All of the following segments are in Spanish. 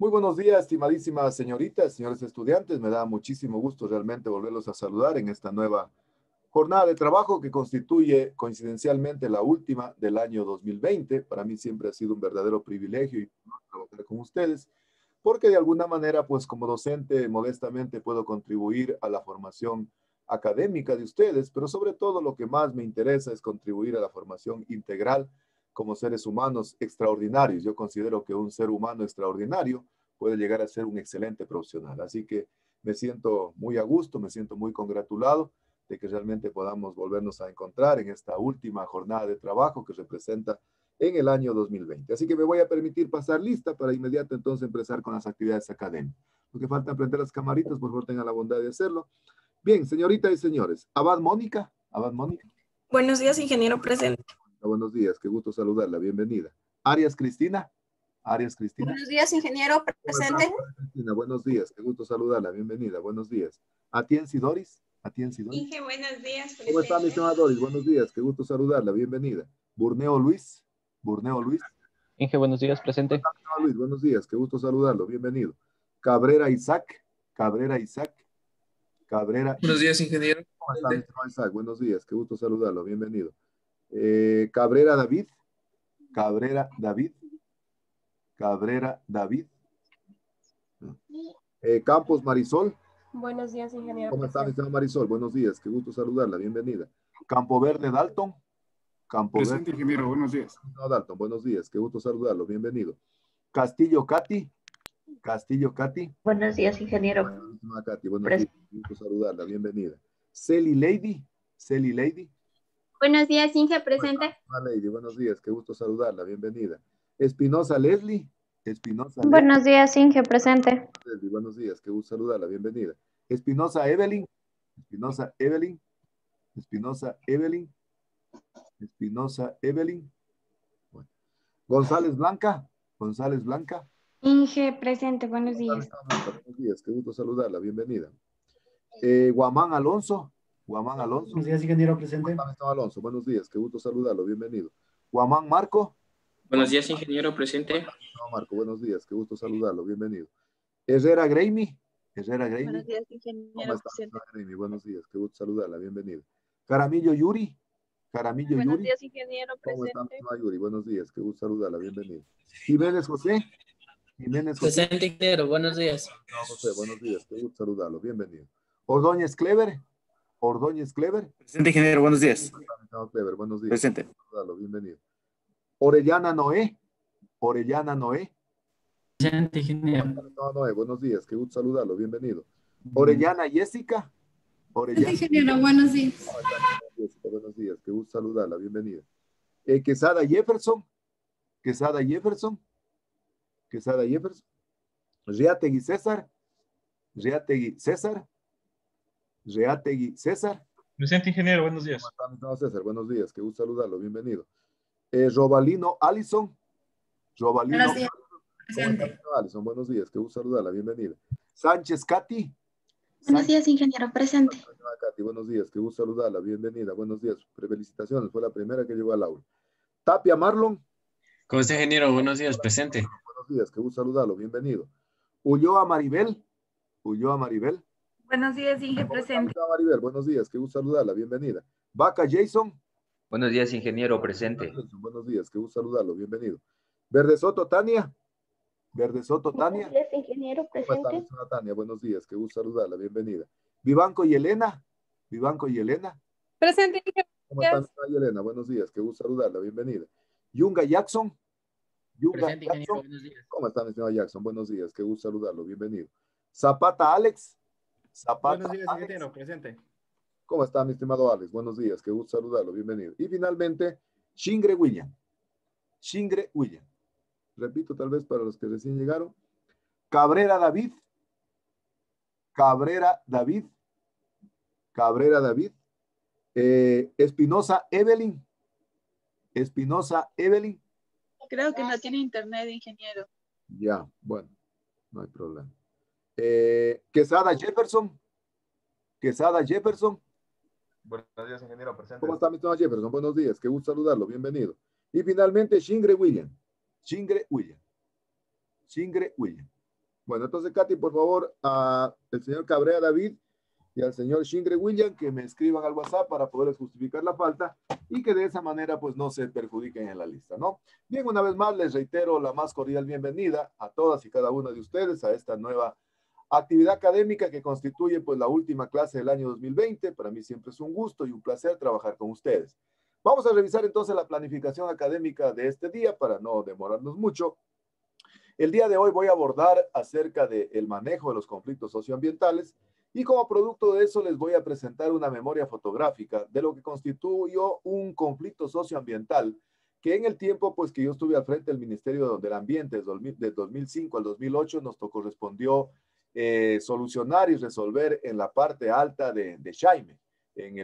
Muy buenos días, estimadísimas señoritas, señores estudiantes. Me da muchísimo gusto realmente volverlos a saludar en esta nueva jornada de trabajo que constituye coincidencialmente la última del año 2020. Para mí siempre ha sido un verdadero privilegio y honor trabajar con ustedes, porque de alguna manera, pues como docente, modestamente puedo contribuir a la formación académica de ustedes, pero sobre todo lo que más me interesa es contribuir a la formación integral como seres humanos extraordinarios. Yo considero que un ser humano extraordinario puede llegar a ser un excelente profesional. Así que me siento muy a gusto, me siento muy congratulado de que realmente podamos volvernos a encontrar en esta última jornada de trabajo que representa en el año 2020. Así que me voy a permitir pasar lista para inmediato entonces empezar con las actividades académicas. Lo que falta prender las camaritas, por favor tengan la bondad de hacerlo. Bien, señoritas y señores. Abad Mónica. Abad Mónica. Buenos días, ingeniero presente. Buenos días, qué gusto saludarla, bienvenida. Arias Cristina. Arias Cristina. Buenos días, ingeniero presente. Cristina, buenos días, qué gusto saludarla, bienvenida, buenos días. Atienzi Doris. Atienzi Doris. Inge, buenos días. Presente. ¿Cómo está mi estimada Doris? Buenos días, qué gusto saludarla, bienvenida. Burneo Luis. Burneo Luis. Inge, buenos días, presente. Luis, buenos días, qué gusto saludarlo, bienvenido. Cabrera Isaac. Cabrera Isaac. Cabrera. Buenos días, ingeniero. ¿Cómo está mi estimado Isaac? Buenos días, qué gusto saludarlo, bienvenido. Cabrera David. Cabrera David. Cabrera David. Campos Marisol. Buenos días, ingeniero. ¿Cómo está, mi estimada Marisol? Buenos días, qué gusto saludarla, bienvenida. Campo Verde Dalton. Campo Presente, Verde. ingeniero, buenos días. No, Dalton, buenos días, qué gusto saludarlo, bienvenido. Castillo Katy. Castillo Katy. Buenos días, ingeniero. Katy, buenos días, qué gusto saludarla, bienvenida. Celi Lady. Celi Lady. Buenos días, Inge, presente. Lady, buenos días, qué gusto saludarla, bienvenida. Espinosa Leslie. Espinosa Leslie. Buenos días, Inge, presente. Leslie, buenos días, qué gusto saludarla, bienvenida. Espinosa Evelyn. Espinosa Evelyn. Espinosa Evelyn. Espinosa Evelyn. Bueno. González Blanca. González Blanca. Inge, presente, buenos días. Buenos días, qué gusto saludarla, bienvenida. Guamán Alonso. Guamán Alonso. Buenos días, ingeniero presente. Alonso, buenos días, qué gusto saludarlo, bienvenido. Guamán Marco. Buenos días, ingeniero presente. No, Marco, buenos días, qué gusto saludarlo, bienvenido. Herrera Greimi. Herrera Greimi. Buenos días, ingeniero presente. Greimi? Buenos días, qué gusto saludarla, bienvenido. Caramillo Yuri. Caramillo Buenos Yuri. días, ingeniero ¿Cómo presente. está, Yuri? Buenos días, qué gusto saludarla, bienvenido. Jiménez José. Jiménez José. Presente, ingeniero, buenos días. No, José, buenos días, qué gusto saludarlo, bienvenido. Ordóñez Clever. Ordóñez Clever. Presente, ingeniero, buenos días. Clever, buenos días. Presente. Bienvenido. Orellana Noé. Orellana Noé. Presente, ingeniero. Noé, buenos días, qué gusto saludarlo, bienvenido. Orellana Jessica. Orellana. Ingeniero, buenos días. Jessica, buenos días, qué gusto saludarla, bienvenida. Quesada Jefferson. Quesada Jefferson. Quesada Jefferson. Reategui César. Reategui César. Reategui César. Presente, ingeniero, buenos días. ¿Cómo está, César? Buenos días, qué gusto saludarlo, bienvenido. Robalino Allison. Robalino. Buenos días, presente. Allison, buenos días, qué gusto saludarla, bienvenida. Sánchez Katy. Buenos días, ingeniero, presente. Katy, buenos días, qué gusto saludarla, bienvenida, buenos días, felicitaciones, fue la primera que llegó al aula. Tapia Marlon. ¿Cómo está, ingeniero? Buenos días, presente. Buenos días, qué gusto saludarlo, bienvenido. Ulloa Maribel. Ulloa Maribel. Buenos días, Inge, presente. Maribel, buenos días, qué gusto saludarla, bienvenida. Vaca Jason. Buenos días, ingeniero, presente. Buenos días, qué gusto saludarlo, bienvenido. Verde Soto Tania. Verde Soto Tania. Buenos días, ingeniero, presente. Tania, buenos días, qué gusto saludarla, bienvenida. Vivanco y Elena. Vivanco y Elena. Presente, ingeniero. ¿Cómo están, Elena? Buenos días, qué gusto saludarla, bienvenida. Yunga Jackson. Yunga Presente, Jackson. ingeniero, buenos días. ¿Cómo está, mi señor Jackson? Buenos días, qué gusto saludarlo, bienvenido. Zapata Alex. Zapata. Buenos días, Alex. ingeniero, presente. ¿Cómo está, mi estimado Alex? Buenos días, qué gusto saludarlo, bienvenido. Y finalmente, Shingre William. Shingre William. Repito, tal vez para los que recién llegaron. Cabrera David. Cabrera David. Cabrera David. Espinosa Evelyn. Espinosa Evelyn. Creo que no tiene internet, ingeniero. Ya, bueno, no hay problema. Quesada Jefferson. Quesada Jefferson. Buenos días, ingeniero, presente. ¿Cómo está mi señor Jefferson? Buenos días, qué gusto saludarlo, bienvenido. Y finalmente, Shingre William. Shingre William. Shingre William. Bueno, entonces, Katy, por favor, al señor Cabrera David y al señor Shingre William que me escriban al WhatsApp para poder justificar la falta y que de esa manera pues no se perjudiquen en la lista, ¿no? Bien, una vez más les reitero la más cordial bienvenida a todas y cada una de ustedes a esta nueva actividad académica que constituye pues la última clase del año 2020. Para mí siempre es un gusto y un placer trabajar con ustedes. Vamos a revisar entonces la planificación académica de este día para no demorarnos mucho. El día de hoy voy a abordar acerca del manejo de los conflictos socioambientales y como producto de eso les voy a presentar una memoria fotográfica de lo que constituyó un conflicto socioambiental que en el tiempo pues que yo estuve al frente del Ministerio del Ambiente de 2005 al 2008 nos correspondió solucionar y resolver en la parte alta de Jaime, en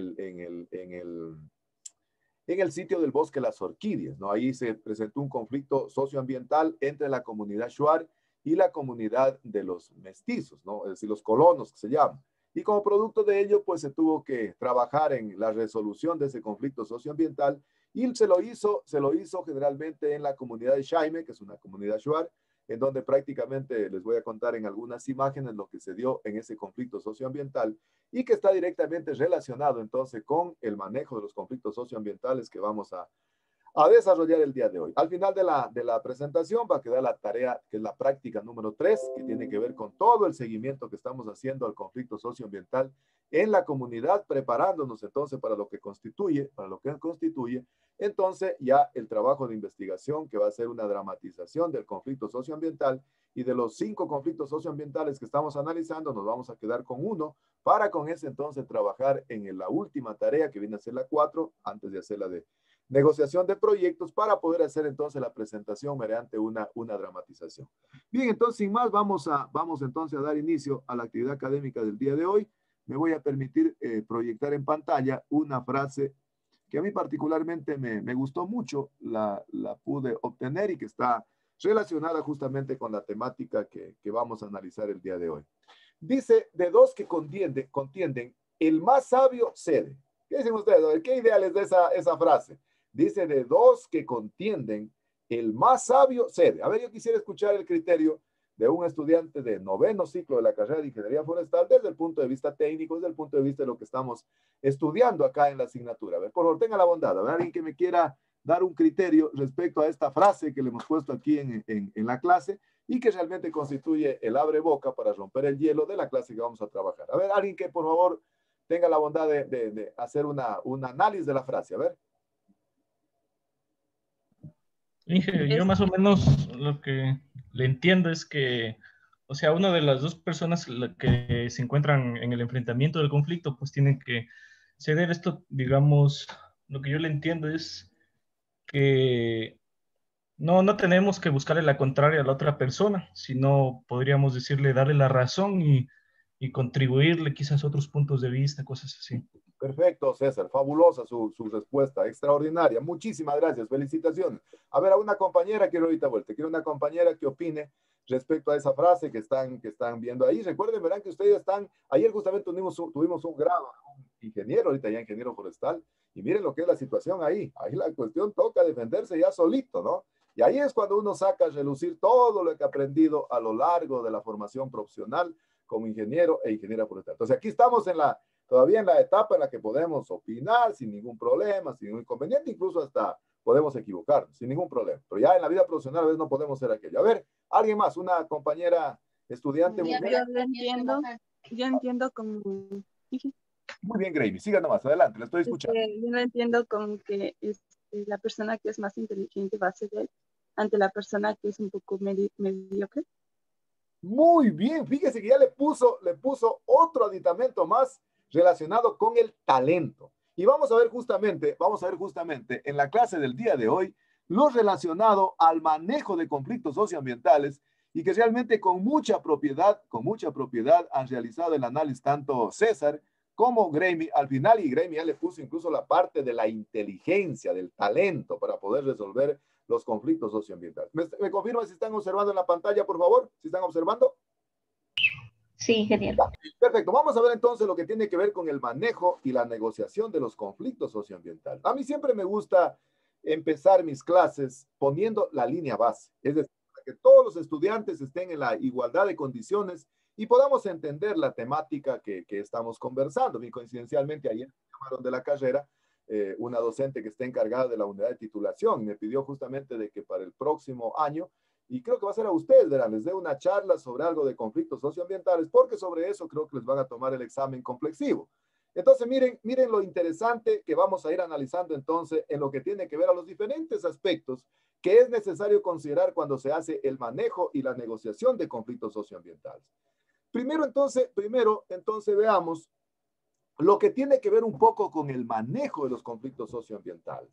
el sitio del Bosque Las Orquídeas, ¿no? Ahí se presentó un conflicto socioambiental entre la comunidad Shuar y la comunidad de los mestizos, ¿no? Es decir, los colonos que se llaman. Y como producto de ello, pues se tuvo que trabajar en la resolución de ese conflicto socioambiental y se lo hizo generalmente en la comunidad de Jaime, que es una comunidad Shuar, en donde prácticamente les voy a contar en algunas imágenes lo que se dio en ese conflicto socioambiental y que está directamente relacionado entonces con el manejo de los conflictos socioambientales que vamos a desarrollar el día de hoy. Al final de la presentación va a quedar la tarea, que es la práctica número 3, que tiene que ver con todo el seguimiento que estamos haciendo al conflicto socioambiental en la comunidad, preparándonos entonces para lo que constituye, entonces ya el trabajo de investigación, que va a ser una dramatización del conflicto socioambiental, y de los 5 conflictos socioambientales que estamos analizando, nos vamos a quedar con uno, para con ese entonces trabajar en la última tarea, que viene a ser la 4, antes de hacer la de negociación de proyectos, para poder hacer entonces la presentación mediante una dramatización. Bien, entonces sin más vamos entonces a dar inicio a la actividad académica del día de hoy. Me voy a permitir proyectar en pantalla una frase que a mí particularmente me gustó mucho, la pude obtener y que está relacionada justamente con la temática que vamos a analizar el día de hoy. Dice, de dos que contienden, el más sabio cede. ¿Qué dicen ustedes? ¿Qué idea les da esa frase? Dice, de dos que contienden, el más sabio cede. A ver, yo quisiera escuchar el criterio de un estudiante de 9º ciclo de la carrera de Ingeniería Forestal desde el punto de vista técnico, desde el punto de vista de lo que estamos estudiando acá en la asignatura. A ver, por favor, tenga la bondad. A ver, alguien que me quiera dar un criterio respecto a esta frase que le hemos puesto aquí en la clase y que realmente constituye el abre boca para romper el hielo de la clase que vamos a trabajar. A ver, alguien que por favor tenga la bondad de hacer un análisis de la frase. A ver. Inge, yo más o menos lo que le entiendo es que, o sea, una de las dos personas que se encuentran en el enfrentamiento del conflicto, pues tienen que ceder esto, digamos, lo que yo le entiendo es que no tenemos que buscarle la contraria a la otra persona, sino podríamos decirle, darle la razón y contribuirle quizás otros puntos de vista, cosas así. Perfecto, César. Fabulosa su respuesta. Extraordinaria. Muchísimas gracias. Felicitaciones. A ver, a una compañera quiero ahorita vuelta. Quiero una compañera que opine respecto a esa frase que están viendo ahí. Recuerden, verán que ustedes ayer justamente tuvimos un grado, un ingeniero, ahorita ya ingeniero forestal, y miren lo que es la situación ahí. Ahí la cuestión toca defenderse ya solito, ¿no? Y ahí es cuando uno saca a relucir todo lo que ha aprendido a lo largo de la formación profesional como ingeniero e ingeniera forestal. Entonces aquí estamos todavía en la etapa en la que podemos opinar sin ningún problema, sin ningún inconveniente, incluso hasta podemos equivocarnos, sin ningún problema. Pero ya en la vida profesional a veces no podemos ser aquello. A ver, alguien más, una compañera estudiante. Yo entiendo como... Muy bien, Gravy, siga nomás, adelante, le estoy escuchando. Yo lo entiendo como que la persona que es más inteligente va a ceder ante la persona que es un poco mediocre. Muy bien, fíjese que ya le puso otro aditamento más relacionado con el talento. Y vamos a ver justamente en la clase del día de hoy lo relacionado al manejo de conflictos socioambientales y que realmente con mucha propiedad han realizado el análisis tanto César como Grammy al final, y Grammy ya le puso incluso la parte de la inteligencia, del talento para poder resolver los conflictos socioambientales. ¿Me confirman si están observando en la pantalla, por favor? ¿Si están observando? Sí, ingeniero. Perfecto. Vamos a ver entonces lo que tiene que ver con el manejo y la negociación de los conflictos socioambientales. A mí siempre me gusta empezar mis clases poniendo la línea base, es decir, para que todos los estudiantes estén en la igualdad de condiciones y podamos entender la temática que estamos conversando. Y coincidencialmente ayer me llamaron de la carrera una docente que está encargada de la unidad de titulación. Me pidió justamente de que para el próximo año, y creo que va a ser a ustedes, verán, les dé una charla sobre algo de conflictos socioambientales, porque sobre eso creo que les van a tomar el examen complexivo. Entonces, miren lo interesante que vamos a ir analizando entonces en lo que tiene que ver a los diferentes aspectos que es necesario considerar cuando se hace el manejo y la negociación de conflictos socioambientales. Primero, entonces, veamos lo que tiene que ver un poco con el manejo de los conflictos socioambientales.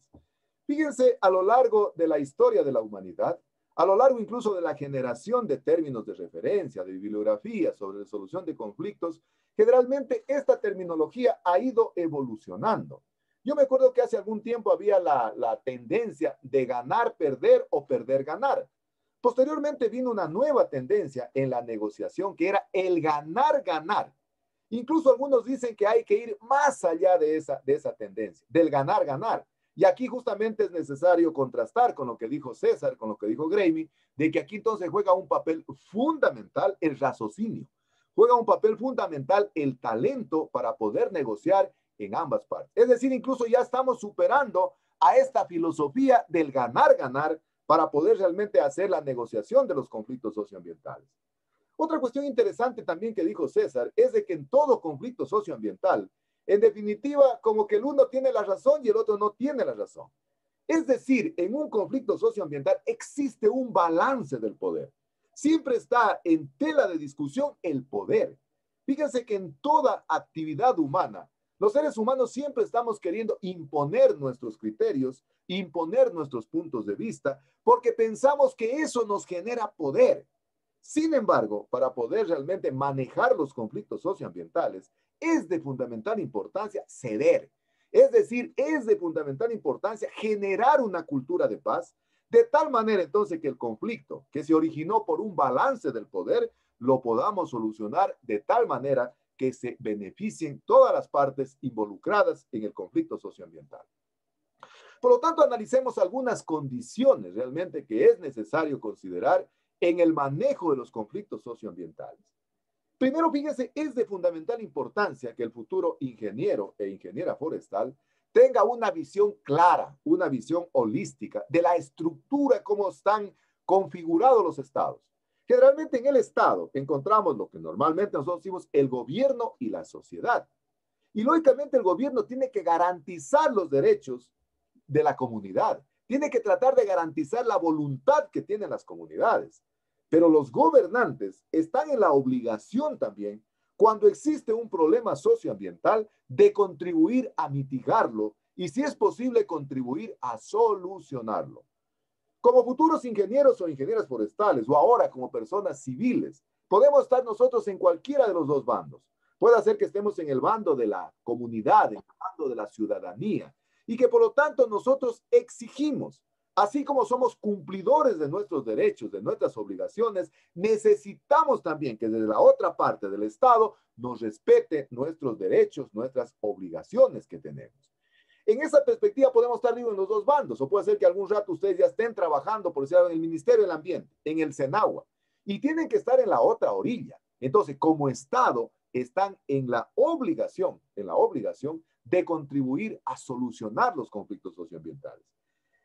Fíjense, a lo largo de la historia de la humanidad, a lo largo incluso de la generación de términos de referencia, de bibliografía sobre la solución de conflictos, generalmente esta terminología ha ido evolucionando. Yo me acuerdo que hace algún tiempo había la tendencia de ganar, perder o perder, ganar. Posteriormente vino una nueva tendencia en la negociación que era el ganar, ganar. Incluso algunos dicen que hay que ir más allá de esa tendencia, del ganar, ganar. Y aquí justamente es necesario contrastar con lo que dijo César, con lo que dijo Graeme, de que aquí entonces juega un papel fundamental el raciocinio. Juega un papel fundamental el talento para poder negociar en ambas partes. Es decir, incluso ya estamos superando a esta filosofía del ganar, ganar para poder realmente hacer la negociación de los conflictos socioambientales. Otra cuestión interesante también que dijo César es de que en todo conflicto socioambiental, en definitiva, como que el uno tiene la razón y el otro no tiene la razón. Es decir, en un conflicto socioambiental existe un balance del poder. Siempre está en tela de discusión el poder. Fíjense que en toda actividad humana, los seres humanos siempre estamos queriendo imponer nuestros criterios, imponer nuestros puntos de vista, porque pensamos que eso nos genera poder. Sin embargo, para poder realmente manejar los conflictos socioambientales, es de fundamental importancia ceder. Es decir, es de fundamental importancia generar una cultura de paz, de tal manera entonces que el conflicto que se originó por un balance del poder, lo podamos solucionar de tal manera que se beneficien todas las partes involucradas en el conflicto socioambiental. Por lo tanto, analicemos algunas condiciones realmente que es necesario considerar en el manejo de los conflictos socioambientales. Primero, fíjense, es de fundamental importancia que el futuro ingeniero e ingeniera forestal tenga una visión clara, una visión holística de la estructura, cómo están configurados los estados. Generalmente en el estado encontramos lo que normalmente nosotros decimos el gobierno y la sociedad. Y lógicamente el gobierno tiene que garantizar los derechos de la comunidad, tiene que tratar de garantizar la voluntad que tienen las comunidades. Pero los gobernantes están en la obligación también, cuando existe un problema socioambiental, de contribuir a mitigarlo y, si es posible, contribuir a solucionarlo. Como futuros ingenieros o ingenieras forestales, o ahora como personas civiles, podemos estar nosotros en cualquiera de los dos bandos. Puede ser que estemos en el bando de la comunidad, en el bando de la ciudadanía, y que por lo tanto nosotros exigimos, así como somos cumplidores de nuestros derechos, de nuestras obligaciones, necesitamos también que desde la otra parte del Estado nos respete nuestros derechos, nuestras obligaciones que tenemos. En esa perspectiva podemos estar en los dos bandos, o puede ser que algún rato ustedes ya estén trabajando, por decirlo, en el Ministerio del Ambiente, en el Senagua, y tienen que estar en la otra orilla. Entonces, como Estado, están en la obligación de contribuir a solucionar los conflictos socioambientales.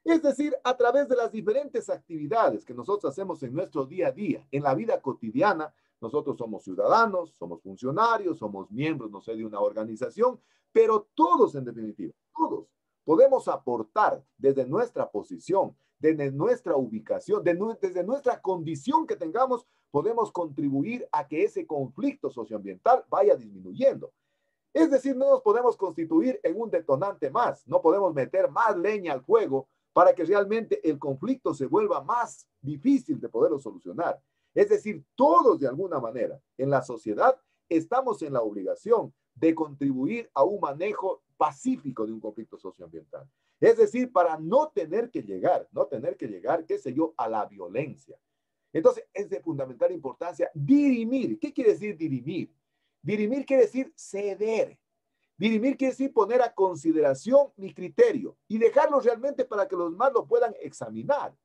Es decir, a través de las diferentes actividades que nosotros hacemos en nuestro día a día, en la vida cotidiana, nosotros somos ciudadanos, somos funcionarios, somos miembros, no sé, de una organización, pero todos en definitiva, todos podemos aportar desde nuestra posición, desde nuestra ubicación, desde nuestra condición que tengamos, podemos contribuir a que ese conflicto socioambiental vaya disminuyendo. Es decir, no nos podemos constituir en un detonante más, no podemos meter más leña al fuego para que realmente el conflicto se vuelva más difícil de poderlo solucionar. Es decir, todos de alguna manera en la sociedad estamos en la obligación de contribuir a un manejo pacífico de un conflicto socioambiental. Es decir, para no tener que llegar, qué sé yo, a la violencia. Entonces, es de fundamental importancia dirimir. ¿Qué quiere decir dirimir? Dirimir quiere decir ceder. Dirimir quiere decir poner a consideración mi criterio y dejarlo realmente para que los demás lo puedan examinar.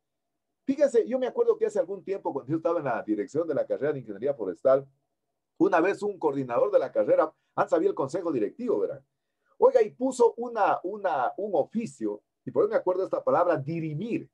Fíjense, yo me acuerdo que hace algún tiempo, cuando yo estaba en la dirección de la carrera de Ingeniería Forestal, una vez un coordinador de la carrera, antes había el consejo directivo, ¿verdad? Oiga, y puso un oficio, y por eso me acuerdo de esta palabra, dirimir,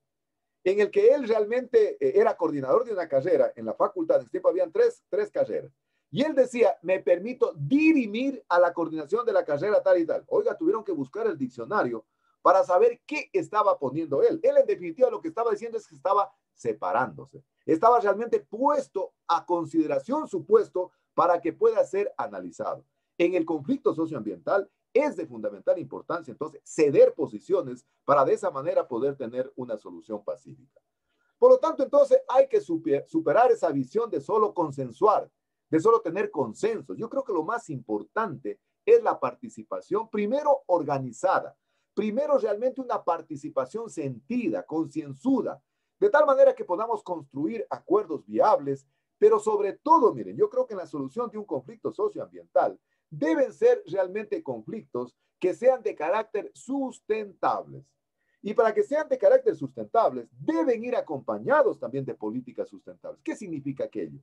en el que él realmente era coordinador de una carrera en la facultad. En ese tiempo habían tres carreras. Y él decía, me permito dirimir a la coordinación de la carrera tal y tal. Oiga, tuvieron que buscar el diccionario para saber qué estaba poniendo él. Él, en definitiva, lo que estaba diciendo es que estaba separándose. Estaba realmente puesto a consideración su puesto para que pueda ser analizado. En el conflicto socioambiental es de fundamental importancia, entonces, ceder posiciones para de esa manera poder tener una solución pacífica. Por lo tanto, entonces, hay que superar esa visión de solo consensuar, de solo tener consensos. Yo creo que lo más importante es la participación, primero organizada, primero realmente una participación sentida, concienzuda, de tal manera que podamos construir acuerdos viables, pero sobre todo, miren, yo creo que en la solución de un conflicto socioambiental deben ser realmente conflictos que sean de carácter sustentables. Y para que sean de carácter sustentables, deben ir acompañados también de políticas sustentables. ¿Qué significa aquello?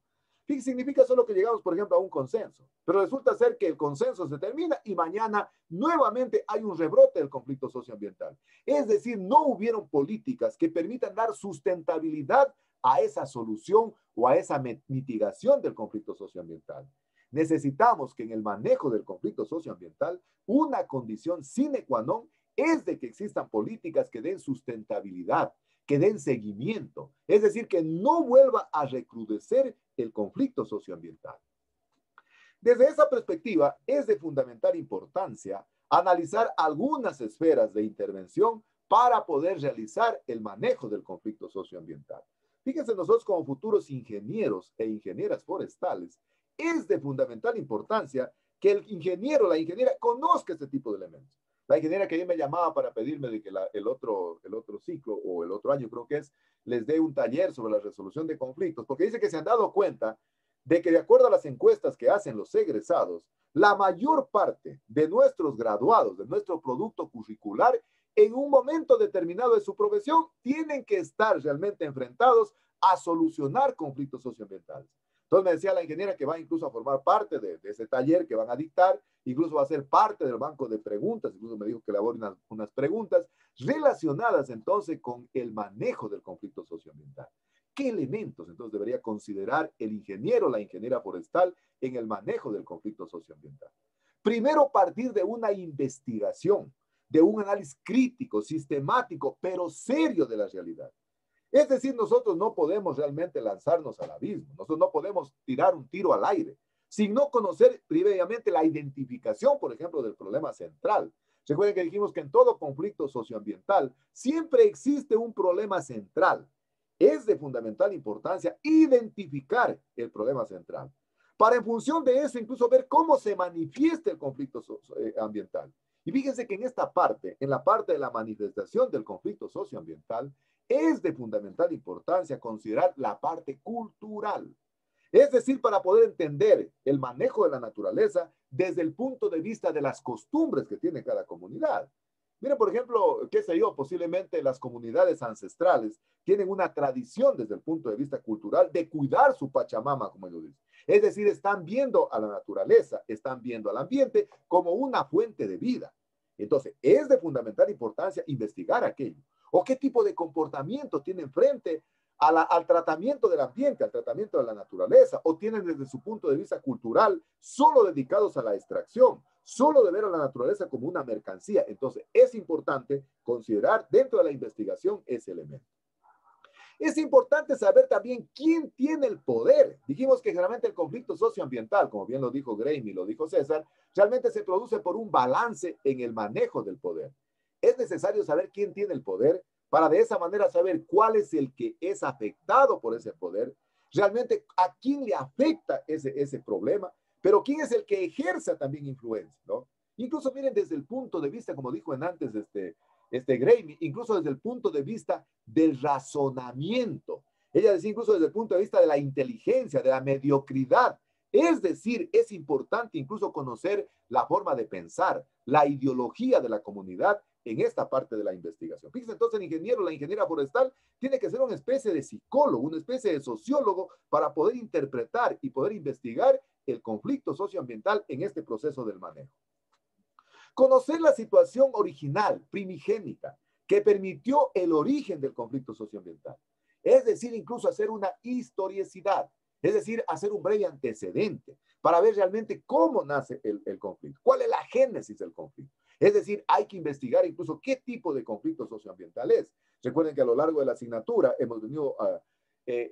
Significa solo que llegamos, por ejemplo, a un consenso, pero resulta ser que el consenso se termina y mañana nuevamente hay un rebrote del conflicto socioambiental. Es decir, no hubieron políticas que permitan dar sustentabilidad a esa solución o a esa mitigación del conflicto socioambiental. Necesitamos que en el manejo del conflicto socioambiental, una condición sine qua non es de que existan políticas que den sustentabilidad, que den seguimiento, es decir, que no vuelva a recrudecer el conflicto socioambiental. Desde esa perspectiva, es de fundamental importancia analizar algunas esferas de intervención para poder realizar el manejo del conflicto socioambiental. Fíjense, nosotros como futuros ingenieros e ingenieras forestales, es de fundamental importancia que el ingeniero, la ingeniera, conozca este tipo de elementos. La ingeniera que ayer me llamaba para pedirme de que el otro ciclo o el otro año, creo que es, les dé un taller sobre la resolución de conflictos, porque dice que se han dado cuenta de que de acuerdo a las encuestas que hacen los egresados, la mayor parte de nuestros graduados, de nuestro producto curricular, en un momento determinado de su profesión, tienen que estar realmente enfrentados a solucionar conflictos socioambientales. Entonces me decía la ingeniera que va incluso a formar parte de ese taller que van a dictar, incluso va a ser parte del banco de preguntas, incluso me dijo que elabore unas preguntas relacionadas entonces con el manejo del conflicto socioambiental. ¿Qué elementos entonces debería considerar el ingeniero, la ingeniera forestal en el manejo del conflicto socioambiental? Primero, partir de una investigación, de un análisis crítico, sistemático, pero serio de la realidad. Es decir, nosotros no podemos realmente lanzarnos al abismo, nosotros no podemos tirar un tiro al aire, sin no conocer previamente la identificación, por ejemplo, del problema central. Recuerden que dijimos que en todo conflicto socioambiental siempre existe un problema central. Es de fundamental importancia identificar el problema central, para en función de eso incluso ver cómo se manifiesta el conflicto ambiental. Y fíjense que en esta parte, en la parte de la manifestación del conflicto socioambiental, es de fundamental importancia considerar la parte cultural. Es decir, para poder entender el manejo de la naturaleza desde el punto de vista de las costumbres que tiene cada comunidad. Miren, por ejemplo, qué sé yo, posiblemente las comunidades ancestrales tienen una tradición desde el punto de vista cultural de cuidar su Pachamama, como ellos dicen. Es decir, están viendo a la naturaleza, están viendo al ambiente como una fuente de vida. Entonces, es de fundamental importancia investigar aquello. O qué tipo de comportamiento tienen frente al tratamiento del ambiente, al tratamiento de la naturaleza, o tienen desde su punto de vista cultural solo dedicados a la extracción, solo de ver a la naturaleza como una mercancía. Entonces, es importante considerar dentro de la investigación ese elemento. Es importante saber también quién tiene el poder. Dijimos que generalmente el conflicto socioambiental, como bien lo dijo Graeme y lo dijo César, realmente se produce por un balance en el manejo del poder. Es necesario saber quién tiene el poder para de esa manera saber cuál es el que es afectado por ese poder, realmente a quién le afecta ese problema, pero quién es el que ejerza también influencia, ¿no? Incluso miren desde el punto de vista, como dijo en antes Graeme, incluso desde el punto de vista del razonamiento. Ella decía incluso desde el punto de vista de la inteligencia, de la mediocridad Es decir, es importante incluso conocer la forma de pensar, la ideología de la comunidad en esta parte de la investigación. Fíjense, entonces el ingeniero, la ingeniera forestal, tiene que ser una especie de psicólogo, una especie de sociólogo para poder interpretar y poder investigar el conflicto socioambiental en este proceso del manejo. Conocer la situación original, primigénica, que permitió el origen del conflicto socioambiental. Es decir, incluso hacer una historicidad, es decir, hacer un breve antecedente para ver realmente cómo nace el conflicto, cuál es la génesis del conflicto. Es decir, hay que investigar incluso qué tipo de conflicto socioambiental es. Recuerden que a lo largo de la asignatura hemos venido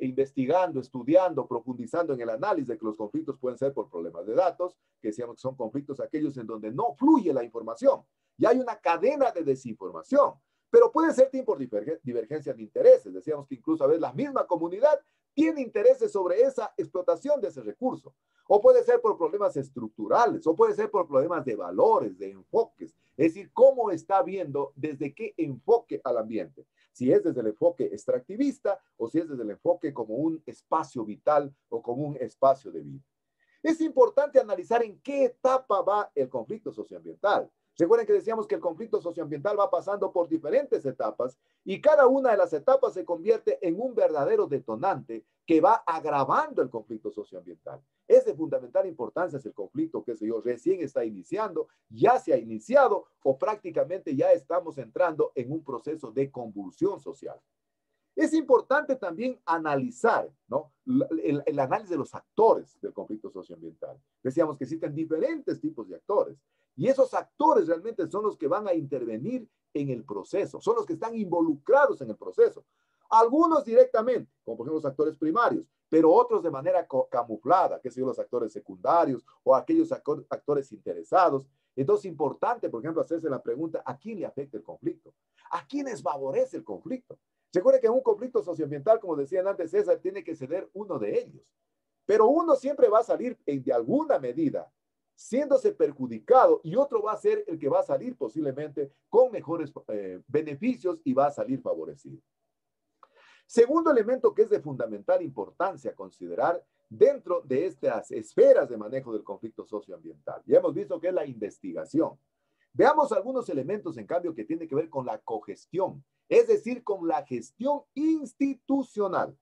investigando, estudiando, profundizando en el análisis de que los conflictos pueden ser por problemas de datos, que decíamos que son conflictos aquellos en donde no fluye la información y hay una cadena de desinformación, pero puede ser también por divergencia de intereses. Decíamos que incluso a veces la misma comunidad tiene intereses sobre esa explotación de ese recurso, o puede ser por problemas estructurales, o puede ser por problemas de valores, de enfoques, es decir, cómo está viendo desde qué enfoque al ambiente. Si es desde el enfoque extractivista o si es desde el enfoque como un espacio vital o como un espacio de vida. Es importante analizar en qué etapa va el conflicto socioambiental. Recuerden que decíamos que el conflicto socioambiental va pasando por diferentes etapas y cada una de las etapas se convierte en un verdadero detonante que va agravando el conflicto socioambiental. Es de fundamental importancia si el conflicto, qué sé yo, recién está iniciando, ya se ha iniciado o prácticamente ya estamos entrando en un proceso de convulsión social. Es importante también analizar, ¿no?, el análisis de los actores del conflicto socioambiental. Decíamos que existen diferentes tipos de actores y esos actores realmente son los que van a intervenir en el proceso, son los que están involucrados en el proceso. Algunos directamente, como por ejemplo los actores primarios, pero otros de manera camuflada, que son los actores secundarios o aquellos actores interesados. Entonces es importante, por ejemplo, hacerse la pregunta, ¿a quién le afecta el conflicto? ¿A quiénes favorece el conflicto? Recuerden que en un conflicto socioambiental, como decían antes César, tiene que ceder uno de ellos. Pero uno siempre va a salir de alguna medida siéndose perjudicado y otro va a ser el que va a salir posiblemente con mejores beneficios y va a salir favorecido. Segundo elemento que es de fundamental importancia considerar dentro de estas esferas de manejo del conflicto socioambiental. Ya hemos visto que es la investigación. Veamos algunos elementos, en cambio, que tienen que ver con la cogestión, es decir, con la gestión institucional.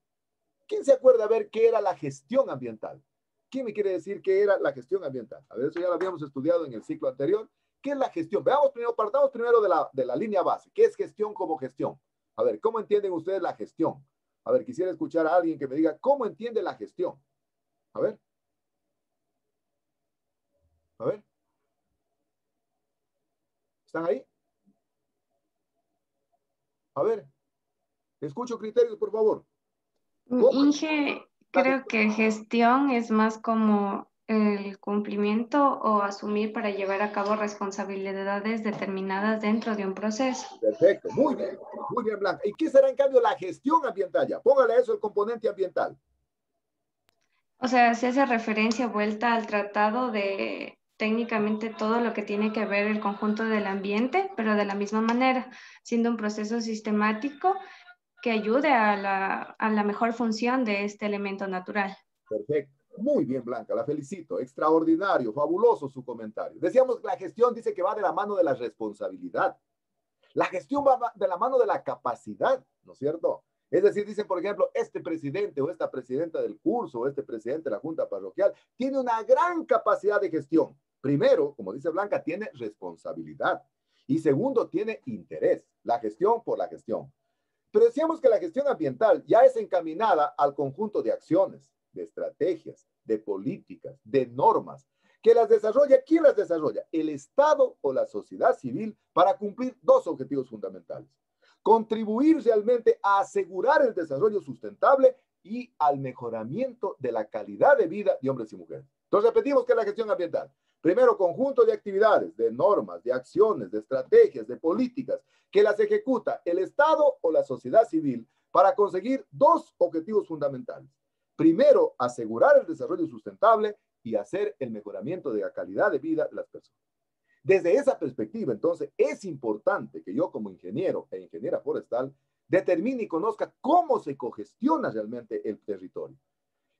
¿Quién se acuerda a ver qué era la gestión ambiental? ¿Quién me quiere decir qué era la gestión ambiental? A ver, eso ya lo habíamos estudiado en el ciclo anterior. ¿Qué es la gestión? Veamos primero, partamos primero de la línea base. ¿Qué es gestión como gestión? A ver, ¿cómo entienden ustedes la gestión? A ver, quisiera escuchar a alguien que me diga cómo entiende la gestión. A ver. A ver. ¿Están ahí? A ver. Escucho criterios, por favor. Inge, creo que gestión es más como el cumplimiento o asumir para llevar a cabo responsabilidades determinadas dentro de un proceso. Perfecto, muy bien, Blanca. ¿Y qué será en cambio la gestión ambiental ya? Póngale a eso el componente ambiental. O sea, se hace referencia vuelta al tratado de técnicamente todo lo que tiene que ver el conjunto del ambiente, pero de la misma manera, siendo un proceso sistemático que ayude a la mejor función de este elemento natural. Perfecto. Muy bien, Blanca, la felicito. Extraordinario, fabuloso su comentario. Decíamos que la gestión dice que va de la mano de la responsabilidad. La gestión va de la mano de la capacidad, ¿no es cierto? Es decir, dicen, por ejemplo, este presidente o esta presidenta del curso o este presidente de la junta parroquial tiene una gran capacidad de gestión. Primero, como dice Blanca, tiene responsabilidad. Y segundo, tiene interés. La gestión por la gestión. Pero decíamos que la gestión ambiental ya es encaminada al conjunto de acciones, de estrategias, de políticas, de normas, que las desarrolla. ¿Quién las desarrolla? El Estado o la sociedad civil para cumplir dos objetivos fundamentales. Contribuir realmente a asegurar el desarrollo sustentable y al mejoramiento de la calidad de vida de hombres y mujeres. Entonces repetimos que es la gestión ambiental. Primero, conjunto de actividades, de normas, de acciones, de estrategias, de políticas, que las ejecuta el Estado o la sociedad civil para conseguir dos objetivos fundamentales. Primero, asegurar el desarrollo sustentable y hacer el mejoramiento de la calidad de vida de las personas. Desde esa perspectiva, entonces, es importante que yo como ingeniero e ingeniera forestal determine y conozca cómo se cogestiona realmente el territorio.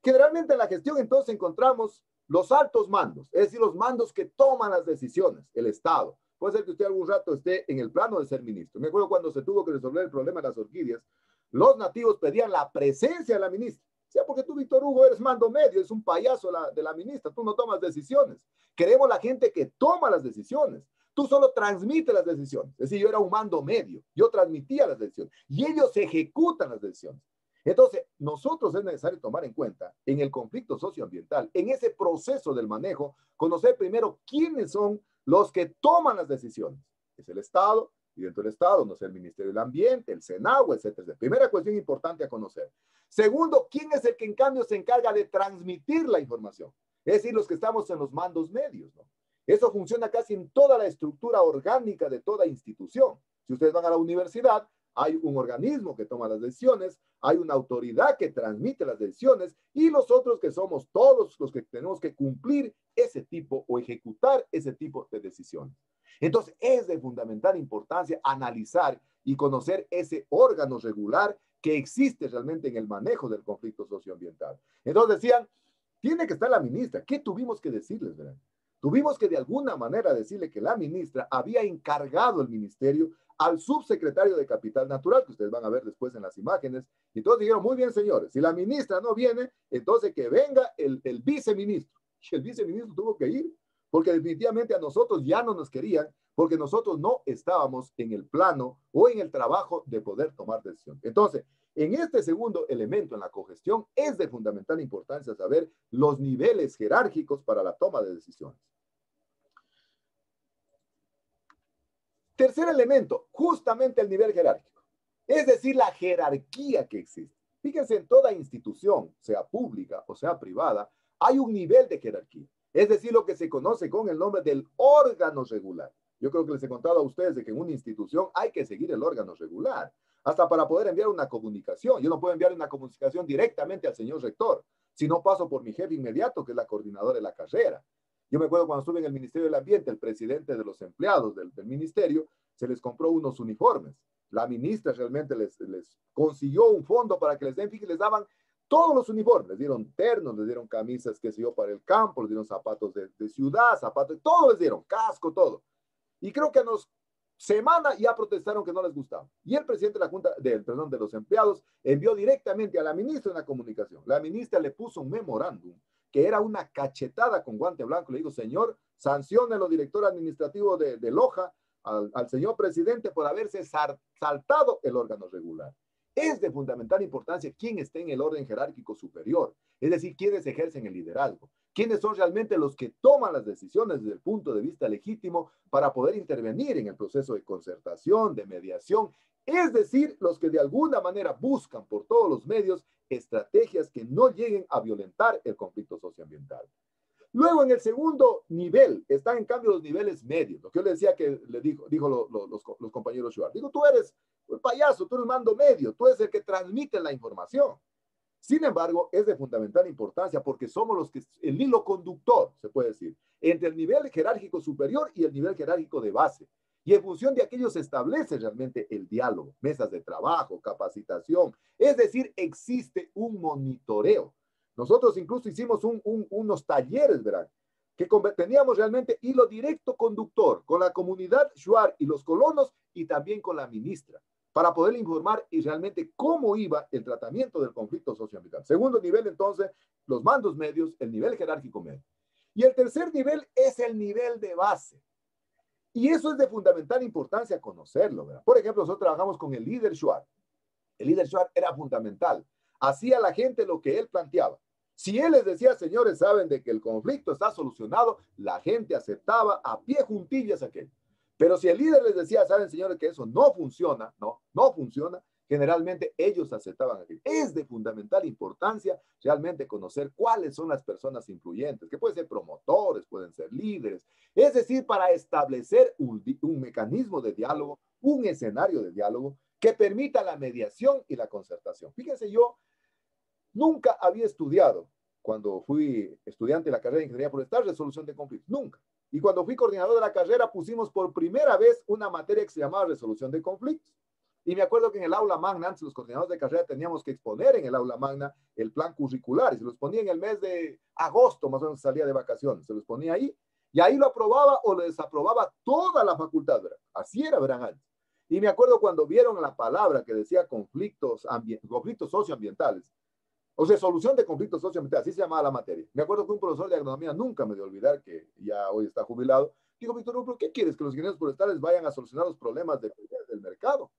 Generalmente en la gestión entonces encontramos los altos mandos, es decir, los mandos que toman las decisiones, el Estado. Puede ser que usted algún rato esté en el plano de ser ministro. Me acuerdo cuando se tuvo que resolver el problema de las orquídeas, los nativos pedían la presencia de la ministra. O sea, porque tú, Víctor Hugo, eres mando medio, es un payaso de la ministra, tú no tomas decisiones. Queremos la gente que toma las decisiones. Tú solo transmites las decisiones. Es decir, yo era un mando medio, yo transmitía las decisiones y ellos ejecutan las decisiones. Entonces, nosotros es necesario tomar en cuenta en el conflicto socioambiental, en ese proceso del manejo, conocer primero quiénes son los que toman las decisiones. Es el Estado, y dentro del Estado, no sé, el Ministerio del Ambiente, el Senado, etcétera. Primera cuestión importante a conocer. Segundo, ¿quién es el que en cambio se encarga de transmitir la información? Es decir, los que estamos en los mandos medios, ¿no? Eso funciona casi en toda la estructura orgánica de toda institución. Si ustedes van a la universidad, hay un organismo que toma las decisiones, hay una autoridad que transmite las decisiones y los otros que somos todos los que tenemos que cumplir ese tipo o ejecutar ese tipo de decisiones. Entonces, es de fundamental importancia analizar y conocer ese órgano regular que existe realmente en el manejo del conflicto socioambiental. Entonces decían, tiene que estar la ministra. ¿Qué tuvimos que decirles, verdad? Tuvimos que de alguna manera decirle que la ministra había encargado el ministerio al subsecretario de Capital Natural, que ustedes van a ver después en las imágenes, y todos dijeron, muy bien, señores, si la ministra no viene, entonces que venga el viceministro. Y el viceministro tuvo que ir, porque definitivamente a nosotros ya no nos querían, porque nosotros no estábamos en el plano o en el trabajo de poder tomar decisión. Entonces, en este segundo elemento, en la cogestión, es de fundamental importancia saber los niveles jerárquicos para la toma de decisiones. Tercer elemento, justamente el nivel jerárquico, es decir, la jerarquía que existe. Fíjense, en toda institución, sea pública o sea privada, hay un nivel de jerarquía, es decir, lo que se conoce con el nombre del órgano regular. Yo creo que les he contado a ustedes de que en una institución hay que seguir el órgano regular, hasta para poder enviar una comunicación. Yo no puedo enviar una comunicación directamente al señor rector, si no paso por mi jefe inmediato, que es la coordinadora de la carrera. Yo me acuerdo cuando estuve en el Ministerio del Ambiente, el presidente de los empleados del ministerio se les compró unos uniformes. La ministra realmente les consiguió un fondo para que les den, fíjense, les daban todos los uniformes. Les dieron ternos, les dieron camisas, qué sé yo, para el campo, les dieron zapatos de ciudad, zapatos, todo les dieron, casco, todo. Y creo que a los semanas ya protestaron que no les gustaba. Y el presidente de la Junta, de los empleados, envió directamente a la ministra una comunicación. La ministra le puso un memorándum que era una cachetada con guante blanco. Le digo, señor, sanciónelo, director administrativo de Loja, al señor presidente por haberse saltado el órgano regular. Es de fundamental importancia quién está en el orden jerárquico superior, es decir, quiénes ejercen el liderazgo, quiénes son realmente los que toman las decisiones desde el punto de vista legítimo para poder intervenir en el proceso de concertación, de mediación, es decir, los que de alguna manera buscan por todos los medios estrategias que no lleguen a violentar el conflicto socioambiental. Luego, en el segundo nivel, están en cambio los niveles medios, lo que yo le decía que le dijo los compañeros Shuar. Digo, tú eres el payaso, tú eres mando medio, tú eres el que transmite la información. Sin embargo, es de fundamental importancia porque somos los que, el hilo conductor, se puede decir, entre el nivel jerárquico superior y el nivel jerárquico de base. Y en función de aquello se establece realmente el diálogo, mesas de trabajo, capacitación. Es decir, existe un monitoreo. Nosotros incluso hicimos unos talleres, ¿verdad? Que teníamos realmente hilo directo conductor con la comunidad Shuar y los colonos y también con la ministra, para poder informar y realmente cómo iba el tratamiento del conflicto socioambiental. Segundo nivel, entonces, los mandos medios, el nivel jerárquico medio. Y el tercer nivel es el nivel de base. Y eso es de fundamental importancia conocerlo, ¿verdad? Por ejemplo, nosotros trabajamos con el líder Shuar. El líder Shuar era fundamental. Hacía a la gente lo que él planteaba. Si él les decía, señores, saben de que el conflicto está solucionado, la gente aceptaba a pie juntillas aquello. Pero si el líder les decía, saben, señores, que eso no funciona, no funciona, generalmente ellos aceptaban aquello. Es de fundamental importancia realmente conocer cuáles son las personas influyentes, que pueden ser promotores, pueden ser líderes, es decir, para establecer un mecanismo de diálogo, un escenario de diálogo que permita la mediación y la concertación. Fíjense, yo nunca había estudiado, cuando fui estudiante de la carrera de Ingeniería Forestal, resolución de conflictos, nunca. Y cuando fui coordinador de la carrera, pusimos por primera vez una materia que se llamaba resolución de conflictos. Y me acuerdo que en el aula magna, antes los coordinadores de carrera teníamos que exponer en el aula magna el plan curricular y se los ponía en el mes de agosto, más o menos salía de vacaciones, se los ponía ahí y ahí lo aprobaba o lo desaprobaba toda la facultad, ¿verdad? Así era, verán antes. Y me acuerdo cuando vieron la palabra que decía conflictos socioambientales, o sea, solución de conflictos socioambientales, así se llamaba la materia. Me acuerdo que un profesor de agronomía, nunca me de olvidar, que ya hoy está jubilado, dijo, Víctor, ¿pero qué quieres? ¿Que los ingenieros forestales vayan a solucionar los problemas del mercado?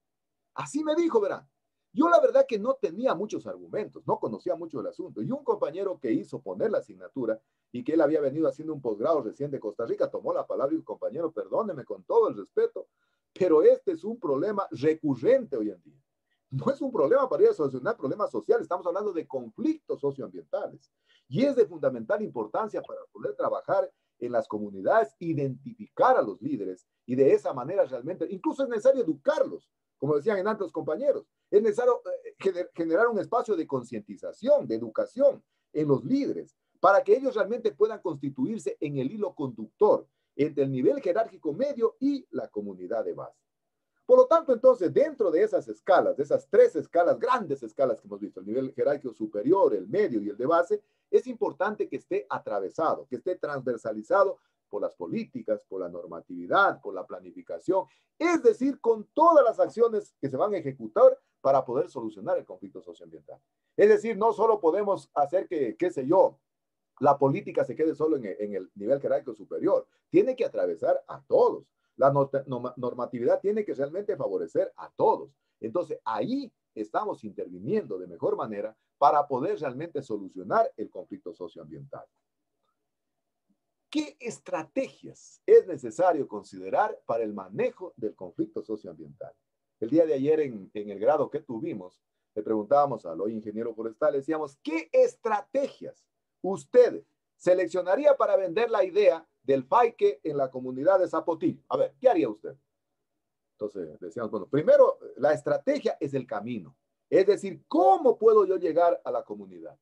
Así me dijo, verán. Yo la verdad que no tenía muchos argumentos, no conocía mucho el asunto. Y un compañero que hizo poner la asignatura y que él había venido haciendo un posgrado recién de Costa Rica, tomó la palabra y dijo, compañero, perdóneme con todo el respeto, pero este es un problema recurrente hoy en día. No es un problema para ir a solucionar problemas sociales, estamos hablando de conflictos socioambientales. Y es de fundamental importancia para poder trabajar en las comunidades, identificar a los líderes y de esa manera realmente, incluso es necesario educarlos. Como decían en antes los compañeros, es necesario generar un espacio de concientización, de educación en los líderes, para que ellos realmente puedan constituirse en el hilo conductor entre el nivel jerárquico medio y la comunidad de base. Por lo tanto, entonces, dentro de esas escalas, de esas tres escalas, grandes escalas que hemos visto, el nivel jerárquico superior, el medio y el de base, es importante que esté atravesado, que esté transversalizado por las políticas, por la normatividad, por la planificación, es decir, con todas las acciones que se van a ejecutar para poder solucionar el conflicto socioambiental. Es decir, no solo podemos hacer que, qué sé yo, la política se quede solo en el nivel jerárquico superior, tiene que atravesar a todos. La normatividad tiene que realmente favorecer a todos. Entonces, ahí estamos interviniendo de mejor manera para poder realmente solucionar el conflicto socioambiental. ¿Qué estrategias es necesario considerar para el manejo del conflicto socioambiental? El día de ayer en el grado que tuvimos, le preguntábamos al hoy ingeniero forestal, decíamos, ¿qué estrategias usted seleccionaría para vender la idea del FAIQUE en la comunidad de Zapotillo? A ver, ¿qué haría usted? Entonces decíamos, bueno, primero, la estrategia es el camino. Es decir, ¿cómo puedo yo llegar a la comunidad?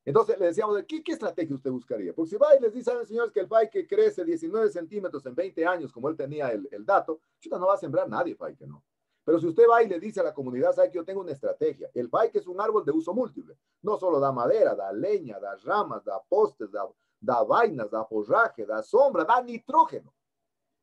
Entonces le decíamos, ¿qué estrategia usted buscaría? Porque si va y les dice a los señores que el FAIQUE crece 19 centímetros en 20 años, como él tenía el dato, no va a sembrar nadie FAIQUE, ¿no? Pero si usted va y le dice a la comunidad, sabe que yo tengo una estrategia. El FAIQUE es un árbol de uso múltiple. No solo da madera, da leña, da ramas, da postes, da vainas, da forraje, da sombra, da nitrógeno.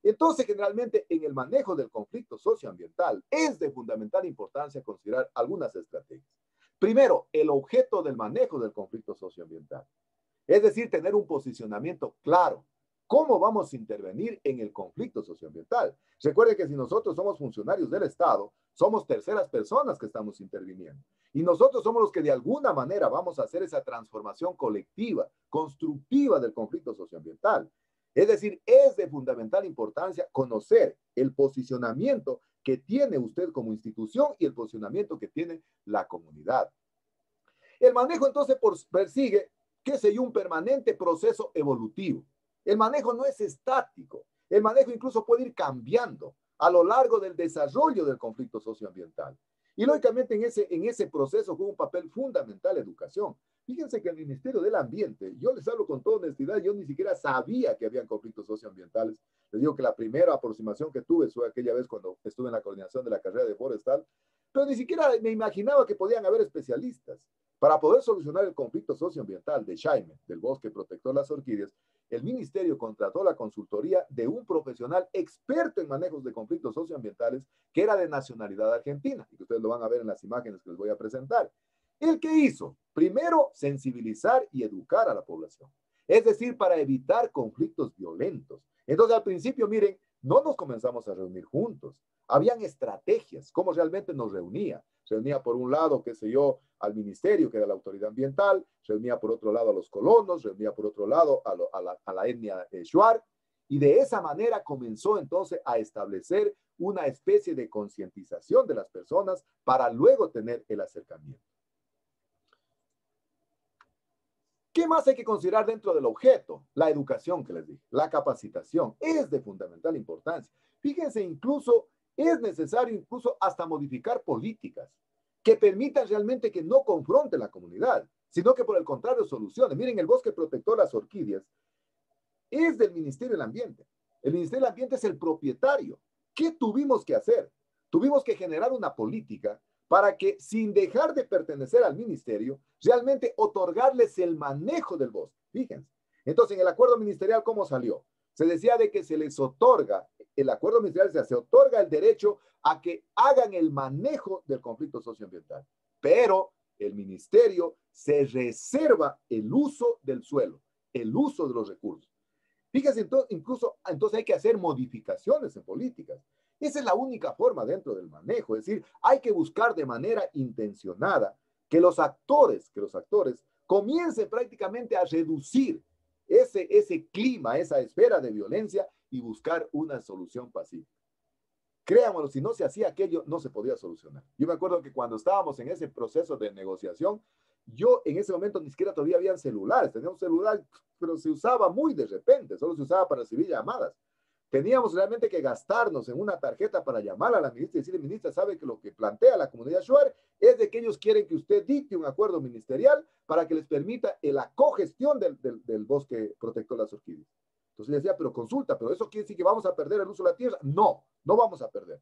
Entonces, generalmente, en el manejo del conflicto socioambiental es de fundamental importancia considerar algunas estrategias. Primero, el objeto del manejo del conflicto socioambiental. Es decir, tener un posicionamiento claro. ¿Cómo vamos a intervenir en el conflicto socioambiental? Recuerde que si nosotros somos funcionarios del Estado, somos terceras personas que estamos interviniendo. Y nosotros somos los que de alguna manera vamos a hacer esa transformación colectiva, constructiva del conflicto socioambiental. Es decir, es de fundamental importancia conocer el posicionamiento que tiene usted como institución y el posicionamiento que tiene la comunidad. El manejo entonces persigue, qué sé yo, un permanente proceso evolutivo. El manejo no es estático. El manejo incluso puede ir cambiando a lo largo del desarrollo del conflicto socioambiental. Y lógicamente en ese proceso juega un papel fundamental la educación. Fíjense que el Ministerio del Ambiente, yo les hablo con toda honestidad, yo ni siquiera sabía que habían conflictos socioambientales. Les digo que la primera aproximación que tuve fue aquella vez cuando estuve en la coordinación de la carrera de forestal, pero ni siquiera me imaginaba que podían haber especialistas. Para poder solucionar el conflicto socioambiental de Jaime, del Bosque Protector Las Orquídeas, el ministerio contrató la consultoría de un profesional experto en manejos de conflictos socioambientales que era de nacionalidad argentina, y que ustedes lo van a ver en las imágenes que les voy a presentar. ¿El qué hizo? Primero, sensibilizar y educar a la población. Es decir, para evitar conflictos violentos. Entonces, al principio, miren, no nos comenzamos a reunir juntos. Habían estrategias, cómo realmente nos reunía. Se reunía por un lado, qué sé yo, al ministerio, que era la autoridad ambiental, se reunía por otro lado a los colonos, se reunía por otro lado a la etnia Shuar, y de esa manera comenzó entonces a establecer una especie de concientización de las personas para luego tener el acercamiento. ¿Qué más hay que considerar dentro del objeto? La educación que les dije, la capacitación es de fundamental importancia. Fíjense, incluso es necesario incluso hasta modificar políticas que permitan realmente que no confronte la comunidad, sino que por el contrario solucione. Miren, el Bosque Protector Las Orquídeas es del Ministerio del Ambiente. El Ministerio del Ambiente es el propietario. ¿Qué tuvimos que hacer? Tuvimos que generar una política para que, sin dejar de pertenecer al ministerio, realmente otorgarles el manejo del bosque. Fíjense. Entonces, en el acuerdo ministerial, ¿cómo salió? Se decía de que se les otorga, el acuerdo ministerial se otorga el derecho a que hagan el manejo del conflicto socioambiental, pero el ministerio se reserva el uso del suelo, el uso de los recursos. Fíjense, entonces hay que hacer modificaciones en políticas. Esa es la única forma dentro del manejo, es decir, hay que buscar de manera intencionada que los actores comiencen prácticamente a reducir ese clima, esa esfera de violencia y buscar una solución pacífica. Créanmelo, si no se hacía aquello, no se podía solucionar. Yo me acuerdo que cuando estábamos en ese proceso de negociación, yo en ese momento ni siquiera todavía había celulares, teníamos celular, pero se usaba muy de repente, solo se usaba para recibir llamadas. Teníamos realmente que gastarnos en una tarjeta para llamar a la ministra y decirle, ministra, sabe que lo que plantea la comunidad Shuar es de que ellos quieren que usted dicte un acuerdo ministerial para que les permita la cogestión del bosque protector de las orquídeas. Entonces le decía, pero consulta, ¿pero eso quiere decir que vamos a perder el uso de la tierra? No, no vamos a perder.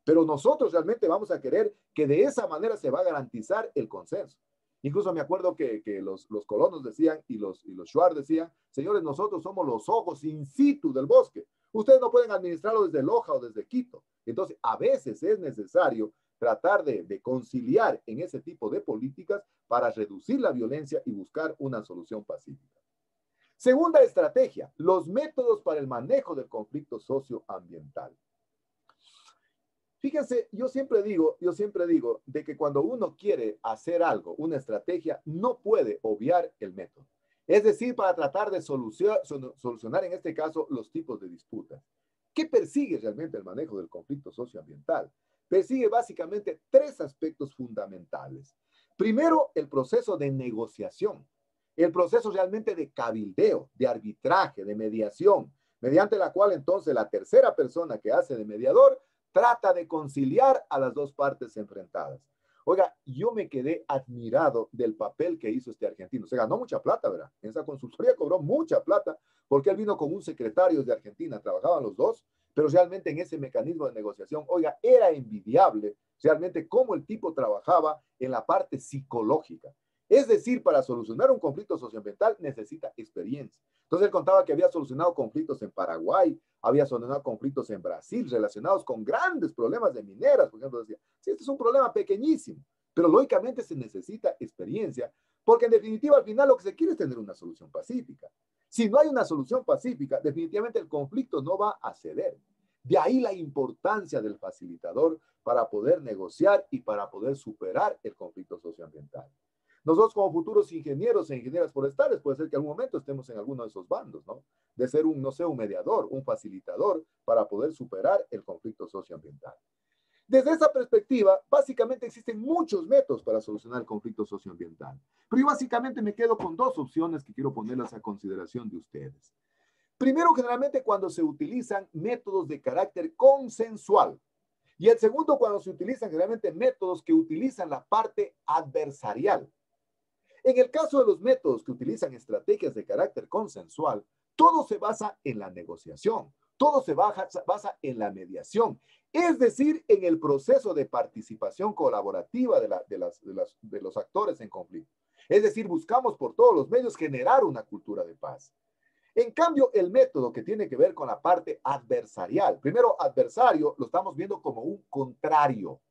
Pero nosotros realmente vamos a querer que de esa manera se va a garantizar el consenso. Incluso me acuerdo que los colonos decían y los Shuar decían, señores, nosotros somos los ojos in situ del bosque. Ustedes no pueden administrarlo desde Loja o desde Quito. Entonces, a veces es necesario tratar de conciliar en ese tipo de políticas para reducir la violencia y buscar una solución pacífica. Segunda estrategia, los métodos para el manejo del conflicto socioambiental. Fíjense, yo siempre digo de que cuando uno quiere hacer algo, una estrategia, no puede obviar el método. Es decir, para tratar de solucionar en este caso los tipos de disputas. ¿Qué persigue realmente el manejo del conflicto socioambiental? Persigue básicamente tres aspectos fundamentales. Primero, el proceso de negociación, el proceso realmente de cabildeo, de arbitraje, de mediación, mediante la cual entonces la tercera persona que hace de mediador trata de conciliar a las dos partes enfrentadas. Oiga, yo me quedé admirado del papel que hizo este argentino. Se ganó mucha plata, ¿verdad? En esa consultoría cobró mucha plata porque él vino con un secretario de Argentina, trabajaban los dos, pero realmente en ese mecanismo de negociación, oiga, era envidiable realmente cómo el tipo trabajaba en la parte psicológica. Es decir, para solucionar un conflicto socioambiental necesita experiencia. Entonces él contaba que había solucionado conflictos en Paraguay, había solucionado conflictos en Brasil relacionados con grandes problemas de mineras. Por ejemplo, decía, sí, este es un problema pequeñísimo, pero lógicamente se necesita experiencia, porque en definitiva al final lo que se quiere es tener una solución pacífica. Si no hay una solución pacífica, definitivamente el conflicto no va a ceder. De ahí la importancia del facilitador para poder negociar y para poder superar el conflicto socioambiental. Nosotros como futuros ingenieros e ingenieras forestales, puede ser que en algún momento estemos en alguno de esos bandos, ¿no? De ser un mediador, un facilitador para poder superar el conflicto socioambiental. Desde esa perspectiva, básicamente existen muchos métodos para solucionar el conflicto socioambiental. Pero yo básicamente me quedo con dos opciones que quiero ponerlas a consideración de ustedes. Primero, generalmente cuando se utilizan métodos de carácter consensual. Y el segundo, cuando se utilizan generalmente métodos que utilizan la parte adversarial. En el caso de los métodos que utilizan estrategias de carácter consensual, todo se basa en la negociación, todo se basa en la mediación, es decir, en el proceso de participación colaborativa de los actores en conflicto. Es decir, buscamos por todos los medios generar una cultura de paz. En cambio, el método que tiene que ver con la parte adversarial, primero adversario lo estamos viendo como un contrario.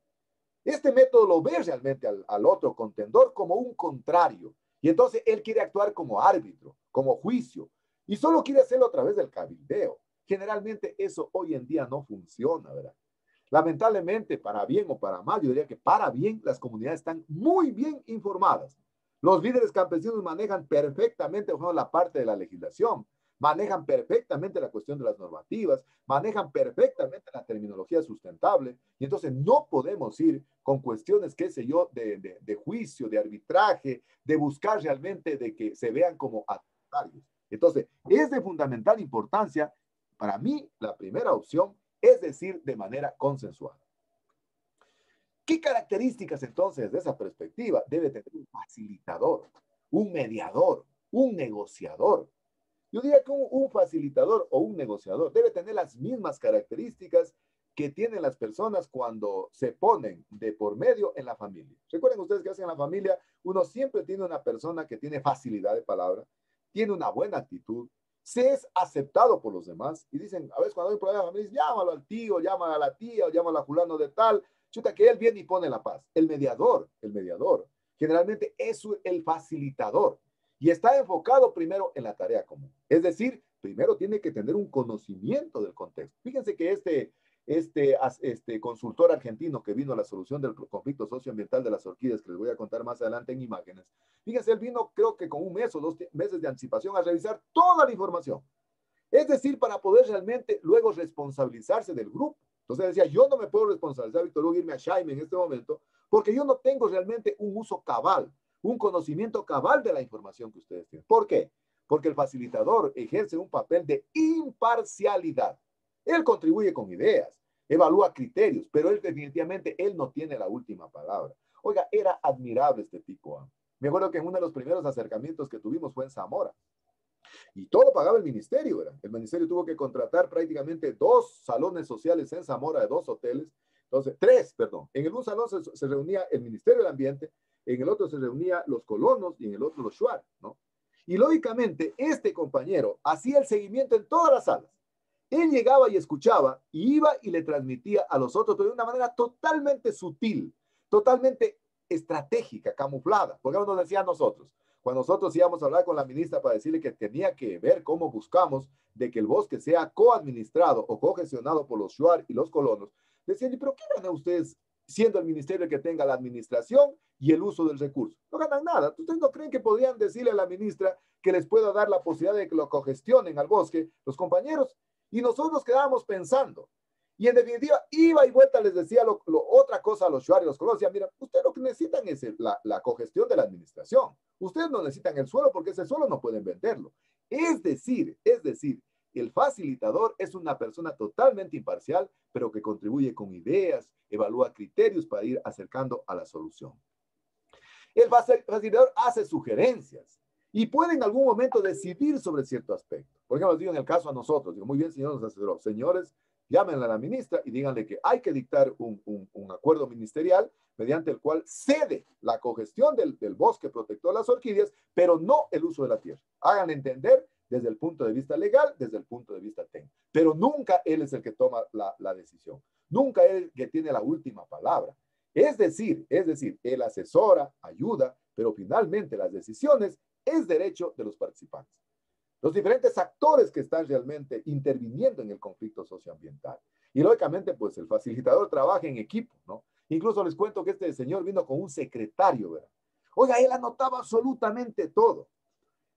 Este método lo ve realmente al otro contendor como un contrario. Y entonces él quiere actuar como árbitro, como juicio. Y solo quiere hacerlo a través del cabildeo. Generalmente eso hoy en día no funciona, ¿verdad? Lamentablemente, para bien o para mal, yo diría que para bien las comunidades están muy bien informadas. Los líderes campesinos manejan perfectamente, por ejemplo, la parte de la legislación. Manejan perfectamente la cuestión de las normativas, manejan perfectamente la terminología sustentable, y entonces no podemos ir con cuestiones, qué sé yo, de juicio, de arbitraje, de buscar realmente de que se vean como adversarios. Entonces, es de fundamental importancia, para mí, la primera opción, es decir, de manera consensuada. ¿Qué características entonces de esa perspectiva debe tener un facilitador, un mediador, un negociador? Yo diría que un facilitador o un negociador debe tener las mismas características que tienen las personas cuando se ponen de por medio en la familia. Recuerden ustedes que hacen en la familia, uno siempre tiene una persona que tiene facilidad de palabra, tiene una buena actitud, se es aceptado por los demás y dicen, a veces cuando hay un problema de familia, llámalo al tío, llámalo a la tía o llámalo a fulano de tal, chuta, que él viene y pone la paz. El mediador, generalmente es el facilitador y está enfocado primero en la tarea común. Es decir, primero tiene que tener un conocimiento del contexto. Fíjense que este consultor argentino que vino a la solución del conflicto socioambiental de las orquídeas, que les voy a contar más adelante en imágenes, fíjense, él vino creo que con un mes o 2 meses de anticipación a revisar toda la información. Es decir, para poder realmente luego responsabilizarse del grupo. Entonces decía, yo no me puedo responsabilizar, Víctor Hugo, irme a Jaime en este momento, porque yo no tengo realmente un uso cabal, un conocimiento cabal de la información que ustedes tienen. ¿Por qué? Porque el facilitador ejerce un papel de imparcialidad. Él contribuye con ideas, evalúa criterios, pero él definitivamente, él no tiene la última palabra. Oiga, era admirable este tipo. Me acuerdo que en uno de los primeros acercamientos que tuvimos fue en Zamora. Y todo lo pagaba el ministerio. El ministerio tuvo que contratar prácticamente 2 salones sociales en Zamora de 2 hoteles. Entonces, 3, perdón. En el un salón se reunía el Ministerio del Ambiente, en el otro se reunía los colonos y en el otro los shuar, ¿no? Y lógicamente, este compañero hacía el seguimiento en todas las salas. Él llegaba y escuchaba, y iba y le transmitía a los otros, pero de una manera totalmente sutil, totalmente estratégica, camuflada. Porque nos decía a nosotros, cuando nosotros íbamos a hablar con la ministra para decirle que tenía que ver cómo buscamos de que el bosque sea coadministrado o cogestionado por los shuar y los colonos, decían, pero ¿qué ganan ustedes siendo el ministerio que tenga la administración y el uso del recurso? No ganan nada. ¿Ustedes no creen que podrían decirle a la ministra que les pueda dar la posibilidad de que lo cogestionen al bosque los compañeros? Y nosotros quedábamos pensando. Y en definitiva, iba y vuelta les decía otra cosa a los shuar y los colonos. Decían, mira, ustedes lo que necesitan es la cogestión de la administración. Ustedes no necesitan el suelo porque ese suelo no pueden venderlo. Es decir, el facilitador es una persona totalmente imparcial, pero que contribuye con ideas, evalúa criterios para ir acercando a la solución. El facilitador hace sugerencias y puede en algún momento decidir sobre cierto aspecto. Por ejemplo, digo en el caso a nosotros, digo, muy bien, señores asesoros, señores, llámenle a la ministra y díganle que hay que dictar un acuerdo ministerial mediante el cual cede la cogestión del bosque protector de las orquídeas, pero no el uso de la tierra. Hagan entender desde el punto de vista legal, desde el punto de vista técnico. Pero nunca él es el que toma la decisión. Nunca él el que tiene la última palabra. Es decir, él asesora, ayuda, pero finalmente las decisiones es derecho de los participantes. Los diferentes actores que están realmente interviniendo en el conflicto socioambiental. Y lógicamente, pues el facilitador trabaja en equipo, ¿no? Incluso les cuento que este señor vino con un secretario, ¿verdad? Oiga, él anotaba absolutamente todo.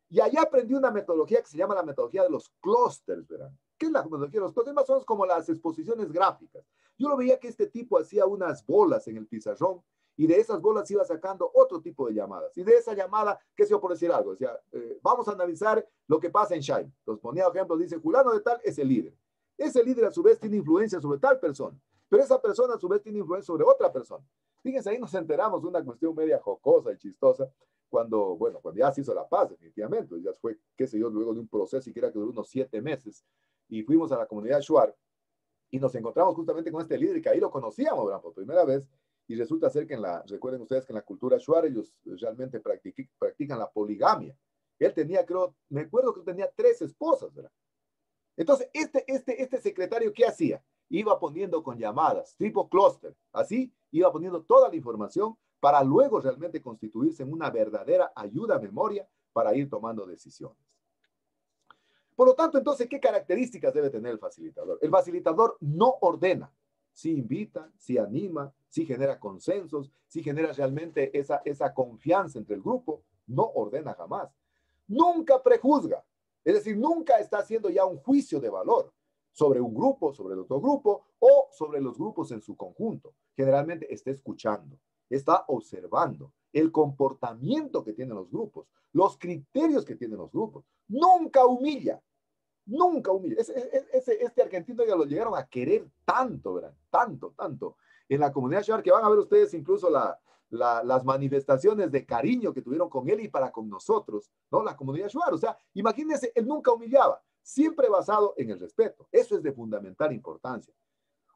Y allá aprendí una metodología que se llama la metodología de los clústeres, ¿verdad? ¿Qué es la metodología de los clústeres? Más o menos como las exposiciones gráficas. Yo lo veía que este tipo hacía unas bolas en el pizarrón y de esas bolas iba sacando otro tipo de llamadas. Y de esa llamada, qué sé yo por decir algo, decía, vamos a analizar lo que pasa en Shine. Entonces ponía ejemplos, dice, fulano de tal es el líder. Ese líder a su vez tiene influencia sobre tal persona, pero esa persona a su vez tiene influencia sobre otra persona. Fíjense, ahí nos enteramos de una cuestión media jocosa y chistosa, cuando ya se hizo la paz, definitivamente, ya fue, qué sé yo, luego de un proceso siquiera que duró unos 7 meses, y fuimos a la comunidad shuar, y nos encontramos justamente con este líder, que ahí lo conocíamos, ¿verdad? Por primera vez, y resulta ser que recuerden ustedes que en la cultura shuar ellos realmente practican la poligamia. Él tenía, me acuerdo que tenía 3 esposas, ¿verdad? Entonces, este secretario, ¿qué hacía? Iba poniendo con llamadas, tipo clúster, así, iba poniendo toda la información para luego realmente constituirse en una verdadera ayuda a memoria para ir tomando decisiones. Por lo tanto, entonces, ¿qué características debe tener el facilitador? El facilitador no ordena, sí invita, sí anima, sí genera consensos, sí genera realmente esa confianza entre el grupo, no ordena jamás. Nunca prejuzga, es decir, nunca está haciendo ya un juicio de valor sobre un grupo, sobre el otro grupo o sobre los grupos en su conjunto. Generalmente está escuchando, está observando el comportamiento que tienen los grupos, los criterios que tienen los grupos. Nunca humilla, nunca humilla. Este argentino ya lo llegaron a querer tanto, ¿verdad? Tanto, tanto. En la comunidad shuar, que van a ver ustedes incluso las manifestaciones de cariño que tuvieron con él y para con nosotros, ¿no? La comunidad shuar. O sea, imagínense, él nunca humillaba, siempre basado en el respeto. Eso es de fundamental importancia.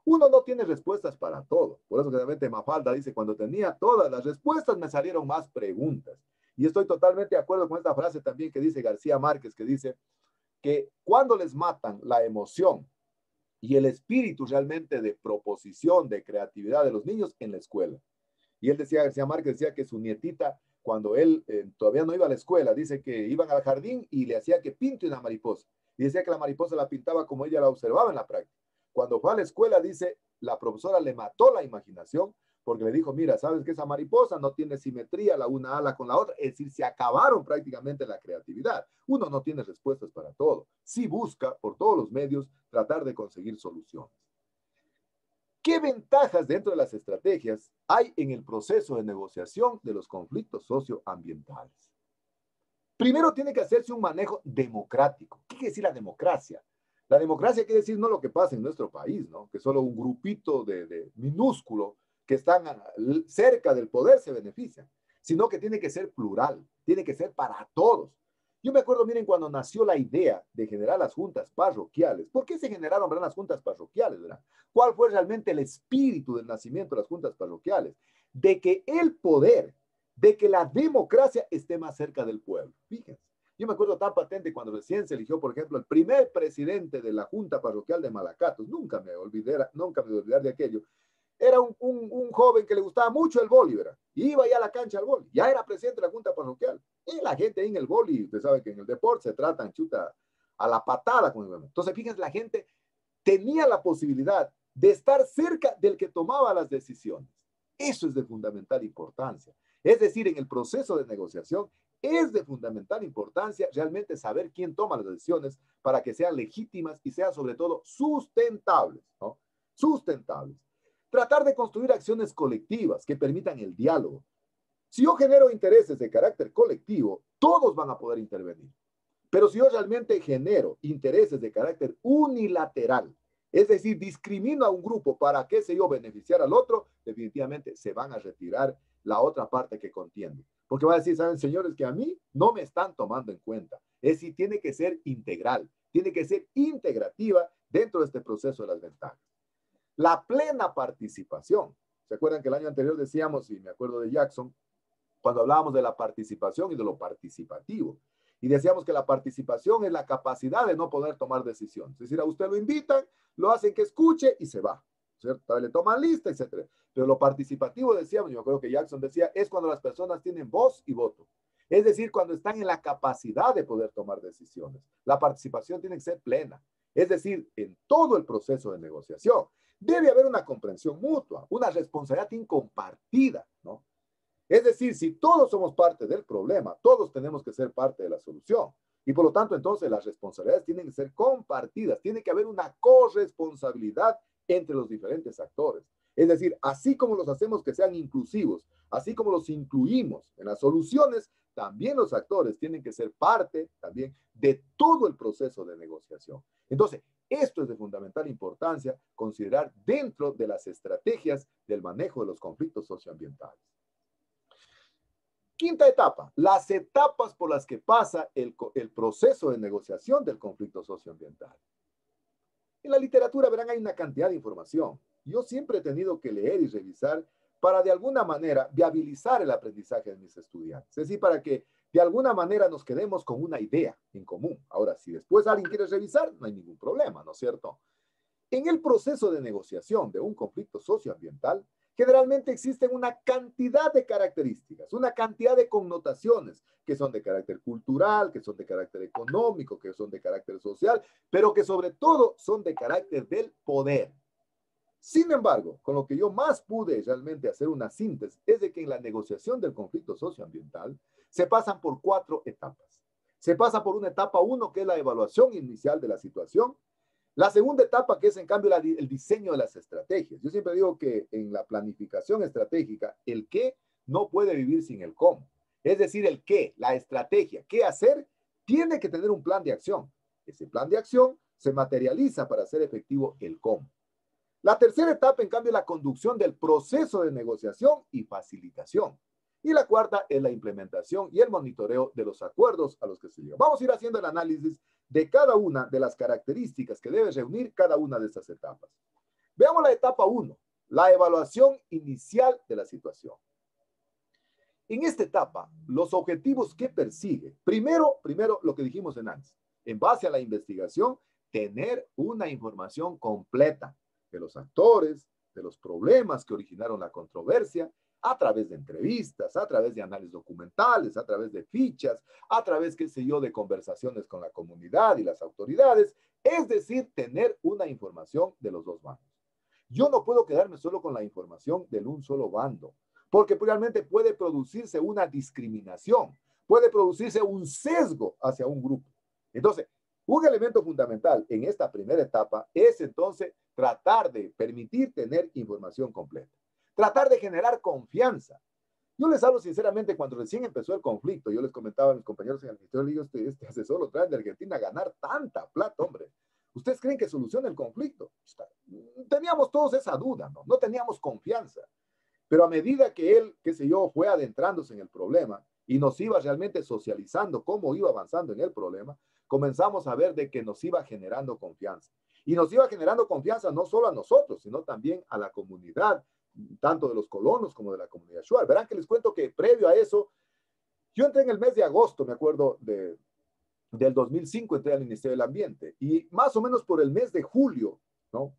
Uno no tiene respuestas para todo. Por eso realmente Mafalda dice, cuando tenía todas las respuestas me salieron más preguntas. Y estoy totalmente de acuerdo con esta frase también que dice García Márquez, que dice que cuando les matan la emoción y el espíritu realmente de proposición, de creatividad de los niños en la escuela. Y él decía, García Márquez decía que su nietita, cuando él todavía no iba a la escuela, dice que iban al jardín y le hacía que pinte una mariposa. Y decía que la mariposa la pintaba como ella la observaba en la práctica. Cuando fue a la escuela, dice, la profesora le mató la imaginación porque le dijo, mira, ¿sabes que esa mariposa no tiene simetría la una ala con la otra? Es decir, se acabaron prácticamente la creatividad. Uno no tiene respuestas para todo. Sí busca, por todos los medios, tratar de conseguir soluciones. ¿Qué ventajas dentro de las estrategias hay en el proceso de negociación de los conflictos socioambientales? Primero tiene que hacerse un manejo democrático. ¿Qué quiere decir la democracia? La democracia quiere decir no lo que pasa en nuestro país, ¿no? Que solo un grupito de minúsculo que están cerca del poder se benefician, sino que tiene que ser plural, tiene que ser para todos. Yo me acuerdo, miren, cuando nació la idea de generar las juntas parroquiales. ¿Por qué se generaron, verdad, las juntas parroquiales, verdad? ¿Cuál fue realmente el espíritu del nacimiento de las juntas parroquiales? De que el poder, de que la democracia esté más cerca del pueblo. Fíjense. Yo me acuerdo tan patente cuando recién se eligió, por ejemplo, el primer presidente de la Junta Parroquial de Malacatos. Nunca me voy a olvidar de aquello. Era un joven que le gustaba mucho el vóley, ¿verdad? Y iba ya a la cancha al vóley. Ya era presidente de la Junta Parroquial. Y la gente ahí en el vóley, usted sabe que en el deporte se tratan chuta a la patada. Entonces, fíjense, la gente tenía la posibilidad de estar cerca del que tomaba las decisiones. Eso es de fundamental importancia. Es decir, en el proceso de negociación, es de fundamental importancia realmente saber quién toma las decisiones para que sean legítimas y sean sobre todo sustentables, ¿no? Sustentables. Tratar de construir acciones colectivas que permitan el diálogo. Si yo genero intereses de carácter colectivo, todos van a poder intervenir. Pero si yo realmente genero intereses de carácter unilateral, es decir, discrimino a un grupo para, qué sé yo, beneficiar al otro, definitivamente se van a retirar la otra parte que contiende. Porque va a decir, saben, señores, que a mí no me están tomando en cuenta. Es decir, tiene que ser integral, tiene que ser integrativa dentro de este proceso de las ventajas. La plena participación. ¿Se acuerdan que el año anterior decíamos, y me acuerdo de Jackson, cuando hablábamos de la participación y de lo participativo? Y decíamos que la participación es la capacidad de no poder tomar decisiones. Es decir, a usted lo invitan, lo hacen que escuche y se va, ¿cierto? Le toman lista, etc. Pero lo participativo, decíamos, yo me acuerdo que Jackson decía, es cuando las personas tienen voz y voto. Es decir, cuando están en la capacidad de poder tomar decisiones. La participación tiene que ser plena. Es decir, en todo el proceso de negociación debe haber una comprensión mutua, una responsabilidad incompartida, ¿no? Es decir, si todos somos parte del problema, todos tenemos que ser parte de la solución. Y por lo tanto, entonces, las responsabilidades tienen que ser compartidas. Tiene que haber una corresponsabilidad entre los diferentes actores. Es decir, así como los hacemos que sean inclusivos, así como los incluimos en las soluciones, también los actores tienen que ser parte también de todo el proceso de negociación. Entonces, esto es de fundamental importancia considerar dentro de las estrategias del manejo de los conflictos socioambientales. Quinta etapa, las etapas por las que pasa el proceso de negociación del conflicto socioambiental. En la literatura, verán, hay una cantidad de información. Yo siempre he tenido que leer y revisar para de alguna manera viabilizar el aprendizaje de mis estudiantes. Es decir, para que de alguna manera nos quedemos con una idea en común. Ahora, si después alguien quiere revisar, no hay ningún problema, ¿no es cierto? En el proceso de negociación de un conflicto socioambiental, generalmente existen una cantidad de características, una cantidad de connotaciones que son de carácter cultural, que son de carácter económico, que son de carácter social, pero que sobre todo son de carácter del poder. Sin embargo, con lo que yo más pude realmente hacer una síntesis es de que en la negociación del conflicto socioambiental se pasan por 4 etapas. Se pasa por una etapa 1, que es la evaluación inicial de la situación. La segunda etapa, que es en cambio el diseño de las estrategias. Yo siempre digo que en la planificación estratégica, el qué no puede vivir sin el cómo. Es decir, el qué, la estrategia, qué hacer, tiene que tener un plan de acción. Ese plan de acción se materializa para hacer efectivo el cómo. La tercera etapa, en cambio, es la conducción del proceso de negociación y facilitación. Y la cuarta es la implementación y el monitoreo de los acuerdos a los que se llega. Vamos a ir haciendo el análisis de cada una de las características que debe reunir cada una de estas etapas. Veamos la etapa 1, la evaluación inicial de la situación. En esta etapa, los objetivos que persigue, primero lo que dijimos antes, en base a la investigación, tener una información completa de los actores, de los problemas que originaron la controversia, a través de entrevistas, a través de análisis documentales, a través de fichas, a través, qué sé yo, de conversaciones con la comunidad y las autoridades, es decir, tener una información de los dos bandos. Yo no puedo quedarme solo con la información de un solo bando, porque realmente puede producirse una discriminación, puede producirse un sesgo hacia un grupo. Entonces, un elemento fundamental en esta primera etapa es entonces tratar de permitir tener información completa, tratar de generar confianza. Yo les hablo sinceramente, cuando recién empezó el conflicto, yo les comentaba a mis compañeros en el ministerio, digo, este asesor lo traen de Argentina a ganar tanta plata, hombre. ¿Ustedes creen que soluciona el conflicto? Teníamos todos esa duda, ¿no? No teníamos confianza. Pero a medida que él, qué sé yo, fue adentrándose en el problema y nos iba realmente socializando cómo iba avanzando en el problema, comenzamos a ver de que nos iba generando confianza. Y nos iba generando confianza no solo a nosotros, sino también a la comunidad, tanto de los colonos como de la comunidad shuar. Verán que les cuento que previo a eso, yo entré en el mes de agosto, me acuerdo, del 2005, entré al Ministerio del Ambiente. Y más o menos por el mes de julio, ¿no?,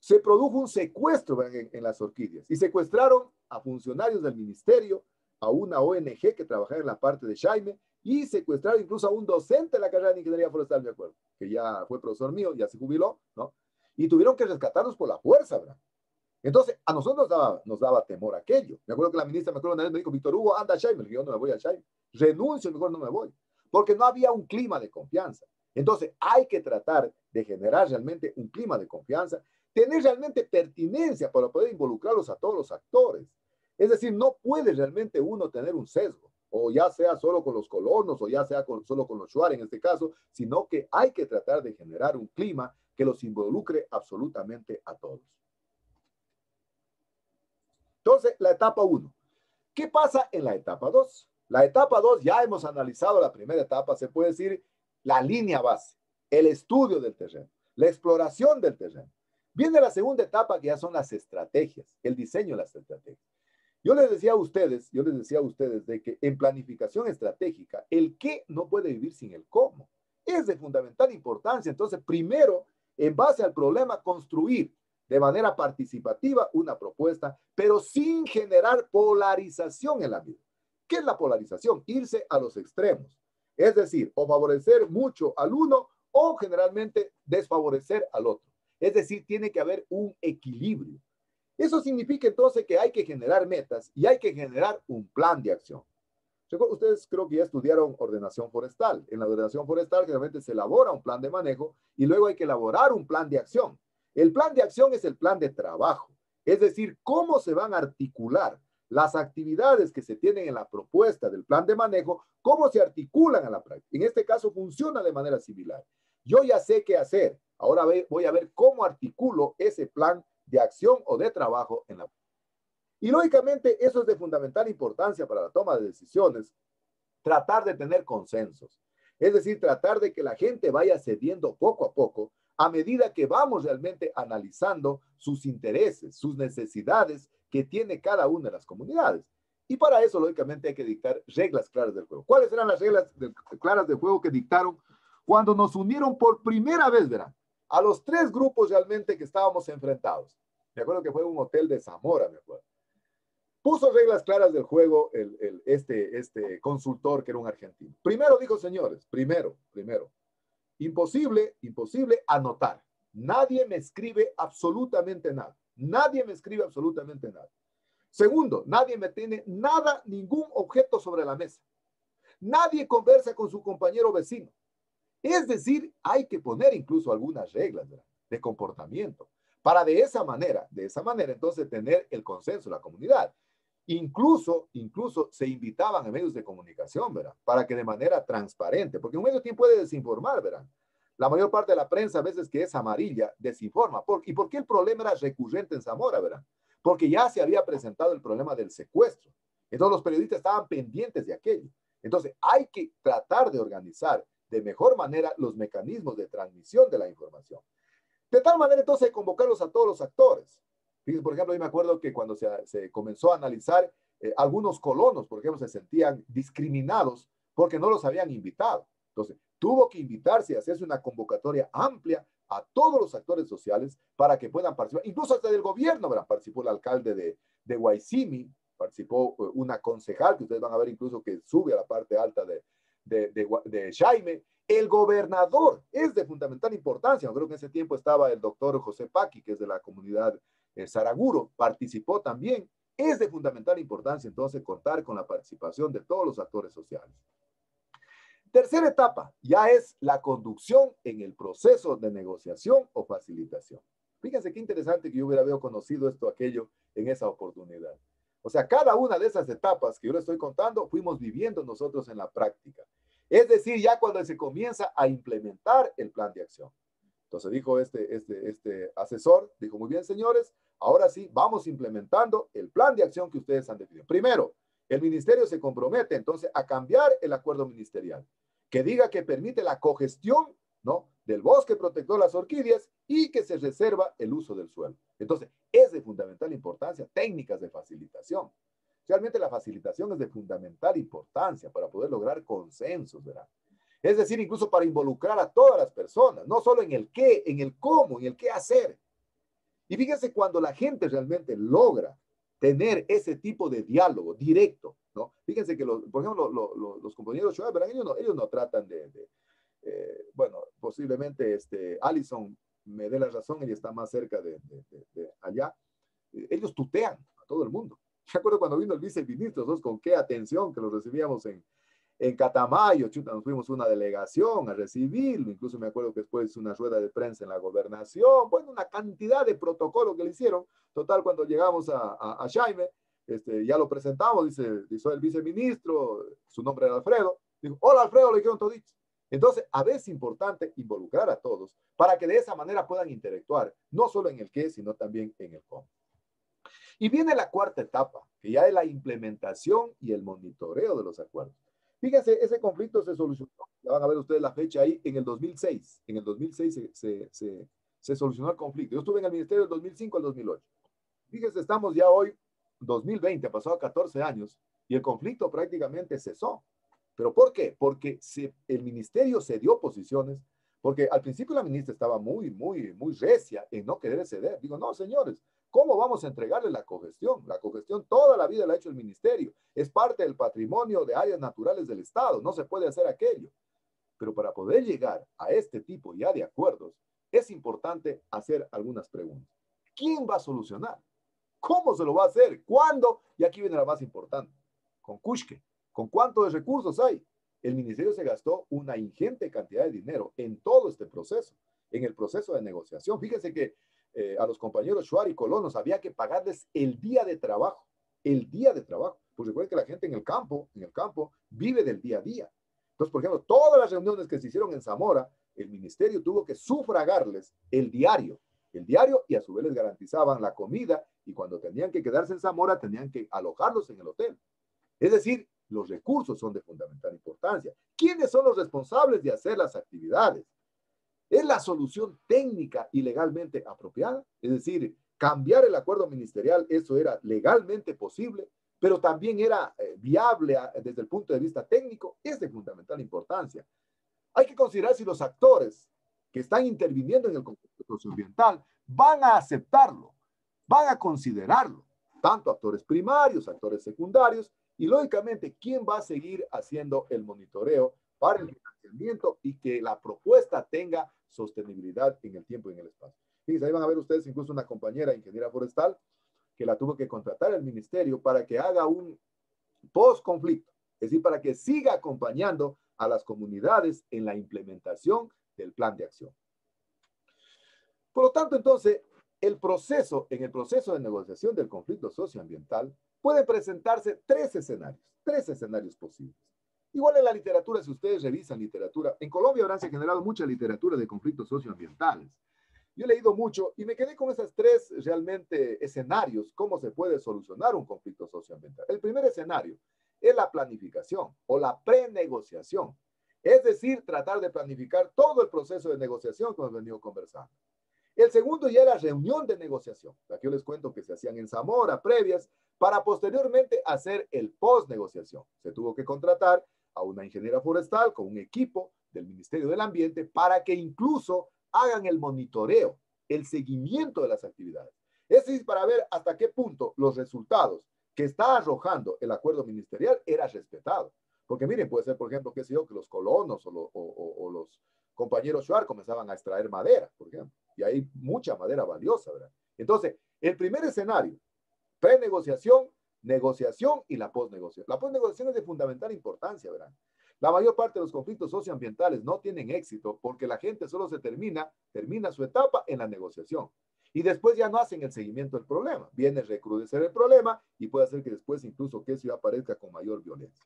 se produjo un secuestro en las orquídeas y secuestraron a funcionarios del ministerio, a una ONG que trabajaba en la parte de Jaime, y secuestraron incluso a un docente de la carrera de Ingeniería Forestal, me acuerdo, que ya fue profesor mío, ya se jubiló, ¿no? Y tuvieron que rescatarlos por la fuerza, ¿verdad? Entonces, a nosotros nos daba temor aquello. Me acuerdo que la ministra, una vez me dijo, Víctor Hugo, anda a Jaime. Yo no me voy a Jaime. Renuncio, mejor no me voy. Porque no había un clima de confianza. Entonces, hay que tratar de generar realmente un clima de confianza, tener realmente pertinencia para poder involucrarlos a todos los actores. Es decir, no puede realmente uno tener un sesgo, o ya sea solo con los colonos, o ya sea solo con los shuar en este caso, sino que hay que tratar de generar un clima que los involucre absolutamente a todos. Entonces, la etapa 1. ¿Qué pasa en la etapa 2? La etapa 2, ya hemos analizado la primera etapa, se puede decir la línea base, el estudio del terreno, la exploración del terreno. Viene la segunda etapa, que ya son las estrategias, el diseño de las estrategias. Yo les decía a ustedes de que en planificación estratégica, el qué no puede vivir sin el cómo. Es de fundamental importancia. Entonces, primero, en base al problema, construir de manera participativa una propuesta, pero sin generar polarización en la vida. ¿Qué es la polarización? Irse a los extremos. Es decir, o favorecer mucho al uno o generalmente desfavorecer al otro. Es decir, tiene que haber un equilibrio. Eso significa entonces que hay que generar metas y hay que generar un plan de acción. Ustedes creo que ya estudiaron ordenación forestal. En la ordenación forestal generalmente se elabora un plan de manejo y luego hay que elaborar un plan de acción. El plan de acción es el plan de trabajo. Es decir, cómo se van a articular las actividades que se tienen en la propuesta del plan de manejo, cómo se articulan a la práctica. En este caso funciona de manera similar. Yo ya sé qué hacer. Ahora voy a ver cómo articulo ese plan de acción o de trabajo en la práctica. Y lógicamente eso es de fundamental importancia para la toma de decisiones, tratar de tener consensos. Es decir, tratar de que la gente vaya cediendo poco a poco a medida que vamos realmente analizando sus intereses, sus necesidades que tiene cada una de las comunidades. Y para eso, lógicamente, hay que dictar reglas claras del juego. ¿Cuáles eran las reglas claras del juego que dictaron cuando nos unieron por primera vez, verán? A los tres grupos realmente que estábamos enfrentados. Me acuerdo que fue un hotel de Zamora, me acuerdo. Puso reglas claras del juego este consultor que era un argentino. Primero dijo, señores, primero, imposible anotar. Nadie me escribe absolutamente nada. Nadie me escribe absolutamente nada. Segundo, nadie me tiene nada, ningún objeto sobre la mesa. Nadie conversa con su compañero vecino. Es decir, hay que poner incluso algunas reglas de comportamiento para de esa manera entonces tener el consenso de la comunidad. Incluso se invitaban a medios de comunicación, ¿verdad? Para que de manera transparente, porque un medio tiempo puede desinformar, ¿verdad? La mayor parte de la prensa, a veces que es amarilla, desinforma. ¿Y por qué el problema era recurrente en Zamora, verdad? Porque ya se había presentado el problema del secuestro. Entonces los periodistas estaban pendientes de aquello. Entonces hay que tratar de organizar de mejor manera los mecanismos de transmisión de la información. De tal manera entonces convocarlos a todos los actores. Fíjense, por ejemplo, yo me acuerdo que cuando se comenzó a analizar, algunos colonos, por ejemplo, se sentían discriminados porque no los habían invitado. Entonces, tuvo que invitarse y hacerse una convocatoria amplia a todos los actores sociales para que puedan participar, incluso hasta del gobierno, ¿verdad? Participó el alcalde de Guaycimi, participó una concejal, que ustedes van a ver incluso que sube a la parte alta de Jaime. El gobernador es de fundamental importancia. Creo que en ese tiempo estaba el doctor José Paqui, que es de la comunidad Saraguro, participó también. Es de fundamental importancia entonces contar con la participación de todos los actores sociales. Tercera etapa, ya es la conducción en el proceso de negociación o facilitación. Fíjense qué interesante que yo hubiera conocido esto, aquello en esa oportunidad. O sea, cada una de esas etapas que yo les estoy contando, fuimos viviendo nosotros en la práctica. Es decir, ya cuando se comienza a implementar el plan de acción. Entonces dijo este asesor, dijo, muy bien, señores, ahora sí, vamos implementando el plan de acción que ustedes han definido. Primero, el ministerio se compromete entonces a cambiar el acuerdo ministerial, que diga que permite la cogestión, ¿no?, del bosque protector de las orquídeas y que se reserva el uso del suelo. Entonces, es de fundamental importancia técnicas de facilitación. Realmente la facilitación es de fundamental importancia para poder lograr consensos, ¿verdad? Es decir, incluso para involucrar a todas las personas, no solo en el qué, en el cómo, en el qué hacer. Y fíjense, cuando la gente realmente logra tener ese tipo de diálogo directo, ¿no? Fíjense que, por ejemplo, los compañeros Shoah, ellos no tratan bueno, posiblemente Alison me dé la razón, ella está más cerca de allá. Ellos tutean a todo el mundo. Me acuerdo cuando vino el viceministro, nosotros con qué atención que lo recibíamos en Catamayo, chuta, nos fuimos una delegación a recibirlo, incluso me acuerdo que después una rueda de prensa en la gobernación, bueno, una cantidad de protocolos que le hicieron. Total, cuando llegamos a Jaime, ya lo presentamos, dice el viceministro, su nombre era Alfredo, dijo, hola Alfredo, le dijeron toditos. Entonces, a veces es importante involucrar a todos para que de esa manera puedan interactuar, no solo en el qué, sino también en el cómo. Y viene la cuarta etapa, que ya es la implementación y el monitoreo de los acuerdos. Fíjense, ese conflicto se solucionó, ya van a ver ustedes la fecha ahí, en el 2006. En el 2006 se solucionó el conflicto. Yo estuve en el ministerio del 2005 al 2008. Fíjense, estamos ya hoy, 2020, ha pasado 14 años, y el conflicto prácticamente cesó. ¿Pero por qué? Porque el ministerio cedió posiciones, porque al principio la ministra estaba muy recia en no querer ceder. Digo, no, señores, ¿cómo vamos a entregarle la cogestión? La cogestión toda la vida la ha hecho el ministerio. Es parte del patrimonio de áreas naturales del Estado. No se puede hacer aquello. Pero para poder llegar a este tipo ya de acuerdos, es importante hacer algunas preguntas. ¿Quién va a solucionar? ¿Cómo se lo va a hacer? ¿Cuándo? Y aquí viene la más importante. ¿Con Kushke? ¿Con cuántos recursos hay? El ministerio se gastó una ingente cantidad de dinero en todo este proceso, en el proceso de negociación. Fíjense que a los compañeros Shuar y colonos había que pagarles el día de trabajo. Pues recuerden que la gente en el campo vive del día a día. Entonces, por ejemplo, todas las reuniones que se hicieron en Zamora, el ministerio tuvo que sufragarles el diario, y a su vez les garantizaban la comida, y cuando tenían que quedarse en Zamora, tenían que alojarlos en el hotel. Es decir, los recursos son de fundamental importancia. ¿Quiénes son los responsables de hacer las actividades? ¿Es la solución técnica y legalmente apropiada? Es decir, cambiar el acuerdo ministerial, eso era legalmente posible, pero también era viable desde el punto de vista técnico. Es de fundamental importancia. Hay que considerar si los actores que están interviniendo en el conflicto socioambiental van a aceptarlo, van a considerarlo, tanto actores primarios, actores secundarios, y lógicamente, ¿quién va a seguir haciendo el monitoreo para el financiamiento y que la propuesta tenga sostenibilidad en el tiempo y en el espacio? Fíjense, ahí van a ver ustedes incluso una compañera ingeniera forestal que la tuvo que contratar el ministerio para que haga un post-conflicto, es decir, para que siga acompañando a las comunidades en la implementación del plan de acción. Por lo tanto, entonces, en el proceso de negociación del conflicto socioambiental, pueden presentarse tres escenarios posibles. Igual en la literatura, si ustedes revisan literatura, en Colombia habrán generado mucha literatura de conflictos socioambientales. Yo he leído mucho y me quedé con esos tres realmente escenarios, cómo se puede solucionar un conflicto socioambiental. El primer escenario es la planificación o la prenegociación. Es decir, tratar de planificar todo el proceso de negociación que hemos venido conversando. El segundo ya era reunión de negociación. Aquí yo les cuento que se hacían en Zamora, previas, para posteriormente hacer el post-negociación. Se tuvo que contratar a una ingeniera forestal con un equipo del Ministerio del Ambiente para que incluso hagan el monitoreo, el seguimiento de las actividades. Es decir, para ver hasta qué punto los resultados que está arrojando el acuerdo ministerial era respetado. Porque miren, puede ser, por ejemplo, qué sé yo, que los colonos o los compañeros Shuar comenzaban a extraer madera, por ejemplo, y hay mucha madera valiosa, ¿verdad? Entonces, el primer escenario, prenegociación, negociación y la posnegociación. La posnegociación es de fundamental importancia, ¿verdad? La mayor parte de los conflictos socioambientales no tienen éxito porque la gente solo termina su etapa en la negociación. Y después ya no hacen el seguimiento del problema. Viene a recrudecer el problema y puede hacer que después incluso que eso aparezca con mayor violencia.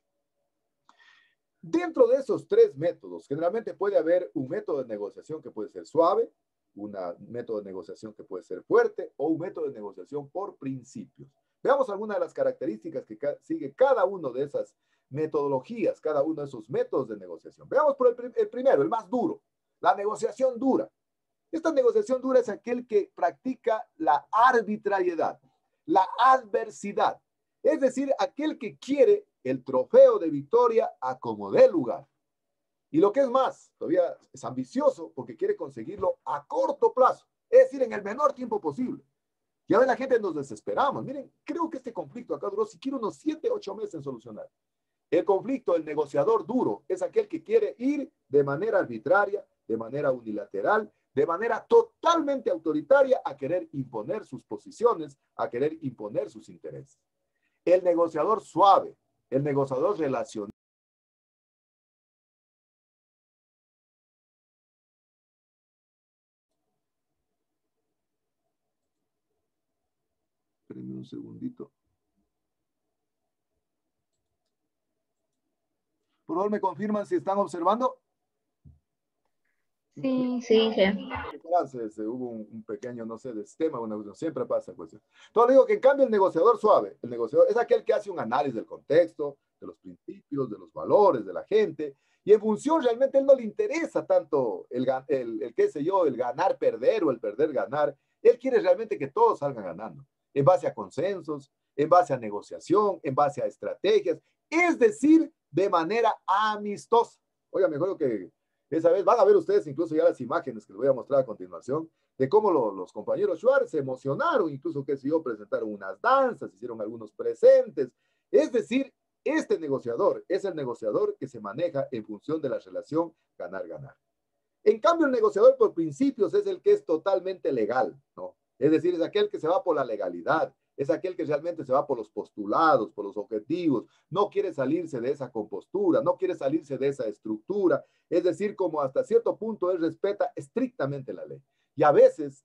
Dentro de esos tres métodos, generalmente puede haber un método de negociación que puede ser suave, un método de negociación que puede ser fuerte o un método de negociación por principios. Veamos algunas de las características que sigue cada uno de esas metodologías, cada uno de esos métodos de negociación. Veamos por el primero, el más duro, la negociación dura. Esta negociación dura es aquel que practica la arbitrariedad, la adversidad, es decir, aquel que quiere el trofeo de victoria a como dé lugar. Y lo que es más, todavía es ambicioso porque quiere conseguirlo a corto plazo, es decir, en el menor tiempo posible. Ya ven, la gente nos desesperamos. Miren, creo que este conflicto acá duró siquiera unos 7, 8 meses en solucionar. El conflicto, el negociador duro, es aquel que quiere ir de manera arbitraria, de manera unilateral, de manera totalmente autoritaria a querer imponer sus posiciones, a querer imponer sus intereses. El negociador suave, el negociador relacional. Espérenme un segundito. Por favor, ¿me confirman si están observando? Sí, Hubo un pequeño, no sé, de sistema, siempre pasa cuestión. Entonces digo que en cambio el negociador suave, el negociador es aquel que hace un análisis del contexto, de los principios, de los valores de la gente, y en función realmente a él no le interesa tanto el qué sé yo, el ganar, perder o el perder, ganar. Él quiere realmente que todos salgan ganando, en base a consensos, en base a negociación, en base a estrategias, es decir, de manera amistosa. Oiga, me acuerdo que esa vez van a ver ustedes incluso ya las imágenes que les voy a mostrar a continuación de cómo los compañeros Shuar se emocionaron, incluso que si yo presentaron unas danzas, hicieron algunos presentes. Es decir, este negociador es el negociador que se maneja en función de la relación ganar-ganar. En cambio, el negociador por principios es el que es totalmente legal, ¿no? Es decir, es aquel que se va por la legalidad, es aquel que realmente se va por los postulados, por los objetivos, no quiere salirse de esa compostura, no quiere salirse de esa estructura, es decir, como hasta cierto punto él respeta estrictamente la ley. Y a veces,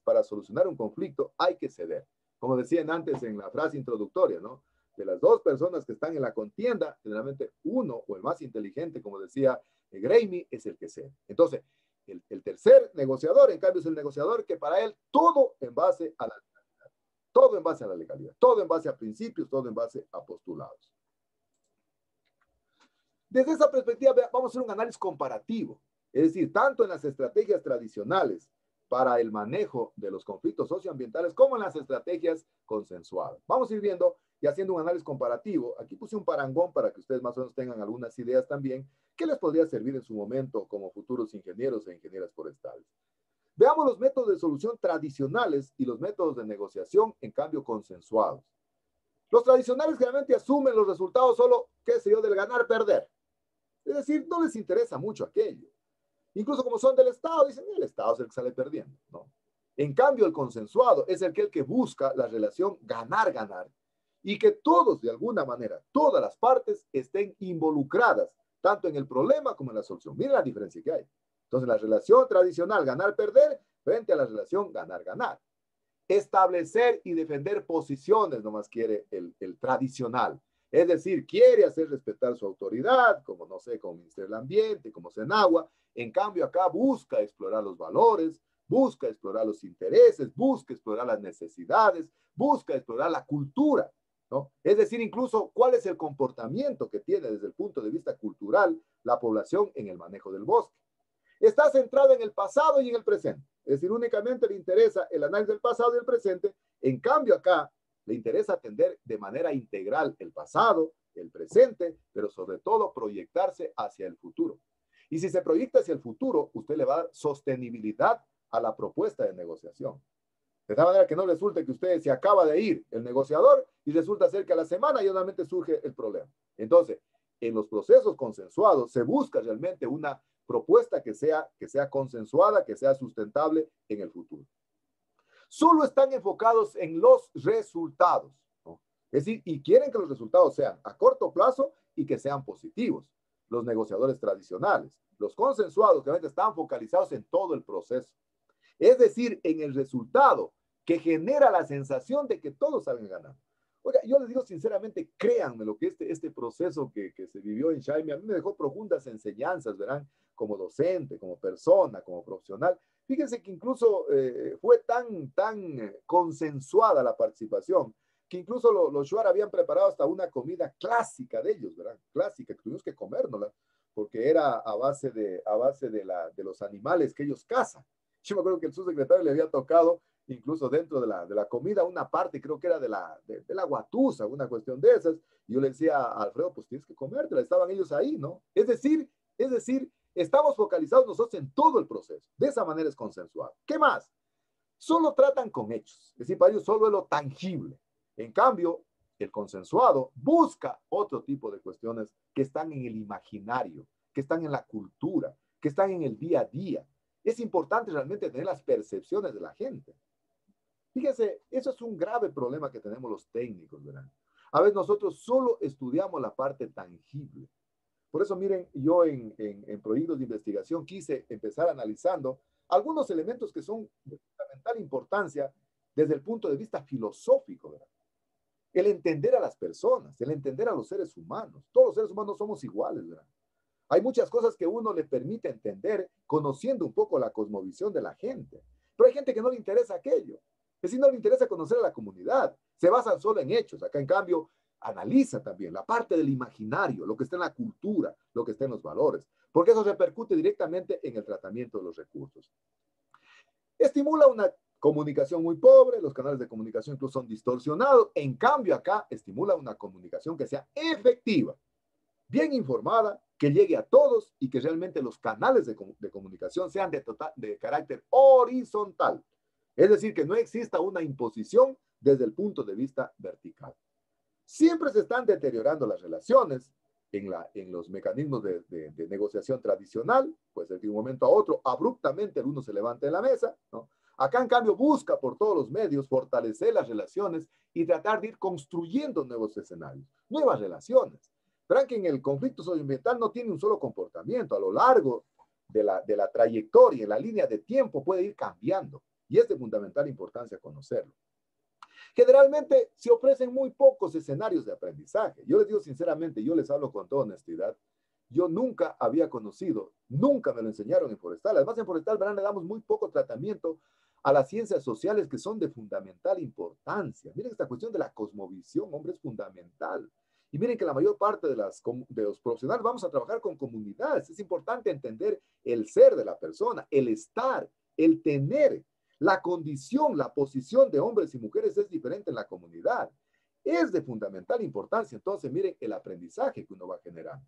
para solucionar un conflicto hay que ceder. Como decían antes en la frase introductoria, ¿no? De las dos personas que están en la contienda, generalmente uno o el más inteligente, como decía Gramsci, es el que cede. Entonces, el tercer negociador, en cambio, es el negociador que para él todo en base a la legalidad, todo en base a la legalidad, todo en base a principios, todo en base a postulados. Desde esa perspectiva, vamos a hacer un análisis comparativo, es decir, tanto en las estrategias tradicionales para el manejo de los conflictos socioambientales como en las estrategias consensuadas. Vamos a ir viendo y haciendo un análisis comparativo. Aquí puse un parangón para que ustedes más o menos tengan algunas ideas también que les podría servir en su momento como futuros ingenieros e ingenieras forestales. Veamos los métodos de solución tradicionales y los métodos de negociación, en cambio, consensuados. Los tradicionales generalmente asumen los resultados solo, qué sé yo, del ganar-perder. Es decir, no les interesa mucho aquello. Incluso como son del Estado, dicen, el Estado es el que sale perdiendo, ¿no? En cambio, el consensuado es el que busca la relación ganar-ganar y que todos, de alguna manera, todas las partes estén involucradas, tanto en el problema como en la solución. Miren la diferencia que hay. Entonces, la relación tradicional ganar-perder frente a la relación ganar-ganar. Establecer y defender posiciones, nomás quiere el tradicional. Es decir, quiere hacer respetar su autoridad, como no sé, como Ministerio del Ambiente, como Senagua. En cambio, acá busca explorar los valores, busca explorar los intereses, busca explorar las necesidades, busca explorar la cultura, ¿no? Es decir, incluso cuál es el comportamiento que tiene desde el punto de vista cultural la población en el manejo del bosque. Está centrado en el pasado y en el presente. Es decir, únicamente le interesa el análisis del pasado y el presente. En cambio, acá le interesa atender de manera integral el pasado, el presente, pero sobre todo proyectarse hacia el futuro. Y si se proyecta hacia el futuro, usted le va a dar sostenibilidad a la propuesta de negociación. De tal manera que no resulte que usted se acaba de ir el negociador y resulta ser que a la semana ya nuevamente surge el problema. Entonces, en los procesos consensuados se busca realmente una propuesta que sea consensuada, que sea sustentable en el futuro. Solo están enfocados en los resultados, ¿no? Es decir, y quieren que los resultados sean a corto plazo y que sean positivos. Los negociadores tradicionales, los consensuados, que están focalizados en todo el proceso. Es decir, en el resultado que genera la sensación de que todos salen ganando. Oiga, yo les digo sinceramente, créanme lo que este proceso que se vivió en Jaime, a mí me dejó profundas enseñanzas, verán, como docente, como persona, como profesional. Fíjense que incluso fue tan consensuada la participación, que incluso los Shuar habían preparado hasta una comida clásica de ellos, ¿verdad? Clásica, que tuvimos que comérnosla, porque era a base de los animales que ellos cazan. Yo me acuerdo que el subsecretario le había tocado, incluso dentro de la comida, una parte, creo que era de la guatusa, una cuestión de esas, y yo le decía a Alfredo, pues tienes que comértela, estaban ellos ahí, ¿no? Es decir, estamos focalizados nosotros en todo el proceso, de esa manera es consensuado. ¿Qué más? Solo tratan con hechos, es decir, para ellos solo es lo tangible. En cambio, el consensuado busca otro tipo de cuestiones que están en el imaginario, que están en la cultura, que están en el día a día. Es importante realmente tener las percepciones de la gente. Fíjense, eso es un grave problema que tenemos los técnicos, ¿verdad? A veces nosotros solo estudiamos la parte tangible. Por eso, miren, yo en proyectos de investigación quise empezar analizando algunos elementos que son de fundamental importancia desde el punto de vista filosófico, ¿verdad? El entender a las personas, el entender a los seres humanos. Todos los seres humanos somos iguales, ¿verdad? Hay muchas cosas que uno le permite entender conociendo un poco la cosmovisión de la gente. Pero hay gente que no le interesa aquello. Es decir, no le interesa conocer a la comunidad. Se basan solo en hechos. Acá, en cambio, analiza también la parte del imaginario, lo que está en la cultura, lo que está en los valores, porque eso repercute directamente en el tratamiento de los recursos. Estimula una comunicación muy pobre, los canales de comunicación incluso son distorsionados. En cambio, acá estimula una comunicación que sea efectiva, bien informada, que llegue a todos y que realmente los canales de comunicación sean de carácter horizontal. Es decir, que no exista una imposición desde el punto de vista vertical. Siempre se están deteriorando las relaciones en los mecanismos de negociación tradicional, pues de un momento a otro, abruptamente el uno se levanta de la mesa, ¿no? Acá, en cambio, busca por todos los medios fortalecer las relaciones y tratar de ir construyendo nuevos escenarios, nuevas relaciones. Verán que en el conflicto socioambiental no tiene un solo comportamiento. A lo largo de la trayectoria, en la línea de tiempo, puede ir cambiando. Y es de fundamental importancia conocerlo. Generalmente se ofrecen muy pocos escenarios de aprendizaje. Yo les digo sinceramente, yo les hablo con toda honestidad. Yo nunca había conocido, nunca me lo enseñaron en Forestal. Además, en Forestal, verán, le damos muy poco tratamiento a las ciencias sociales que son de fundamental importancia. Miren, esta cuestión de la cosmovisión, hombre, es fundamental. Y miren que la mayor parte de los profesionales vamos a trabajar con comunidades. Es importante entender el ser de la persona, el estar, el tener. La condición, la posición de hombres y mujeres es diferente en la comunidad. Es de fundamental importancia. Entonces, miren el aprendizaje que uno va generando.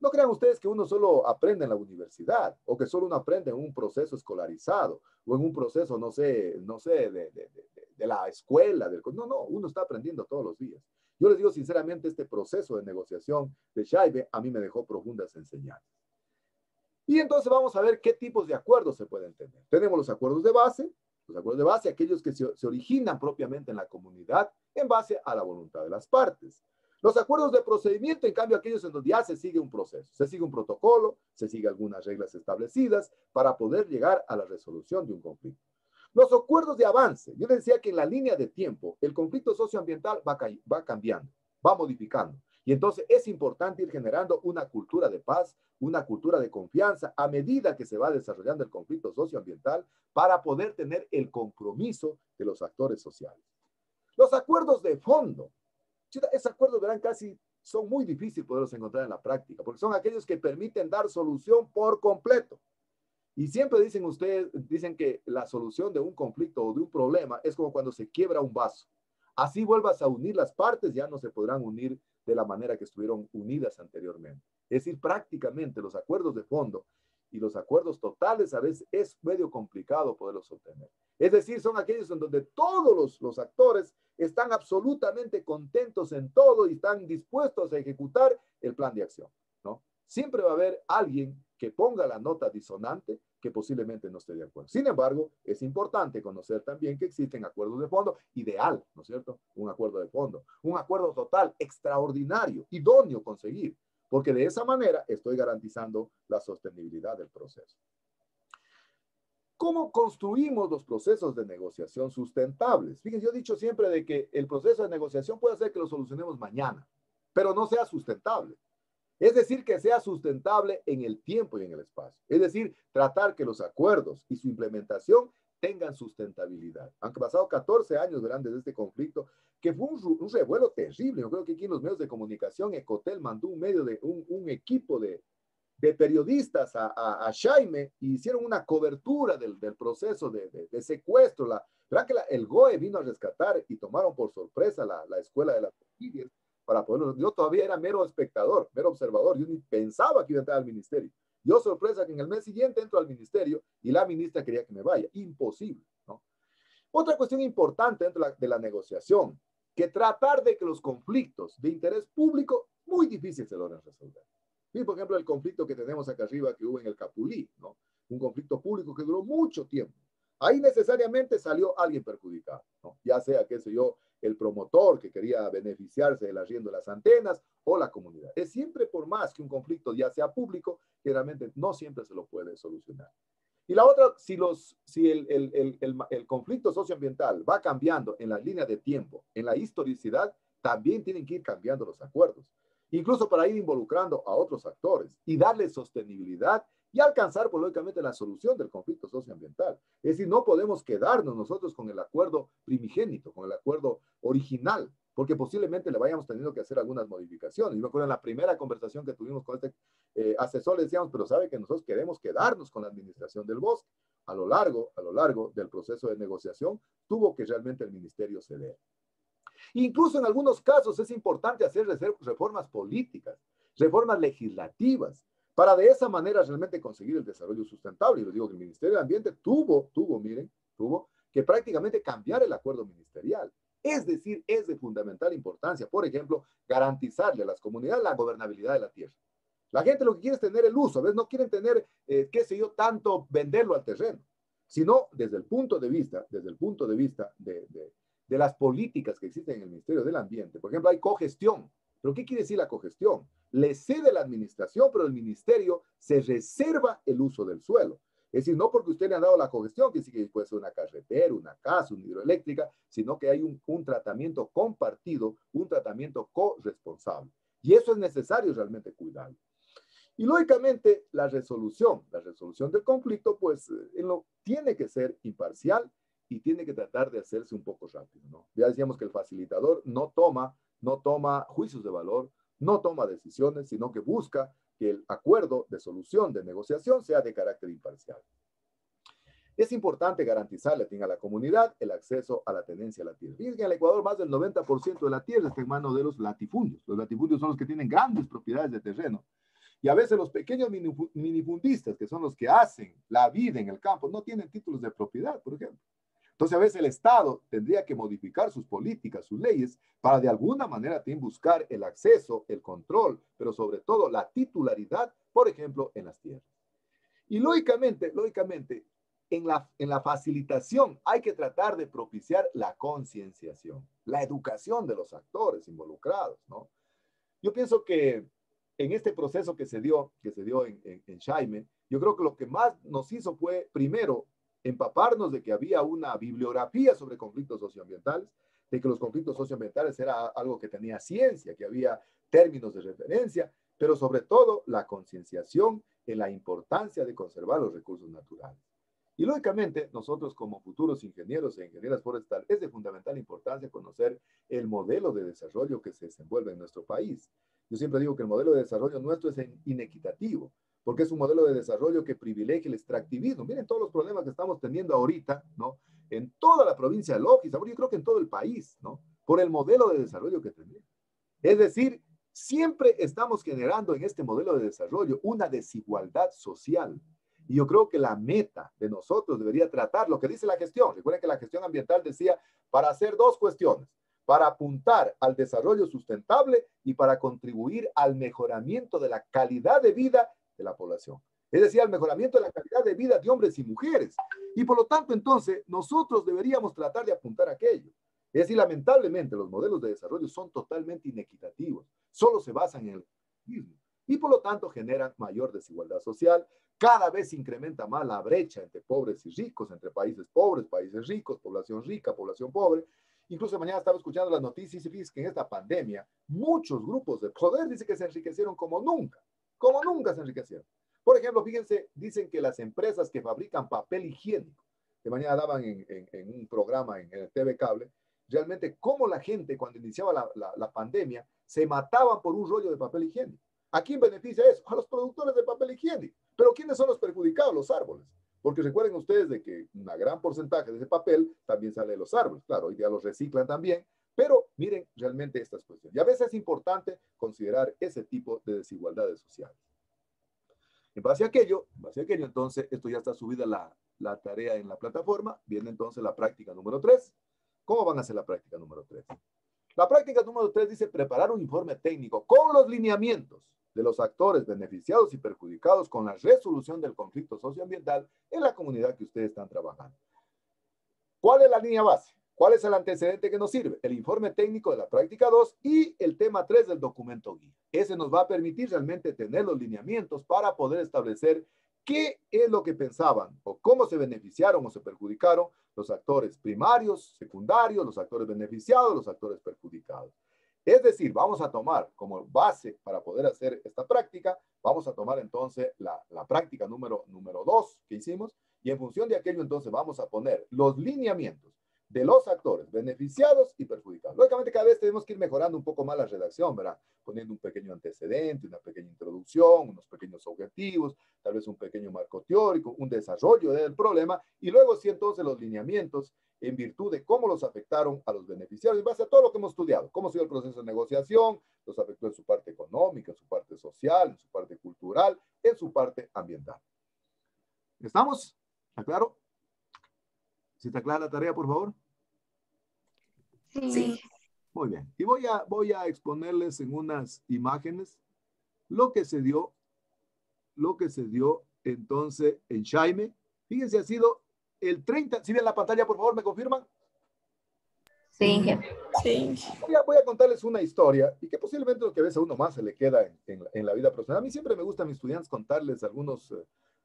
No crean ustedes que uno solo aprende en la universidad o que solo uno aprende en un proceso escolarizado o en un proceso, no sé, de la escuela. No, uno está aprendiendo todos los días. Yo les digo sinceramente, este proceso de negociación de Scheibe a mí me dejó profundas enseñanzas. Y entonces vamos a ver qué tipos de acuerdos se pueden tener. Tenemos los acuerdos de base, aquellos que se originan propiamente en la comunidad en base a la voluntad de las partes. Los acuerdos de procedimiento, en cambio, aquellos en donde ya se sigue un proceso, se sigue un protocolo, se sigue algunas reglas establecidas para poder llegar a la resolución de un conflicto. Los acuerdos de avance, yo les decía que en la línea de tiempo, el conflicto socioambiental va cambiando, va modificando. Y entonces es importante ir generando una cultura de paz, una cultura de confianza a medida que se va desarrollando el conflicto socioambiental para poder tener el compromiso de los actores sociales. Los acuerdos de fondo. Esos acuerdos, verán, casi son muy difíciles poderlos encontrar en la práctica, porque son aquellos que permiten dar solución por completo. Y siempre dicen ustedes, dicen que la solución de un conflicto o de un problema es como cuando se quiebra un vaso. Así vuelvas a unir las partes, ya no se podrán unir de la manera que estuvieron unidas anteriormente. Es decir, prácticamente los acuerdos de fondo y los acuerdos totales a veces es medio complicado poderlos obtener. Es decir, son aquellos en donde todos los actores están absolutamente contentos en todo y están dispuestos a ejecutar el plan de acción, ¿no? Siempre va a haber alguien que ponga la nota disonante que posiblemente no esté de acuerdo. Sin embargo, es importante conocer también que existen acuerdos de fondo, ideal, ¿no es cierto? Un acuerdo de fondo, un acuerdo total, extraordinario, idóneo conseguir, porque de esa manera estoy garantizando la sostenibilidad del proceso. ¿Cómo construimos los procesos de negociación sustentables? Fíjense, yo he dicho siempre de que el proceso de negociación puede ser que lo solucionemos mañana, pero no sea sustentable. Es decir, que sea sustentable en el tiempo y en el espacio. Es decir, tratar que los acuerdos y su implementación tengan sustentabilidad. Aunque pasado 14 años grandes de este conflicto, que fue un revuelo terrible. Yo creo que aquí en los medios de comunicación, Ecotel mandó un equipo de periodistas a Jaime y hicieron una cobertura del proceso de secuestro. ¿Verdad que el GOE vino a rescatar y tomaron por sorpresa la escuela de las familias? Para poderlo, yo todavía era mero espectador, mero observador, yo ni pensaba que iba a entrar al ministerio. Yo sorpresa que en el mes siguiente entro al ministerio y la ministra quería que me vaya. Imposible, ¿no? Otra cuestión importante dentro de la negociación, que tratar de que los conflictos de interés público muy difícil se logran resolver. Y, por ejemplo, el conflicto que tenemos acá arriba que hubo en el Capulí, ¿no? Un conflicto público que duró mucho tiempo. Ahí necesariamente salió alguien perjudicado, ¿no? Ya sea, qué sé yo, el promotor que quería beneficiarse del arriendo de las antenas o la comunidad. Es siempre por más que un conflicto ya sea público, generalmente no siempre se lo puede solucionar. Y la otra, si el conflicto socioambiental va cambiando en la línea de tiempo, en la historicidad, también tienen que ir cambiando los acuerdos, incluso para ir involucrando a otros actores y darle sostenibilidad y alcanzar, pues, lógicamente, la solución del conflicto socioambiental. Es decir, no podemos quedarnos nosotros con el acuerdo primigénito, con el acuerdo original, porque posiblemente le vayamos teniendo que hacer algunas modificaciones. Yo me acuerdo en la primera conversación que tuvimos con este asesor, le decíamos, pero sabe que nosotros queremos quedarnos con la administración del bosque. A lo largo del proceso de negociación, tuvo que realmente el ministerio ceder. Incluso en algunos casos es importante hacer reformas políticas, reformas legislativas, para de esa manera realmente conseguir el desarrollo sustentable. Y les digo que el Ministerio de Ambiente tuvo que prácticamente cambiar el acuerdo ministerial. Es decir, es de fundamental importancia, por ejemplo, garantizarle a las comunidades la gobernabilidad de la tierra. La gente lo que quiere es tener el uso, a veces no quieren tener, qué sé yo, tanto venderlo al terreno, sino desde el punto de vista de las políticas que existen en el Ministerio del Ambiente. Por ejemplo, hay cogestión. ¿Pero qué quiere decir la cogestión? Le cede la administración, pero el ministerio se reserva el uso del suelo. Es decir, no porque usted le ha dado la cogestión, que sí que puede ser una carretera, una casa, una hidroeléctrica, sino que hay un tratamiento compartido, un tratamiento corresponsable. Y eso es necesario realmente cuidarlo. Y lógicamente la resolución del conflicto, pues tiene que ser imparcial y tiene que tratar de hacerse un poco rápido, ¿no? Ya decíamos que el facilitador no toma juicios de valor, no toma decisiones, sino que busca que el acuerdo de solución, de negociación, sea de carácter imparcial. Es importante garantizarle a la comunidad el acceso a la tenencia de la tierra. Fíjense que en el Ecuador más del 90% de la tierra está en manos de los latifundios. Los latifundios son los que tienen grandes propiedades de terreno. Y a veces los pequeños minifundistas, que son los que hacen la vida en el campo, no tienen títulos de propiedad, por ejemplo. Entonces, a veces el Estado tendría que modificar sus políticas, sus leyes, para de alguna manera también buscar el acceso, el control, pero sobre todo la titularidad, por ejemplo, en las tierras. Y lógicamente, en la facilitación hay que tratar de propiciar la concienciación, la educación de los actores involucrados, ¿no? Yo pienso que en este proceso que se dio en Jaime, yo creo que lo que más nos hizo fue, primero, empaparnos de que había una bibliografía sobre conflictos socioambientales, de que los conflictos socioambientales era algo que tenía ciencia, que había términos de referencia, pero sobre todo la concienciación en la importancia de conservar los recursos naturales. Y lógicamente, nosotros como futuros ingenieros e ingenieras forestales, es de fundamental importancia conocer el modelo de desarrollo que se desenvuelve en nuestro país. Yo siempre digo que el modelo de desarrollo nuestro es inequitativo, porque es un modelo de desarrollo que privilegia el extractivismo. Miren todos los problemas que estamos teniendo ahorita, ¿no? En toda la provincia de Loja, yo creo que en todo el país, ¿no? Por el modelo de desarrollo que tenemos. Es decir, siempre estamos generando en este modelo de desarrollo una desigualdad social. Y yo creo que la meta de nosotros debería tratar lo que dice la gestión. Recuerden que la gestión ambiental decía para hacer dos cuestiones: para apuntar al desarrollo sustentable y para contribuir al mejoramiento de la calidad de vida de la población. Es decir, al mejoramiento de la calidad de vida de hombres y mujeres. Y por lo tanto, entonces, nosotros deberíamos tratar de apuntar a aquello. Es decir, lamentablemente, los modelos de desarrollo son totalmente inequitativos. Solo se basan en el mismo. Y por lo tanto, generan mayor desigualdad social. Cada vez se incrementa más la brecha entre pobres y ricos, entre países pobres, países ricos, población rica, población pobre. Incluso mañana estaba escuchando las noticias y fíjense que en esta pandemia muchos grupos de poder dicen que se enriquecieron como nunca se enriquecieron. Por ejemplo, fíjense, dicen que las empresas que fabrican papel higiénico, que mañana daban en un programa en el TV Cable, realmente cómo la gente cuando iniciaba la pandemia se mataban por un rollo de papel higiénico. ¿A quién beneficia eso? A los productores de papel higiénico. Pero ¿quiénes son los perjudicados? Los árboles. Porque recuerden ustedes de que un gran porcentaje de ese papel también sale de los árboles. Claro, hoy día los reciclan también, pero miren realmente estas cuestiones. Y a veces es importante considerar ese tipo de desigualdades sociales. En base a aquello, entonces, esto ya está subida la tarea en la plataforma. Viene entonces la práctica número 3. ¿Cómo van a hacer la práctica número 3? La práctica número 3 dice preparar un informe técnico con los lineamientos de los actores beneficiados y perjudicados con la resolución del conflicto socioambiental en la comunidad que ustedes están trabajando. ¿Cuál es la línea base? ¿Cuál es el antecedente que nos sirve? El informe técnico de la práctica 2 y el tema 3 del documento guía. Ese nos va a permitir realmente tener los lineamientos para poder establecer qué es lo que pensaban o cómo se beneficiaron o se perjudicaron los actores primarios, secundarios, los actores beneficiados, los actores perjudicados. Es decir, vamos a tomar como base para poder hacer esta práctica, vamos a tomar entonces la práctica número 2 que hicimos y en función de aquello entonces vamos a poner los lineamientos de los actores beneficiados y perjudicados. Lógicamente cada vez tenemos que ir mejorando un poco más la redacción, ¿verdad? Poniendo un pequeño antecedente, una pequeña introducción, unos pequeños objetivos, tal vez un pequeño marco teórico, un desarrollo del problema y luego sí entonces los lineamientos en virtud de cómo los afectaron a los beneficiarios en base a todo lo que hemos estudiado, cómo ha sido el proceso de negociación, los afectó en su parte económica, en su parte social, en su parte cultural, en su parte ambiental. ¿Estamos? ¿Está claro? ¿Sí está clara la tarea, por favor? Sí. Muy bien. Y voy a exponerles en unas imágenes lo que se dio entonces en Jaime. Fíjense, ha sido el 30. ¿Sí ven la pantalla, por favor? ¿Me confirman? Sí. Voy a contarles una historia y que posiblemente lo que a veces a uno más se le queda en la vida profesional. A mí siempre me gusta a mis estudiantes contarles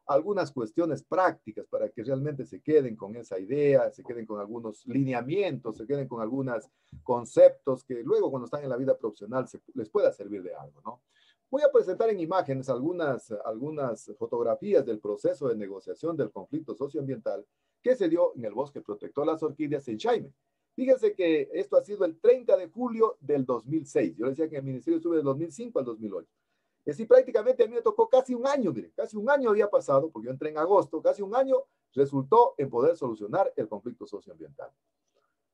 algunas cuestiones prácticas para que realmente se queden con esa idea, se queden con algunos lineamientos, se queden con algunos conceptos que luego cuando están en la vida profesional les pueda servir de algo, ¿no? Voy a presentar en imágenes algunas fotografías del proceso de negociación del conflicto socioambiental que se dio en el Bosque Protector Las Orquídeas en Jaime. Fíjense que esto ha sido el 30 de julio del 2006. Yo les decía que el ministerio estuvo del 2005 al 2008. Es decir, prácticamente a mí me tocó casi un año, miren, casi un año había pasado, porque yo entré en agosto, casi un año resultó en poder solucionar el conflicto socioambiental.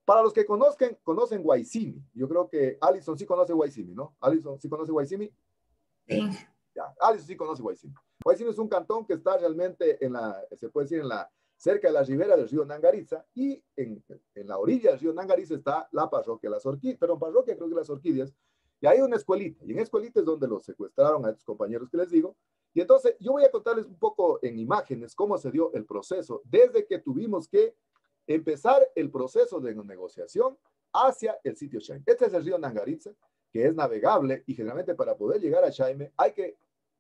Para los que conocen Guaycimi, yo creo que Alison sí conoce Guaycimi, ¿no? Alison sí conoce Guaycimi. Sí. Ya, Alison sí conoce Guaycimi. Guaycimi es un cantón que está realmente se puede decir, cerca de la ribera del río Nangariza y en la orilla del río Nangariza está la parroquia Las Orquídeas, creo que Las Orquídeas. Y hay una escuelita, y en escuelita es donde los secuestraron a estos compañeros que les digo. Y entonces yo voy a contarles un poco en imágenes cómo se dio el proceso desde que tuvimos que empezar el proceso de negociación hacia el sitio Jaime. Este es el río Nangariza, que es navegable y generalmente para poder llegar a Jaime hay que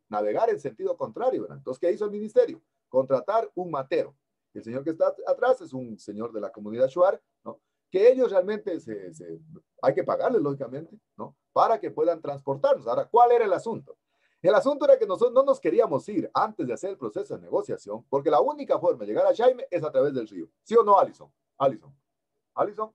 navegar en sentido contrario, ¿verdad? Entonces, ¿qué hizo el ministerio? Contratar un matero. El señor que está atrás es un señor de la comunidad Shuar, ¿no? Que ellos realmente hay que pagarles, lógicamente, ¿no? Para que puedan transportarnos. Ahora, ¿cuál era el asunto? El asunto era que nosotros no nos queríamos ir antes de hacer el proceso de negociación, porque la única forma de llegar a Jaime es a través del río. ¿Sí o no, Alison? ¿Alison?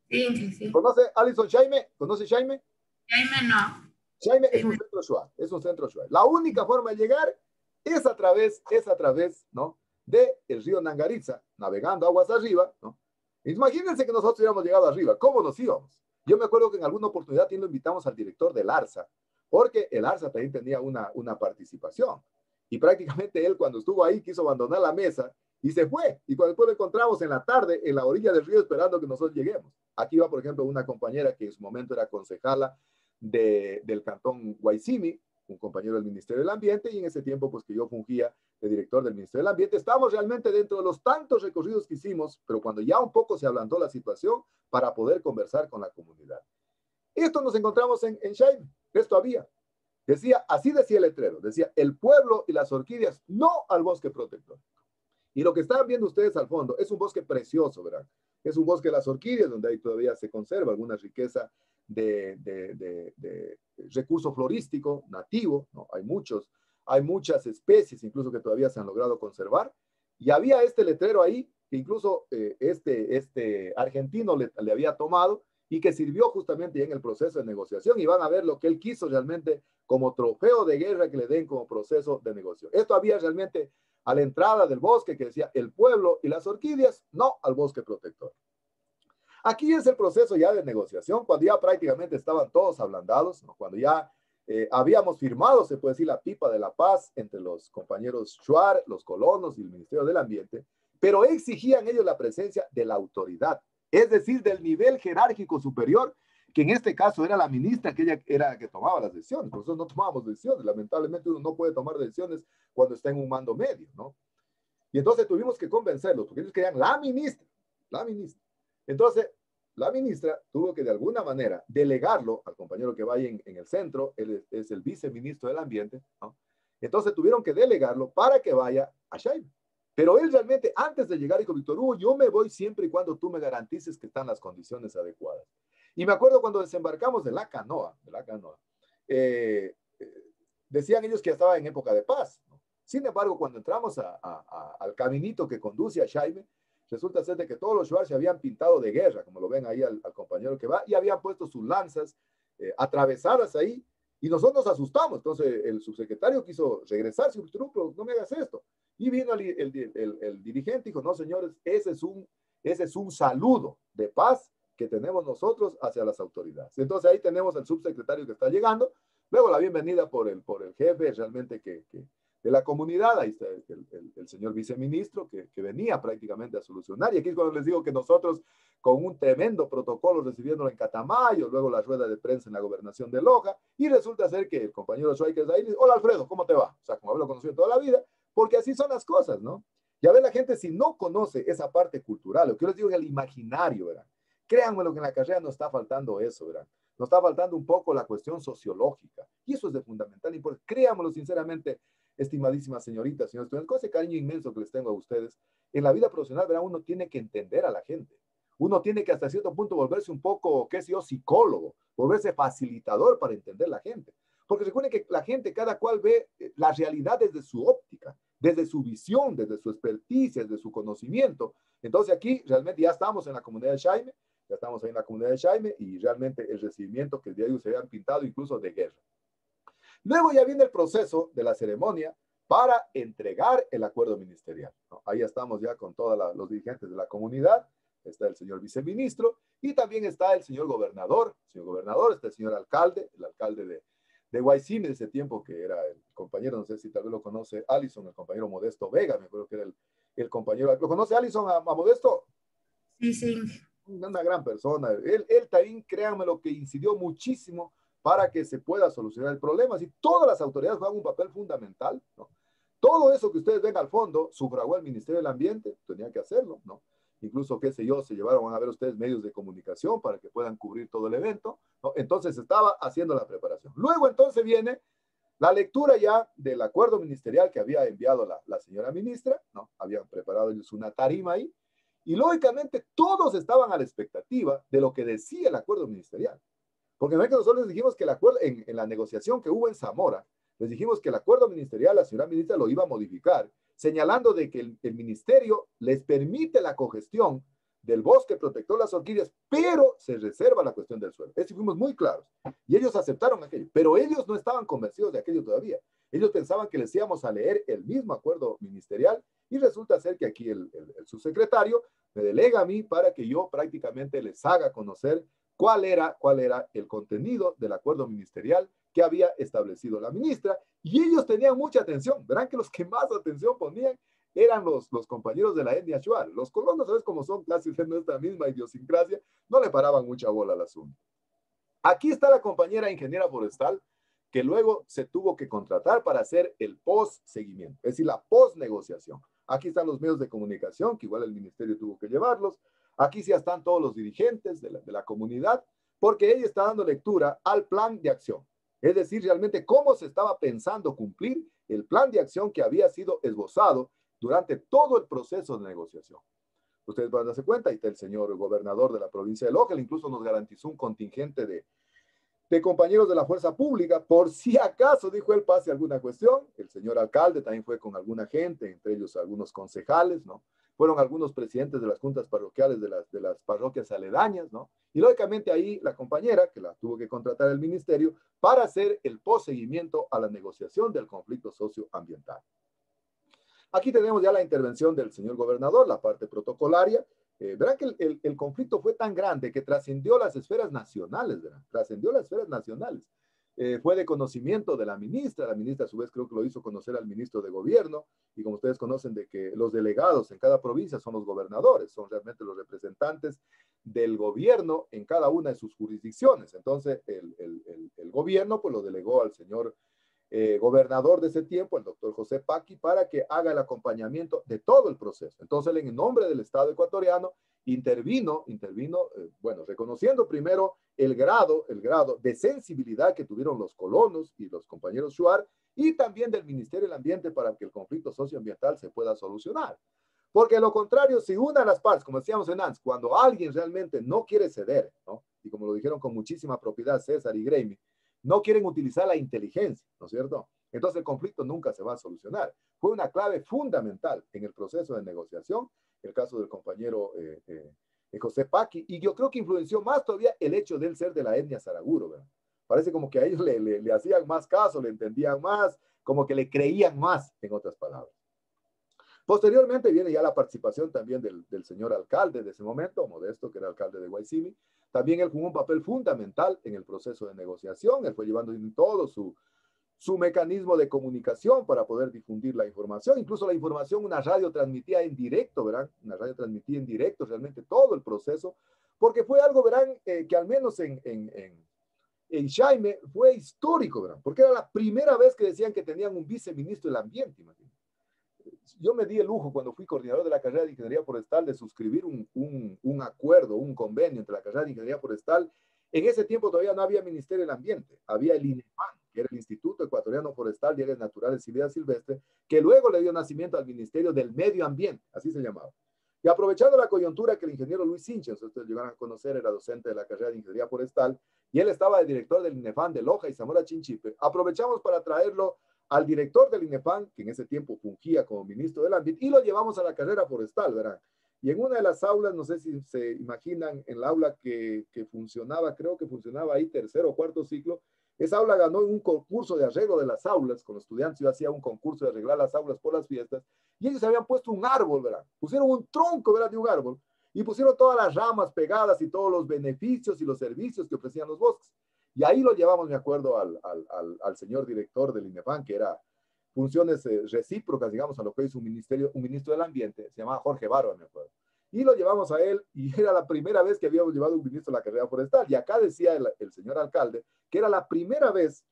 Sí. ¿Conoce Alison Jaime? ¿Conoce Jaime? Jaime no. Jaime es un centro Shuar, La única forma de llegar es a través, ¿no?, del río Nangariza, navegando aguas arriba, ¿no? Imagínense que nosotros hubiéramos llegado arriba, ¿cómo nos íbamos? Yo me acuerdo que en alguna oportunidad lo invitamos al director del ARSA, porque el ARSA también tenía una participación. Y prácticamente él, cuando estuvo ahí, quiso abandonar la mesa y se fue. Y cuando después lo encontramos en la tarde, en la orilla del río, esperando que nosotros lleguemos. Aquí va, por ejemplo, una compañera que en su momento era concejala del cantón Guaycimi, un compañero del Ministerio del Ambiente, y en ese tiempo, pues que yo fungía de director del Ministerio del Ambiente. Estábamos realmente dentro de los tantos recorridos que hicimos, pero cuando ya un poco se ablandó la situación para poder conversar con la comunidad. Esto nos encontramos en Jaime, esto había. Decía, así decía el letrero, decía, el pueblo y las orquídeas, no al bosque protector. Y lo que están viendo ustedes al fondo es un bosque precioso, ¿verdad? Es un bosque de las orquídeas, donde ahí todavía se conserva alguna riqueza de recurso florístico nativo, ¿no? Hay muchas especies incluso que todavía se han logrado conservar. Y había este letrero ahí, que incluso este argentino le había tomado, y que sirvió justamente ya en el proceso de negociación, y van a ver lo que él quiso realmente como trofeo de guerra que le den como proceso de negociación. Esto había realmente a la entrada del bosque que decía el pueblo y las orquídeas, no al bosque protector. Aquí es el proceso ya de negociación, cuando ya prácticamente estaban todos ablandados, ¿no? Cuando ya habíamos firmado, se puede decir, la pipa de la paz entre los compañeros Shuar, los colonos y el Ministerio del Ambiente, pero exigían ellos la presencia de la autoridad, es decir, del nivel jerárquico superior, que en este caso era la ministra, que ella era la que tomaba las decisiones. Nosotros no tomábamos decisiones, lamentablemente uno no puede tomar decisiones cuando está en un mando medio, ¿no? Y entonces tuvimos que convencerlos, porque ellos querían la ministra. Entonces, la ministra tuvo que de alguna manera delegarlo al compañero que va ahí en el centro, él es el viceministro del Ambiente, ¿no? Entonces tuvieron que delegarlo para que vaya a Jaime. Pero él realmente, antes de llegar, dijo, Víctor Hugo, yo me voy siempre y cuando tú me garantices que están las condiciones adecuadas. Y me acuerdo cuando desembarcamos de la canoa, decían ellos que ya estaba en época de paz, ¿no? Sin embargo, cuando entramos al caminito que conduce a Jaime, resulta ser de que todos los shuar se habían pintado de guerra, como lo ven ahí al compañero que va, y habían puesto sus lanzas atravesadas ahí, y nosotros nos asustamos. Entonces el subsecretario quiso regresar, y dijo, pero no me hagas esto. Y vino el dirigente y dijo, no, señores, ese es un saludo de paz que tenemos nosotros hacia las autoridades. Entonces ahí tenemos al subsecretario que está llegando, luego la bienvenida por el jefe realmente de la comunidad, ahí está el señor viceministro que venía prácticamente a solucionar, y aquí es cuando les digo que nosotros con un tremendo protocolo recibiéndolo en Catamayo, luego la rueda de prensa en la gobernación de Loja, y resulta ser que el compañero Schweiker está ahí, dice, hola Alfredo, ¿cómo te va? O sea, como hablo conocido toda la vida, porque así son las cosas, ¿no? Ya ve la gente, si no conoce esa parte cultural, lo que yo les digo es el imaginario, ¿verdad? Créanme lo que en la carrera nos está faltando eso, ¿verdad? Nos está faltando un poco la cuestión sociológica, y eso es de fundamental importancia. Créanmelo sinceramente, estimadísimas señoritas, señores estudiantes, con ese cariño inmenso que les tengo a ustedes, en la vida profesional, ¿verdad? Uno tiene que entender a la gente. Uno tiene que hasta cierto punto volverse un poco, qué sé yo, psicólogo, volverse facilitador para entender la gente. Porque recuerden que la gente, cada cual ve la realidad desde su óptica, desde su visión, desde su experticia, desde su conocimiento. Entonces aquí realmente ya estamos en la comunidad de Jaime, y realmente el recibimiento que el día de hoy se habían pintado incluso de guerra. Luego ya viene el proceso de la ceremonia para entregar el acuerdo ministerial, ¿no? Ahí estamos ya con todos los dirigentes de la comunidad, está el señor viceministro y también está el señor gobernador, está el señor alcalde, el alcalde de Guaycimi de ese tiempo, que era el compañero, no sé si tal vez lo conoce, Alison, el compañero Modesto Vega, me acuerdo que era el compañero. ¿Lo conoce Alison a Modesto? Sí, sí. Una gran persona. Él también, créanme, lo que incidió muchísimo para que se pueda solucionar el problema. Si todas las autoridades juegan un papel fundamental, ¿no? Todo eso que ustedes ven al fondo, sufragó el Ministerio del Ambiente, tenía que hacerlo, ¿no? Incluso, qué sé yo, se llevaron, van a ver ustedes, medios de comunicación para que puedan cubrir todo el evento, ¿no? Entonces estaba haciendo la preparación. Luego entonces viene la lectura ya del acuerdo ministerial que había enviado la señora ministra, ¿no? Habían preparado ellos una tarima ahí, y lógicamente todos estaban a la expectativa de lo que decía el acuerdo ministerial. Porque no es que nosotros les dijimos que el acuerdo, en la negociación que hubo en Zamora, les dijimos que el acuerdo ministerial, la señora ministra lo iba a modificar, señalando de que el ministerio les permite la cogestión del bosque protector de las orquídeas, pero se reserva la cuestión del suelo. Es decir, fuimos muy claros. Y ellos aceptaron aquello, pero ellos no estaban convencidos de aquello todavía. Ellos pensaban que les íbamos a leer el mismo acuerdo ministerial y resulta ser que aquí el subsecretario me delega a mí para que yo prácticamente les haga conocer cuál era el contenido del acuerdo ministerial que había establecido la ministra, y ellos tenían mucha atención. Verán que los que más atención ponían eran los compañeros de la etnia Shuar. Los colonos, ¿sabes cómo son? Casi de nuestra misma idiosincrasia, no le paraban mucha bola al asunto. Aquí está la compañera ingeniera forestal que luego se tuvo que contratar para hacer el post-seguimiento, es decir, la post-negociación. Aquí están los medios de comunicación, que igual el ministerio tuvo que llevarlos. Aquí sí están todos los dirigentes de la comunidad, porque ella está dando lectura al plan de acción. Es decir, realmente cómo se estaba pensando cumplir el plan de acción que había sido esbozado durante todo el proceso de negociación. Ustedes van a darse cuenta, ahí está el señor gobernador de la provincia de Loja, él incluso nos garantizó un contingente de compañeros de la fuerza pública, por si acaso, dijo él, pase alguna cuestión. El señor alcalde también fue con alguna gente, entre ellos algunos concejales, ¿no? Fueron algunos presidentes de las juntas parroquiales de las parroquias aledañas, ¿no? Y lógicamente ahí la compañera, que la tuvo que contratar el ministerio, para hacer el postseguimiento a la negociación del conflicto socioambiental. Aquí tenemos ya la intervención del señor gobernador, la parte protocolaria. Verán que el conflicto fue tan grande que trascendió las esferas nacionales, ¿verdad? Trascendió las esferas nacionales. Fue de conocimiento de la ministra a su vez creo que lo hizo conocer al ministro de gobierno, y como ustedes conocen de que los delegados en cada provincia son los gobernadores, son realmente los representantes del gobierno en cada una de sus jurisdicciones. Entonces el gobierno pues lo delegó al señor gobernador de ese tiempo, el doctor José Paqui, para que haga el acompañamiento de todo el proceso. Entonces, en nombre del Estado ecuatoriano, intervino, bueno, reconociendo primero el grado de sensibilidad que tuvieron los colonos y los compañeros Shuar, y también del Ministerio del Ambiente para que el conflicto socioambiental se pueda solucionar. Porque de lo contrario, si una de las partes, como decíamos en antes, cuando alguien realmente no quiere ceder, ¿no? Y como lo dijeron con muchísima propiedad César y Greimi, no quieren utilizar la inteligencia, ¿no es cierto? Entonces el conflicto nunca se va a solucionar. Fue una clave fundamental en el proceso de negociación, el caso del compañero José Paqui, y yo creo que influenció más todavía el hecho de él ser de la etnia Saraguro, ¿verdad? Parece como que a ellos le hacían más caso, le entendían más, como que le creían más, en otras palabras. Posteriormente viene ya la participación también del señor alcalde de ese momento, Modesto, que era alcalde de Guaycimi. También él jugó un papel fundamental en el proceso de negociación. Él fue llevando en todo su mecanismo de comunicación para poder difundir la información. Incluso la información, una radio transmitía en directo, ¿verán? Una radio transmitía en directo realmente todo el proceso, porque fue algo, verán, que al menos en Jaime fue histórico, ¿verán? Porque era la primera vez que decían que tenían un viceministro del ambiente, imagínense. Yo me di el lujo cuando fui coordinador de la carrera de Ingeniería Forestal de suscribir un acuerdo, un convenio entre la carrera de Ingeniería Forestal. En ese tiempo todavía no había Ministerio del Ambiente, había el INEFAN, que era el Instituto Ecuatoriano Forestal de Áreas Naturales y Vida Silvestre, que luego le dio nacimiento al Ministerio del Medio Ambiente, así se llamaba. Y aprovechando la coyuntura que el ingeniero Luis Sinches, ustedes llegaron a conocer, era docente de la carrera de Ingeniería Forestal, y él estaba de director del INEFAN de Loja y Zamora Chinchipe, aprovechamos para traerlo al director del INEFAN, que en ese tiempo fungía como ministro del Ambiente, y lo llevamos a la carrera forestal, verán. Y en una de las aulas, no sé si se imaginan, en la aula que funcionaba, creo que funcionaba ahí tercero o cuarto ciclo, esa aula ganó un concurso de arreglo de las aulas, con los estudiantes yo hacía un concurso de arreglar las aulas por las fiestas, y ellos habían puesto un árbol, verán, pusieron un tronco, verán, de un árbol, y pusieron todas las ramas pegadas y todos los beneficios y los servicios que ofrecían los bosques. Y ahí lo llevamos, me acuerdo, al señor director del INEFAN, que era funciones recíprocas, digamos, a lo que es un ministro del Ambiente, se llamaba Jorge Barba, me acuerdo. Y lo llevamos a él, y era la primera vez que habíamos llevado un ministro a la carrera forestal. Y acá decía el señor alcalde que era la primera vez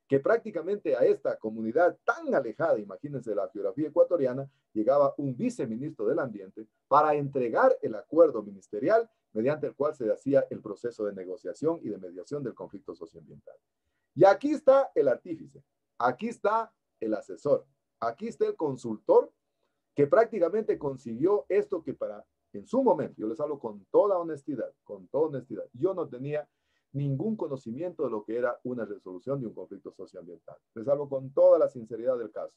que prácticamente a esta comunidad tan alejada, imagínense, de la geografía ecuatoriana, llegaba un viceministro del Ambiente para entregar el acuerdo ministerial mediante el cual se hacía el proceso de negociación y de mediación del conflicto socioambiental. Y aquí está el artífice, aquí está el asesor, aquí está el consultor que prácticamente consiguió esto que en su momento, yo les hablo con toda honestidad, yo no tenía ningún conocimiento de lo que era una resolución de un conflicto socioambiental. Les hablo con toda la sinceridad del caso.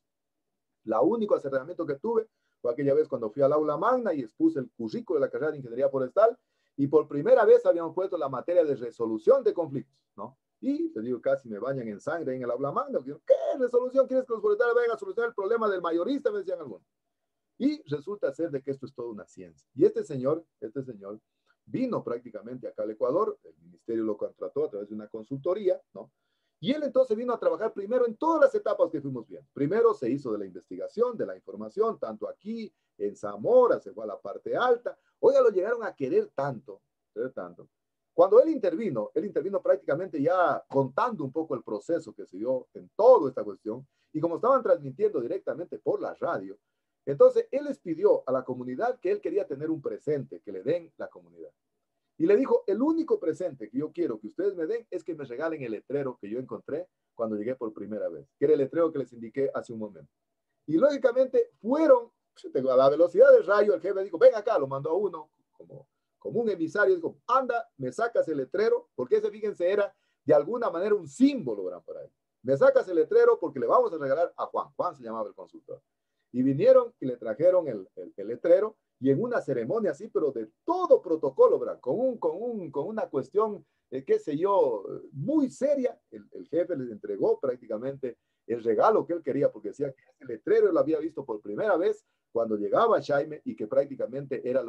La único acercamiento que tuve fue aquella vez cuando fui al aula magna y expuse el currículo de la carrera de Ingeniería Forestal, y por primera vez habíamos puesto la materia de resolución de conflictos, ¿no? Y les digo, casi me bañan en sangre en el aula magna. Digo, ¿qué? resolución, ¿quieres que los proletarios vayan a solucionar el problema del mayorista? Me decían algunos. Y resulta ser de que esto es toda una ciencia. Y este señor vino prácticamente acá al Ecuador, el ministerio lo contrató a través de una consultoría, ¿no? Y él entonces vino a trabajar primero en todas las etapas que fuimos viendo. Primero se hizo de la investigación, de la información, tanto aquí, en Zamora, se fue a la parte alta. Oiga, lo llegaron a querer tanto. Cuando él intervino prácticamente ya contando un poco el proceso que se dio en toda esta cuestión, y como estaban transmitiendo directamente por la radio, entonces él les pidió a la comunidad que él quería tener un presente, que le den la comunidad. Y le dijo, el único presente que yo quiero que ustedes me den es que me regalen el letrero que yo encontré cuando llegué por primera vez, que era el letrero que les indiqué hace un momento. Y lógicamente fueron, a la velocidad del rayo, el jefe dijo, ven acá, lo mandó a uno como un emisario, dijo, anda, me sacas el letrero, porque ese, fíjense, era de alguna manera un símbolo, ¿verdad? Por ahí. Me sacas el letrero porque le vamos a regalar a Juan. Juan se llamaba el consultor. Y vinieron y le trajeron el letrero, y en una ceremonia así, pero de todo protocolo, ¿verdad? Con una cuestión, qué sé yo, muy seria, el jefe les entregó prácticamente el regalo que él quería, porque decía que ese letrero lo había visto por primera vez cuando llegaba Jaime, y que prácticamente era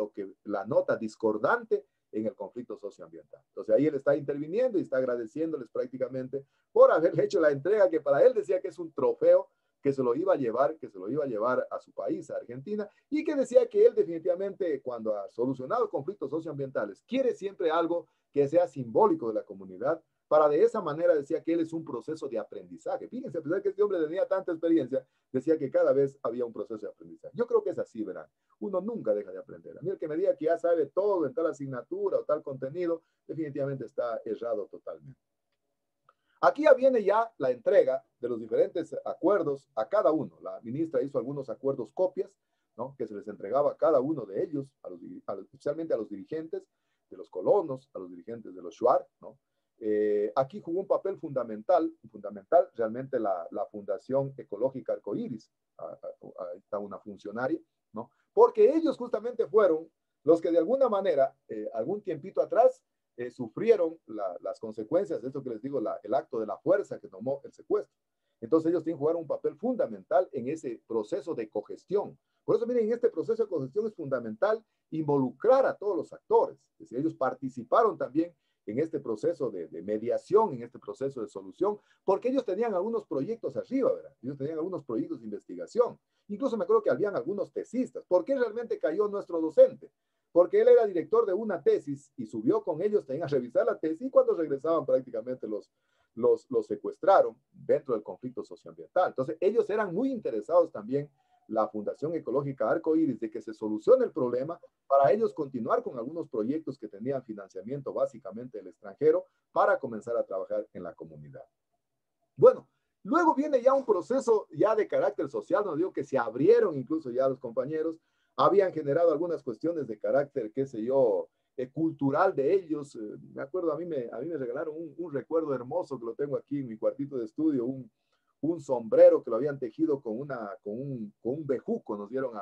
la nota discordante en el conflicto socioambiental. Entonces ahí él está interviniendo y está agradeciéndoles prácticamente por haberle hecho la entrega, que para él decía que es un trofeo, que se lo iba a llevar a su país, a Argentina, y que decía que él definitivamente, cuando ha solucionado conflictos socioambientales, quiere siempre algo que sea simbólico de la comunidad, para de esa manera decía que él es un proceso de aprendizaje. Fíjense, a pesar de que este hombre tenía tanta experiencia, decía que cada vez había un proceso de aprendizaje. Yo creo que es así, verán. Uno nunca deja de aprender. A mí el que me diga que ya sabe todo en tal asignatura o tal contenido, definitivamente está errado totalmente. Aquí ya viene ya la entrega de los diferentes acuerdos a cada uno. La ministra hizo algunos acuerdos copias, ¿no? Que se les entregaba a cada uno de ellos, especialmente a los dirigentes de los colonos, a los dirigentes de los shuar, ¿no? Aquí jugó un papel fundamental realmente la Fundación Ecológica Arcoíris. Ahí está una funcionaria, ¿no? Porque ellos justamente fueron los que de alguna manera, algún tiempito atrás, sufrieron las consecuencias de esto que les digo, el acto de la fuerza que tomó el secuestro. Entonces ellos tienen que jugar un papel fundamental en ese proceso de cogestión. Por eso, miren, en este proceso de cogestión es fundamental involucrar a todos los actores. Es decir, ellos participaron también en este proceso de mediación, en este proceso de solución, porque ellos tenían algunos proyectos arriba, ¿verdad? Ellos tenían algunos proyectos de investigación. Incluso me acuerdo que habían algunos tesistas. ¿Por qué realmente cayó nuestro docente? Porque él era director de una tesis y subió con ellos, tenían a revisar la tesis, y cuando regresaban prácticamente los secuestraron dentro del conflicto socioambiental. Entonces ellos eran muy interesados también, la Fundación Ecológica Arcoíris, de que se solucione el problema para ellos continuar con algunos proyectos que tenían financiamiento básicamente del extranjero para comenzar a trabajar en la comunidad. Bueno, luego viene ya un proceso ya de carácter social, no digo que se abrieron incluso ya los compañeros, habían generado algunas cuestiones de carácter, qué sé yo, cultural de ellos. Me acuerdo, a mí me regalaron un recuerdo hermoso que lo tengo aquí en mi cuartito de estudio, un sombrero que lo habían tejido con un bejuco, nos dieron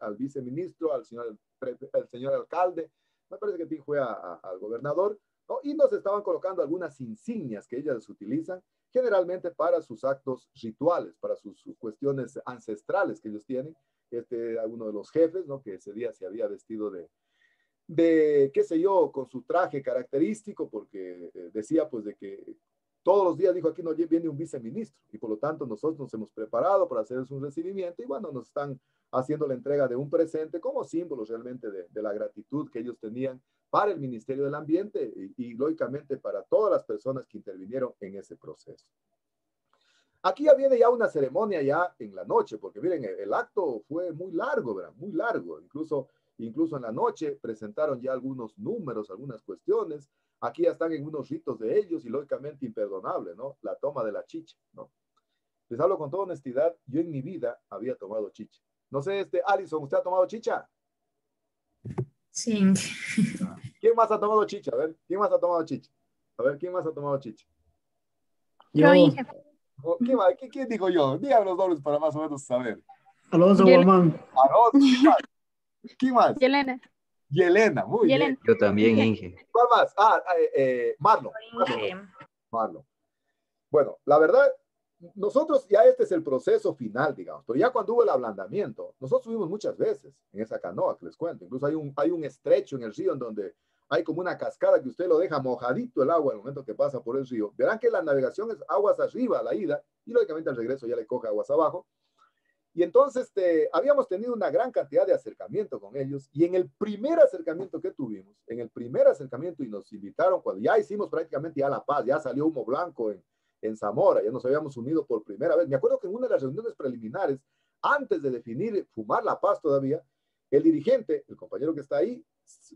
al viceministro, al señor alcalde, me parece que aquí fue al gobernador, ¿no? Y nos estaban colocando algunas insignias que ellas utilizan generalmente para sus actos rituales, para sus cuestiones ancestrales que ellos tienen. Uno de los jefes, ¿no? Que ese día se había vestido de qué sé yo, con su traje característico, porque decía pues de que todos los días, dijo, aquí no viene un viceministro, y por lo tanto nosotros nos hemos preparado para hacer un recibimiento, y bueno, nos están haciendo la entrega de un presente como símbolo realmente de la gratitud que ellos tenían para el Ministerio del Ambiente y lógicamente para todas las personas que intervinieron en ese proceso. Aquí ya viene ya una ceremonia ya en la noche, porque miren, el acto fue muy largo, ¿verdad? Muy largo. Incluso en la noche presentaron ya algunos números, algunas cuestiones. Aquí ya están en unos ritos de ellos y lógicamente imperdonable, ¿no? La toma de la chicha, ¿no? Les hablo con toda honestidad, yo en mi vida había tomado chicha. No sé, Alison, ¿usted ha tomado chicha? Sí. ¿Quién más ha tomado chicha? A ver, ¿quién más ha tomado chicha? A ver, ¿quién más ha tomado chicha? Yo, Inge. ¿Quién dijo yo? Díganme los dobles para más o menos saber. Alonso Guamán. Alonso, ¿quién más? Yelena. Yelena, muy bien. Yo también, Inge. ¿Cuál más? Marlon. Marlon. Bueno, la verdad, nosotros ya este es el proceso final, digamos, pero ya cuando hubo el ablandamiento, nosotros subimos muchas veces en esa canoa que les cuento. Incluso hay un estrecho en el río en donde hay como una cascada que usted lo deja mojadito el agua al momento que pasa por el río. Verán que la navegación es aguas arriba a la ida y lógicamente al regreso ya le coge aguas abajo. Y entonces habíamos tenido una gran cantidad de acercamiento con ellos y en el primer acercamiento que tuvimos, y nos invitaron, cuando ya hicimos prácticamente ya la paz, ya salió humo blanco en Zamora, ya nos habíamos unido por primera vez. Me acuerdo que en una de las reuniones preliminares, antes de definir fumar la paz todavía, el dirigente, el compañero que está ahí,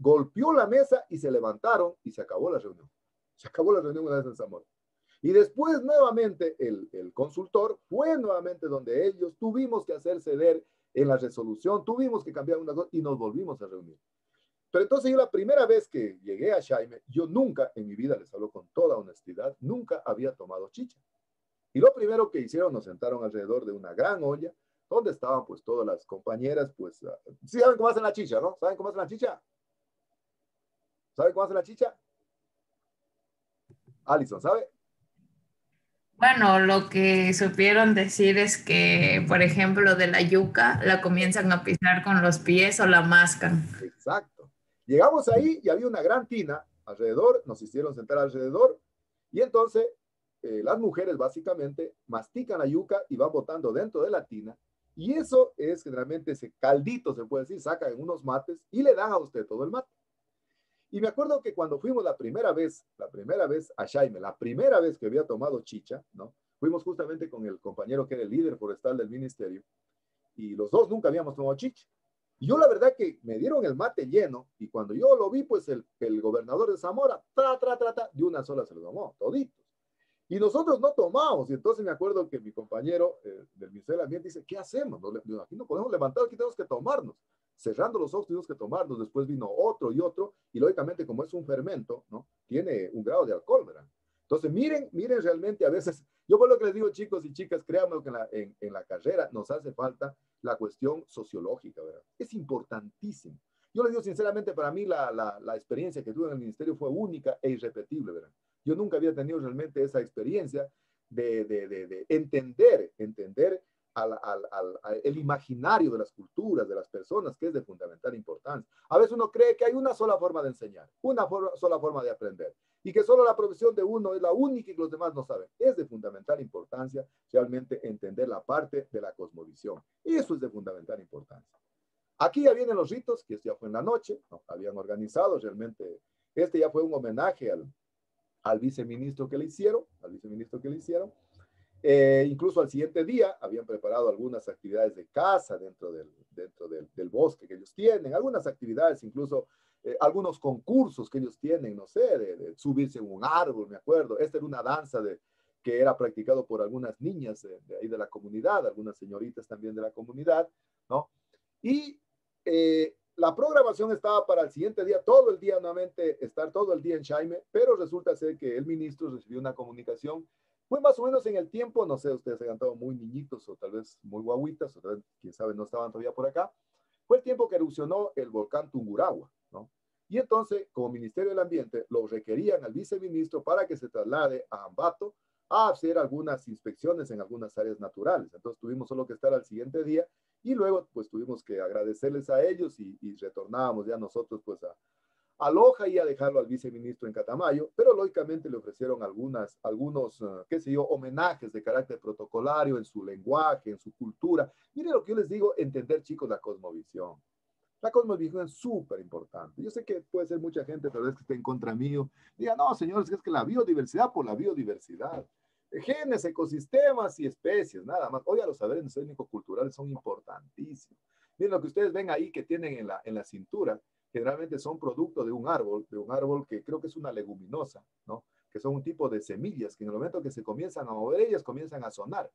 golpeó la mesa y se levantaron y se acabó la reunión. Se acabó la reunión una vez en Zamora. Y después nuevamente el consultor fue nuevamente donde ellos tuvimos que hacer ceder en la resolución, tuvimos que cambiar una cosa y nos volvimos a reunir. Pero entonces yo la primera vez que llegué a Jaime, yo nunca en mi vida, les hablo con toda honestidad, nunca había tomado chicha. Y lo primero que hicieron, nos sentaron alrededor de una gran olla, donde estaban pues todas las compañeras, pues, ¿sí saben cómo hacen la chicha, no? ¿Saben cómo hacen la chicha? ¿Saben cómo hacen la chicha? Alison, ¿sabe? Bueno, lo que supieron decir es que, por ejemplo, de la yuca la comienzan a pisar con los pies o la mascan. Exacto. Llegamos ahí y había una gran tina alrededor, nos hicieron sentar alrededor y entonces las mujeres básicamente mastican la yuca y van botando dentro de la tina y eso es generalmente ese caldito, se puede decir, sacan unos mates y le dan a usted todo el mate. Y me acuerdo que cuando fuimos la primera vez a Jaime, la primera vez que había tomado chicha, ¿no? Fuimos justamente con el compañero que era el líder forestal del ministerio y los dos nunca habíamos tomado chicha. Y yo la verdad que me dieron el mate lleno y cuando yo lo vi, pues el gobernador de Zamora, de una sola se lo tomó, toditos. Y nosotros no tomamos. Y entonces me acuerdo que mi compañero del Ministerio del Ambiente dice, ¿qué hacemos? Aquí no podemos levantar, aquí tenemos que tomarnos. Cerrando los ojos tuvimos que tomarnos. Después vino otro y lógicamente como es un fermento, ¿no? Tiene un grado de alcohol, ¿verdad? Entonces miren realmente a veces, yo por lo que les digo chicos y chicas, créanme que en la carrera nos hace falta la cuestión sociológica, ¿verdad? Es importantísimo. Yo les digo sinceramente, para mí la experiencia que tuve en el ministerio fue única e irrepetible, ¿verdad? Yo nunca había tenido realmente esa experiencia de entender el imaginario de las culturas, de las personas, que es de fundamental importancia. A veces uno cree que hay una sola forma de enseñar, sola forma de aprender, y que solo la profesión de uno es la única y que los demás no saben. Es de fundamental importancia realmente entender la parte de la cosmovisión. Y eso es de fundamental importancia. Aquí ya vienen los ritos, que esto ya fue en la noche, ¿no? Habían organizado realmente, este ya fue un homenaje al viceministro que le hicieron, incluso al siguiente día habían preparado algunas actividades de caza dentro del bosque que ellos tienen, algunas actividades, incluso algunos concursos que ellos tienen, no sé, de subirse en un árbol, me acuerdo. Esta era una danza que era practicado por algunas niñas de ahí de la comunidad, algunas señoritas también de la comunidad, ¿no? Y la programación estaba para el siguiente día, todo el día nuevamente, estar todo el día en Jaime, pero resulta ser que el ministro recibió una comunicación. Fue más o menos en el tiempo, no sé, ustedes se han estado muy niñitos o tal vez muy guaguitas, o tal vez, quién sabe, no estaban todavía por acá. Fue el tiempo que erupcionó el volcán Tungurahua, ¿no? Y entonces, como Ministerio del Ambiente, lo requerían al viceministro para que se traslade a Ambato a hacer algunas inspecciones en algunas áreas naturales. Entonces tuvimos solo que estar al siguiente día y luego pues tuvimos que agradecerles a ellos y retornábamos ya nosotros pues a Loja y a dejarlo al viceministro en Catamayo, pero lógicamente le ofrecieron algunos, qué sé yo, homenajes de carácter protocolario en su lenguaje, en su cultura. Miren lo que yo les digo, entender chicos la cosmovisión. La cosmovisión es súper importante. Yo sé que puede ser mucha gente tal vez que esté en contra mío, diga, no señores, es que la biodiversidad por la biodiversidad. Genes, ecosistemas y especies, nada más. Oiga, los saberes étnico-culturales son importantísimos. Miren lo que ustedes ven ahí que tienen en la cintura, generalmente son producto de un árbol que creo que es una leguminosa, ¿no? Que son un tipo de semillas que en el momento que se comienzan a mover, ellas comienzan a sonar.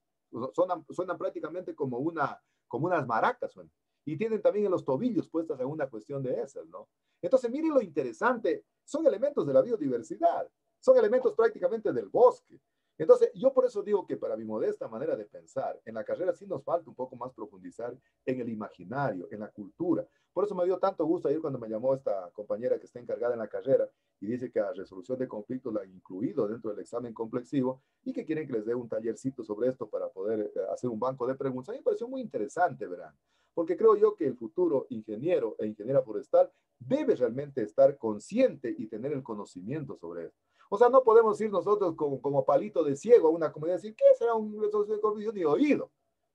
Suenan prácticamente como unas maracas, suenan. Y tienen también en los tobillos puestas alguna cuestión de esas, ¿no? Entonces, miren lo interesante, son elementos de la biodiversidad, son elementos prácticamente del bosque. Entonces, yo por eso digo que para mi modesta manera de pensar, en la carrera sí nos falta un poco más profundizar en el imaginario, en la cultura. Por eso me dio tanto gusto ayer cuando me llamó esta compañera que está encargada en la carrera y dice que la resolución de conflictos la han incluido dentro del examen complexivo y que quieren que les dé un tallercito sobre esto para poder hacer un banco de preguntas. A mí me pareció muy interesante, verán, porque creo yo que el futuro ingeniero e ingeniera forestal debe realmente estar consciente y tener el conocimiento sobre esto. O sea, no podemos ir nosotros como palito de ciego a una comunidad y decir, ¿qué será una resolución de conflictos? Ni oído.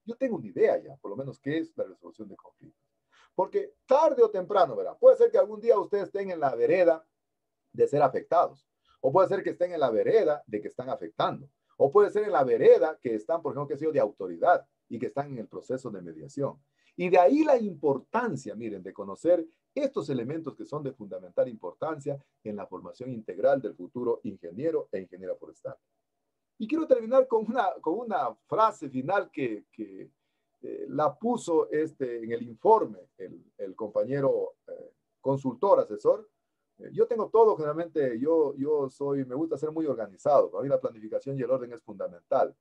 Yo tengo una idea ya, por lo menos, qué es la resolución de conflictos. Porque tarde o temprano, ¿verdad? Puede ser que algún día ustedes estén en la vereda de ser afectados. O puede ser que estén en la vereda de que están afectando. O puede ser en la vereda que están, por ejemplo, que sea de autoridad y que están en el proceso de mediación. Y de ahí la importancia, miren, de conocer estos elementos que son de fundamental importancia en la formación integral del futuro ingeniero e ingeniera forestal. Y quiero terminar con una frase final que la puso en el informe el compañero consultor, asesor. Yo tengo todo, generalmente me gusta ser muy organizado. Para mí la planificación y el orden es fundamental.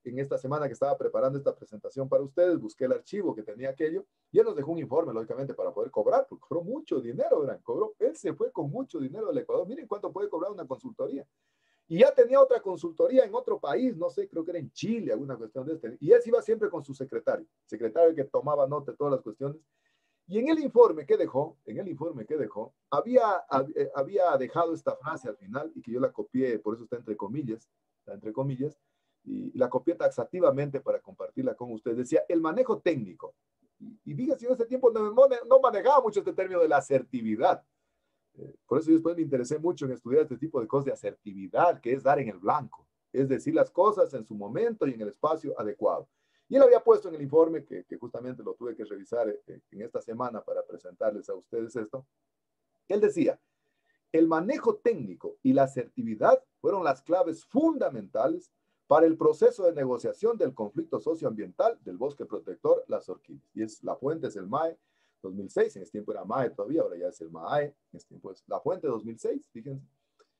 En esta semana que estaba preparando esta presentación para ustedes, busqué el archivo que tenía aquello y él nos dejó un informe, lógicamente, para poder cobrar, porque cobró mucho dinero, ¿verdad? Él se fue con mucho dinero del Ecuador. Miren cuánto puede cobrar una consultoría. Y ya tenía otra consultoría en otro país, no sé, creo que era en Chile, alguna cuestión de este. Y él se iba siempre con su secretario que tomaba nota de todas las cuestiones. Y en el informe que dejó, había dejado esta frase al final y que yo la copié, por eso está entre comillas, y la copié taxativamente para compartirla con ustedes. Decía, el manejo técnico. Y fíjense, en ese tiempo no manejaba mucho este término de la asertividad. Por eso yo después me interesé mucho en estudiar este tipo de cosas de asertividad, que es dar en el blanco, es decir las cosas en su momento y en el espacio adecuado. Y él había puesto en el informe, que justamente lo tuve que revisar en esta semana para presentarles a ustedes esto, él decía, el manejo técnico y la asertividad fueron las claves fundamentales para el proceso de negociación del conflicto socioambiental del bosque protector Las Orquídeas. Y la fuente es el MAE 2006, en ese tiempo era MAE todavía, ahora ya es el MAE, en este tiempo es la fuente 2006, fíjense.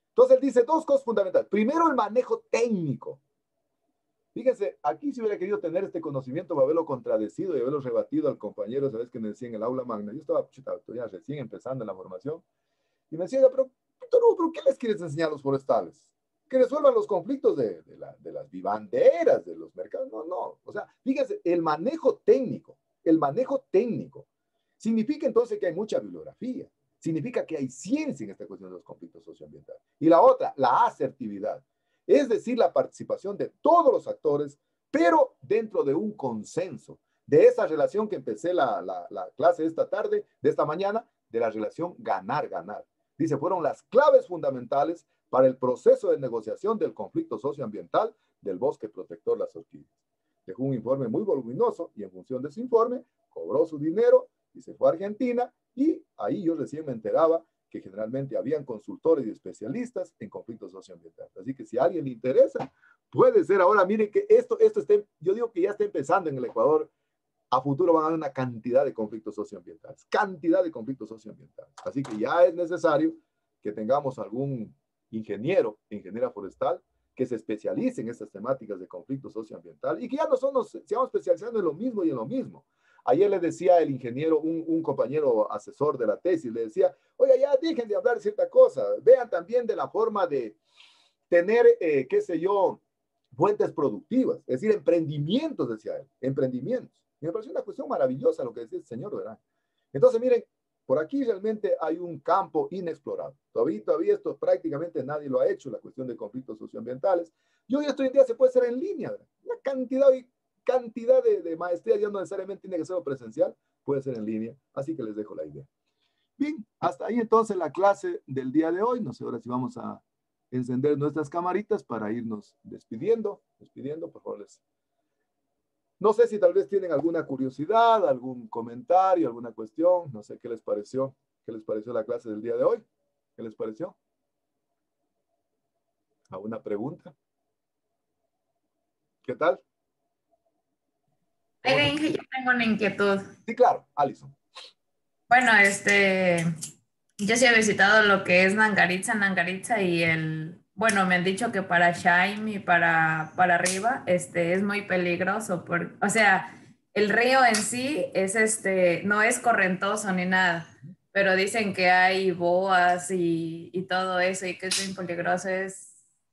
Entonces él dice dos cosas fundamentales. Primero, el manejo técnico. Fíjense, aquí si hubiera querido tener este conocimiento, para haberlo contradecido y haberlo rebatido al compañero, sabes que me decía en el aula magna, yo estaba ya recién empezando en la formación, y me decía, pero ¿qué les quieres enseñar a los forestales? Que resuelvan los conflictos de las vivanderas, de los mercados. No. O sea, fíjense, el manejo técnico significa entonces que hay mucha bibliografía, significa que hay ciencia en esta cuestión de los conflictos socioambientales. Y la otra, la asertividad, es decir, la participación de todos los actores, pero dentro de un consenso, de esa relación que empecé la clase de esta mañana, de la relación ganar-ganar. Dice, fueron las claves fundamentales para el proceso de negociación del conflicto socioambiental del bosque protector Las Orquídeas. Dejó un informe muy voluminoso y en función de ese informe cobró su dinero y se fue a Argentina y ahí yo recién me enteraba que generalmente habían consultores y especialistas en conflictos socioambientales. Así que si a alguien le interesa, puede ser ahora, miren que yo digo que ya está empezando en el Ecuador. A futuro van a haber una cantidad de conflictos socioambientales, Así que ya es necesario que tengamos algún ingeniera forestal, que se especialice en estas temáticas de conflicto socioambiental y que ya nos sigamos especializando en lo mismo y en lo mismo. Ayer le decía el ingeniero, un compañero asesor de la tesis, le decía, oiga, ya dejen de hablar de cierta cosa, vean también de la forma de tener, fuentes productivas, es decir, emprendimientos, decía él, emprendimientos. Y me pareció una cuestión maravillosa lo que decía el señor, ¿verdad? Entonces, miren, por aquí realmente hay un campo inexplorado. Todavía esto prácticamente nadie lo ha hecho, la cuestión de conflictos socioambientales. Y hoy en día se puede hacer en línea, ¿verdad? Una cantidad de maestrías, ya no necesariamente tiene que ser presencial, puede ser en línea. Así que les dejo la idea. Bien, hasta ahí entonces la clase del día de hoy. No sé ahora si vamos a encender nuestras camaritas para irnos despidiendo, por favor. No sé si tal vez tienen alguna curiosidad, algún comentario, alguna cuestión. No sé qué les pareció la clase del día de hoy. ¿Qué les pareció? ¿Alguna pregunta? ¿Qué tal? Oiga, Inge, yo tengo una inquietud. Sí, claro, Alison. Bueno, Yo sí he visitado lo que es Nangaritza y bueno, me han dicho que para Shaim y para arriba, es muy peligroso, o sea, el río en sí es no es correntoso ni nada, pero dicen que hay boas y todo eso y que es muy peligroso.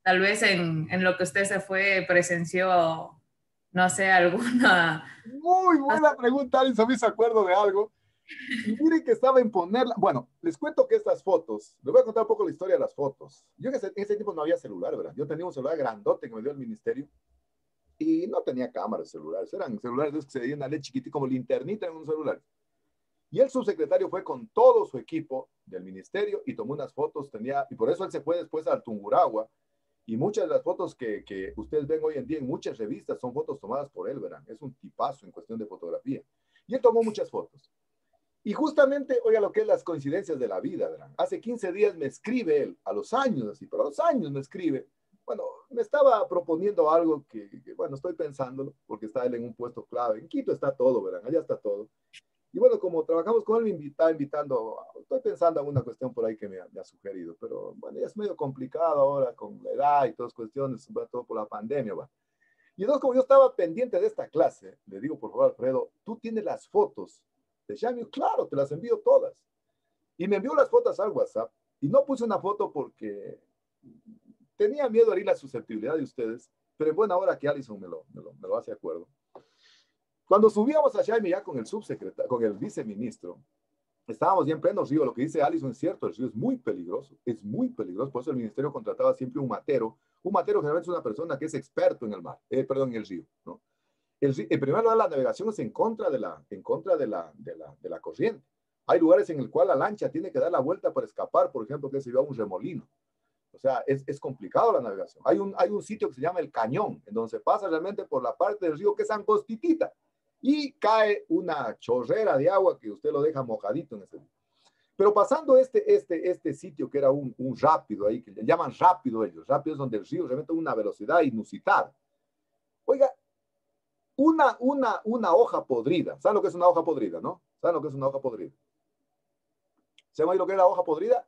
Tal vez en lo que usted se fue presenció, no sé, alguna... Muy buena pregunta, Alison, me hizo acuerdo de algo. Y miren que estaba en ponerla. Bueno, les cuento que estas fotos, les voy a contar un poco la historia de las fotos. Yo en ese tiempo no había celular, ¿verdad? Yo tenía un celular grandote que me dio el ministerio y no tenía cámaras celulares. Eran celulares de esos que se veían a leche chiquitito como linternita en un celular. Y el subsecretario fue con todo su equipo del ministerio y tomó unas fotos, y por eso él se fue después al Tungurahua. Y muchas de las fotos que ustedes ven hoy en día en muchas revistas son fotos tomadas por él, ¿verdad? Es un tipazo en cuestión de fotografía. Y él tomó muchas fotos. Y justamente, oiga lo que es las coincidencias de la vida, ¿verdad? Hace 15 días me escribe él, a los años, así, pero a los años me escribe. Bueno, me estaba proponiendo algo bueno, estoy pensándolo, porque está él en un puesto clave. En Quito está todo, ¿verdad? Allá está todo. Y bueno, como trabajamos con él, me está invitando, estoy pensando en una cuestión por ahí que me ha sugerido, pero bueno, ya es medio complicado ahora con la edad y todas cuestiones, va todo por la pandemia, va. Y entonces, como yo estaba pendiente de esta clase, le digo, por favor, Alfredo, tú tienes las fotos de Xiaomi, claro, te las envío todas. Y me envió las fotos al WhatsApp, y no puse una foto porque tenía miedo de herir la susceptibilidad de ustedes, pero en buena hora que Alison me lo hace acuerdo. Cuando subíamos a Xiaomi ya con el subsecretario, con el viceministro, estábamos ya en pleno río. Lo que dice Alison es cierto, el río es muy peligroso, por eso el ministerio contrataba siempre un matero. Un matero generalmente es una persona que es experto en el mar, en el río, ¿no? En primer lugar, la navegación es en contra de la corriente. Hay lugares en el cual la lancha tiene que dar la vuelta para escapar, por ejemplo, que se va a un remolino. O sea, es complicado la navegación. Hay un sitio que se llama el Cañón, en donde se pasa realmente por la parte del río que es angostitita y cae una chorrera de agua que usted lo deja mojadito en ese río. Pero pasando este sitio que era un rápido ahí, que le llaman rápido ellos, rápido es donde el río realmente una velocidad inusitada. Oiga, una hoja podrida. ¿Saben lo que es una hoja podrida, no? ¿Saben lo que es una hoja podrida? ¿Saben lo que es la hoja podrida?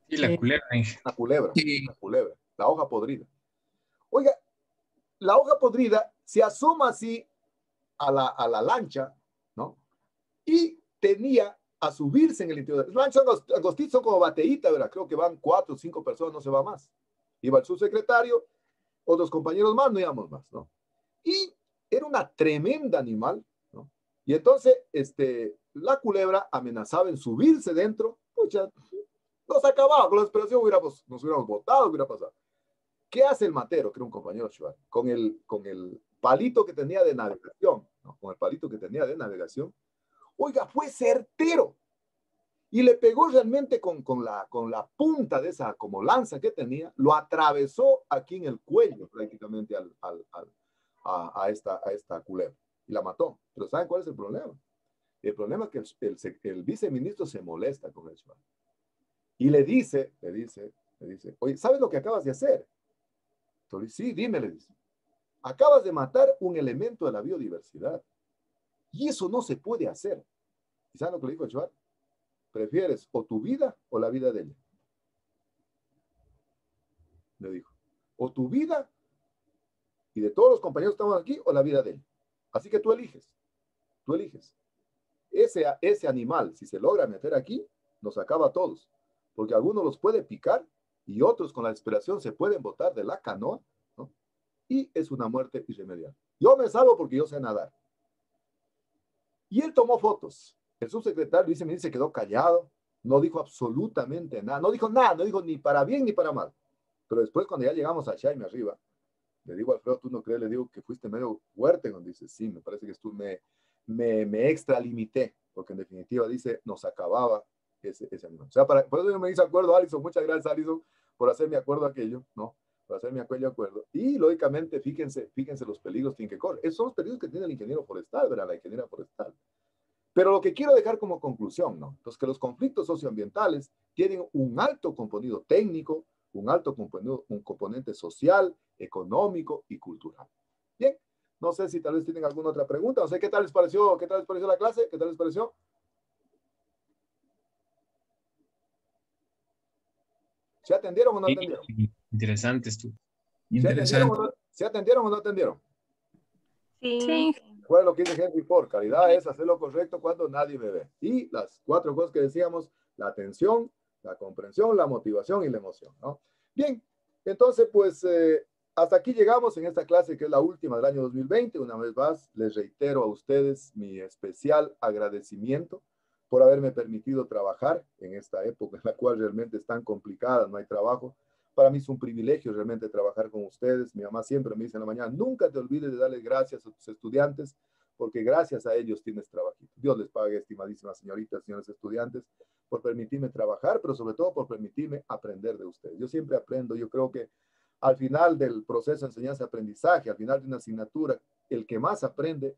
Sí, la culebra. Una culebra, una culebra, la hoja podrida. Oiga, la hoja podrida se asoma así a la lancha, ¿no? Y tenía a subirse en el interior. Las lanchas angostitas son como bateíta, ¿verdad? Creo que van 4 o 5 personas, no se va más. Iba el subsecretario, otros compañeros más, no íbamos más, ¿no? Y era una tremenda animal, ¿no? Y entonces, la culebra amenazaba en subirse dentro, pucha, nos acababa con la desesperación, nos hubiéramos botado, hubiera pasado. ¿Qué hace el matero, que era un compañero Shuar? Con el palito que tenía de navegación, ¿no? Con el palito que tenía de navegación, oiga, fue certero. Y le pegó realmente con la punta de esa como lanza que tenía, lo atravesó aquí en el cuello prácticamente a esta culebra y la mató. Pero ¿saben cuál es el problema? El problema es que el viceministro se molesta con eso y le dice, oye, ¿sabes lo que acabas de hacer? Entonces, sí, dime, le dice. Acabas de matar un elemento de la biodiversidad y eso no se puede hacer. ¿Y saben lo que le dijo el Shuar? ¿Prefieres o tu vida o la vida de ella? Le dijo. O tu vida y de todos los compañeros que estamos aquí o la vida de ella. Así que tú eliges. Tú eliges. Ese animal, si se logra meter aquí, nos acaba a todos. Porque algunos los puede picar y otros con la desesperación se pueden botar de la canoa, ¿no? Y es una muerte irremediable. Yo me salvo porque yo sé nadar. Y él tomó fotos. El subsecretario se quedó callado, no dijo absolutamente nada, no dijo nada, no dijo ni para bien ni para mal. Pero después cuando ya llegamos a Shaime arriba, le digo, Alfredo, ¿tú no crees? Le digo que fuiste medio fuerte cuando dice, sí, me parece que tú me extralimité, porque en definitiva dice, nos acababa ese animal. O sea, por eso yo me hice acuerdo, Alison, muchas gracias, Alison, por hacerme acuerdo aquello, ¿no? Por hacerme aquello acuerdo. Y lógicamente, fíjense los peligros que corre. Esos son los peligros que tiene el ingeniero forestal, ¿verdad? La ingeniera forestal. Pero lo que quiero dejar como conclusión, ¿no? Entonces, que los conflictos socioambientales tienen un alto contenido técnico, un componente social, económico y cultural. Bien, no sé si tal vez tienen alguna otra pregunta, no sé qué tal les pareció la clase, qué tal les pareció. ¿Se atendieron o no Sí, atendieron? interesante esto. ¿Se atendieron Interesante. ¿Se atendieron o no atendieron? Sí. Recuerda lo que dice Henry Ford, caridad es hacer lo correcto cuando nadie me ve. Y las 4 cosas que decíamos, la atención, la comprensión, la motivación y la emoción, ¿no? Bien, entonces pues hasta aquí llegamos en esta clase que es la última del año 2020. Una vez más, les reitero a ustedes mi especial agradecimiento por haberme permitido trabajar en esta época en la cual realmente es tan complicada, no hay trabajo. Para mí es un privilegio realmente trabajar con ustedes. Mi mamá siempre me dice en la mañana, nunca te olvides de darle gracias a tus estudiantes, porque gracias a ellos tienes trabajito. Dios les pague, estimadísimas señoritas, señores estudiantes, por permitirme trabajar, pero sobre todo por permitirme aprender de ustedes. Yo siempre aprendo, yo creo que al final del proceso de enseñanza-aprendizaje, al final de una asignatura, el que más aprende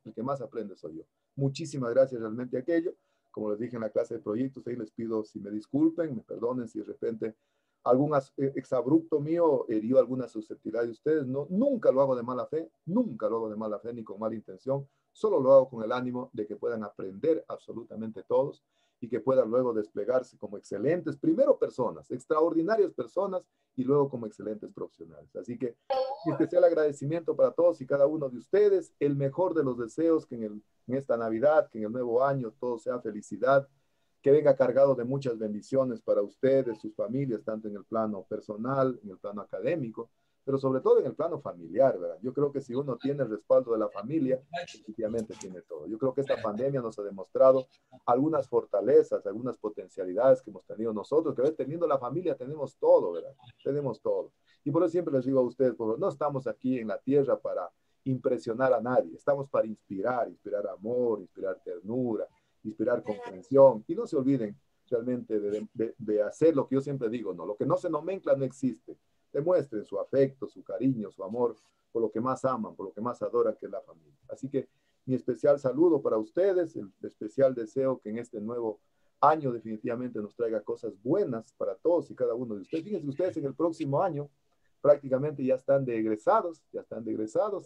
soy yo. Muchísimas gracias realmente a aquello. Como les dije en la clase de proyectos, ahí les pido si me disculpen, me perdonen si de repente algún exabrupto mío hirió alguna susceptibilidad de ustedes. No, nunca lo hago de mala fe, nunca lo hago de mala fe ni con mala intención, solo lo hago con el ánimo de que puedan aprender absolutamente todos y que puedan luego desplegarse como excelentes, primero personas, extraordinarias personas y luego como excelentes profesionales. Así que mi especial agradecimiento para todos y cada uno de ustedes, el mejor de los deseos que en esta Navidad, que en el nuevo año todo sea felicidad, que venga cargado de muchas bendiciones para ustedes, sus familias, tanto en el plano personal, en el plano académico, pero sobre todo en el plano familiar, ¿verdad? Yo creo que si uno tiene el respaldo de la familia, definitivamente tiene todo. Yo creo que esta pandemia nos ha demostrado algunas fortalezas, algunas potencialidades que hemos tenido nosotros, que teniendo la familia tenemos todo, ¿verdad? Tenemos todo. Y por eso siempre les digo a ustedes, pues, no estamos aquí en la tierra para impresionar a nadie, estamos para inspirar amor, inspirar ternura, inspirar comprensión. Y no se olviden realmente de hacer lo que yo siempre digo, ¿no? Lo que no se nomencla no existe. Demuestren su afecto, su cariño, su amor por lo que más aman, por lo que más adoran, que es la familia. Así que mi especial saludo para ustedes, el especial deseo que en este nuevo año definitivamente nos traiga cosas buenas para todos y cada uno de ustedes. Fíjense ustedes, en el próximo año prácticamente ya están de egresados,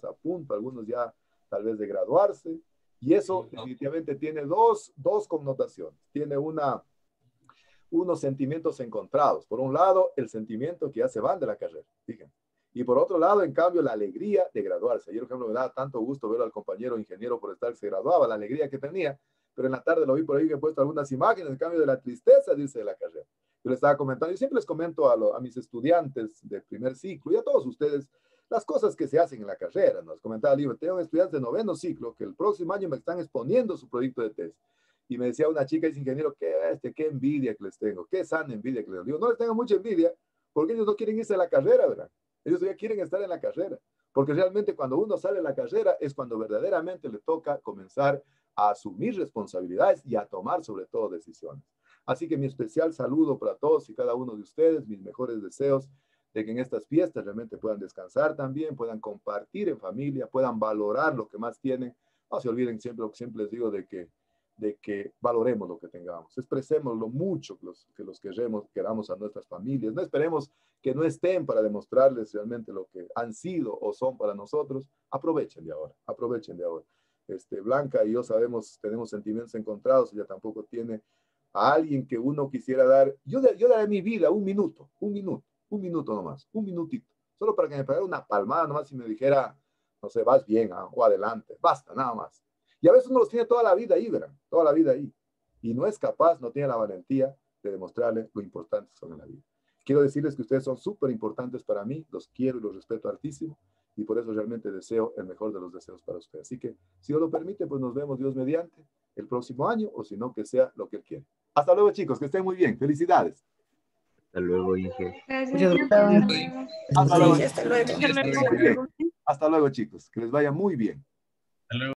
a punto, algunos ya tal vez de graduarse, y eso definitivamente tiene dos connotaciones. Tiene unos sentimientos encontrados. Por un lado, el sentimiento que ya se van de la carrera, fíjense. Y por otro lado, en cambio, la alegría de graduarse. Ayer, por ejemplo, me daba tanto gusto ver al compañero ingeniero por estar que se graduaba, la alegría que tenía, pero en la tarde lo vi por ahí que he puesto algunas imágenes, en cambio de la tristeza, dice, de la carrera. Yo les estaba comentando, yo siempre les comento a mis estudiantes de primer ciclo y a todos ustedes las cosas que se hacen en la carrera. Nos comentaba Libre, tengo estudiantes de noveno ciclo que el próximo año me están exponiendo su proyecto de tesis. Y me decía una chica, dice, ingeniero, qué envidia que les tengo, qué sana envidia que les tengo. Digo, no les tengo mucha envidia, porque ellos no quieren irse a la carrera, ¿verdad? Ellos ya quieren estar en la carrera, porque realmente cuando uno sale de la carrera es cuando verdaderamente le toca comenzar a asumir responsabilidades y a tomar sobre todo decisiones. Así que mi especial saludo para todos y cada uno de ustedes, mis mejores deseos de que en estas fiestas realmente puedan descansar también, puedan compartir en familia, puedan valorar lo que más tienen. No se olviden siempre lo que siempre les digo de que valoremos lo que tengamos, expresemos lo mucho que los queramos a nuestras familias, no esperemos que no estén para demostrarles realmente lo que han sido o son para nosotros. Aprovechen de ahora, aprovechen de ahora. Blanca y yo sabemos, tenemos sentimientos encontrados, ella tampoco tiene a alguien que uno quisiera dar. Yo daré mi vida un minuto nomás, un minutito, solo para que me pegara una palmada nomás y me dijera, no sé, vas bien, o adelante, basta, nada más. Y a veces uno los tiene toda la vida ahí, ¿verdad? Toda la vida ahí. Y no es capaz, no tiene la valentía de demostrarles lo importantes que son en la vida. Quiero decirles que ustedes son súper importantes para mí, los quiero y los respeto altísimo, y por eso realmente deseo el mejor de los deseos para ustedes. Así que, si Dios lo permite, pues nos vemos, Dios mediante, el próximo año, o si no, que sea lo que Él quiere. Hasta luego, chicos, que estén muy bien. Felicidades. Hasta luego, Inge. Hasta luego. Hasta luego. Hasta luego, chicos. Que les vaya muy bien. Hasta luego.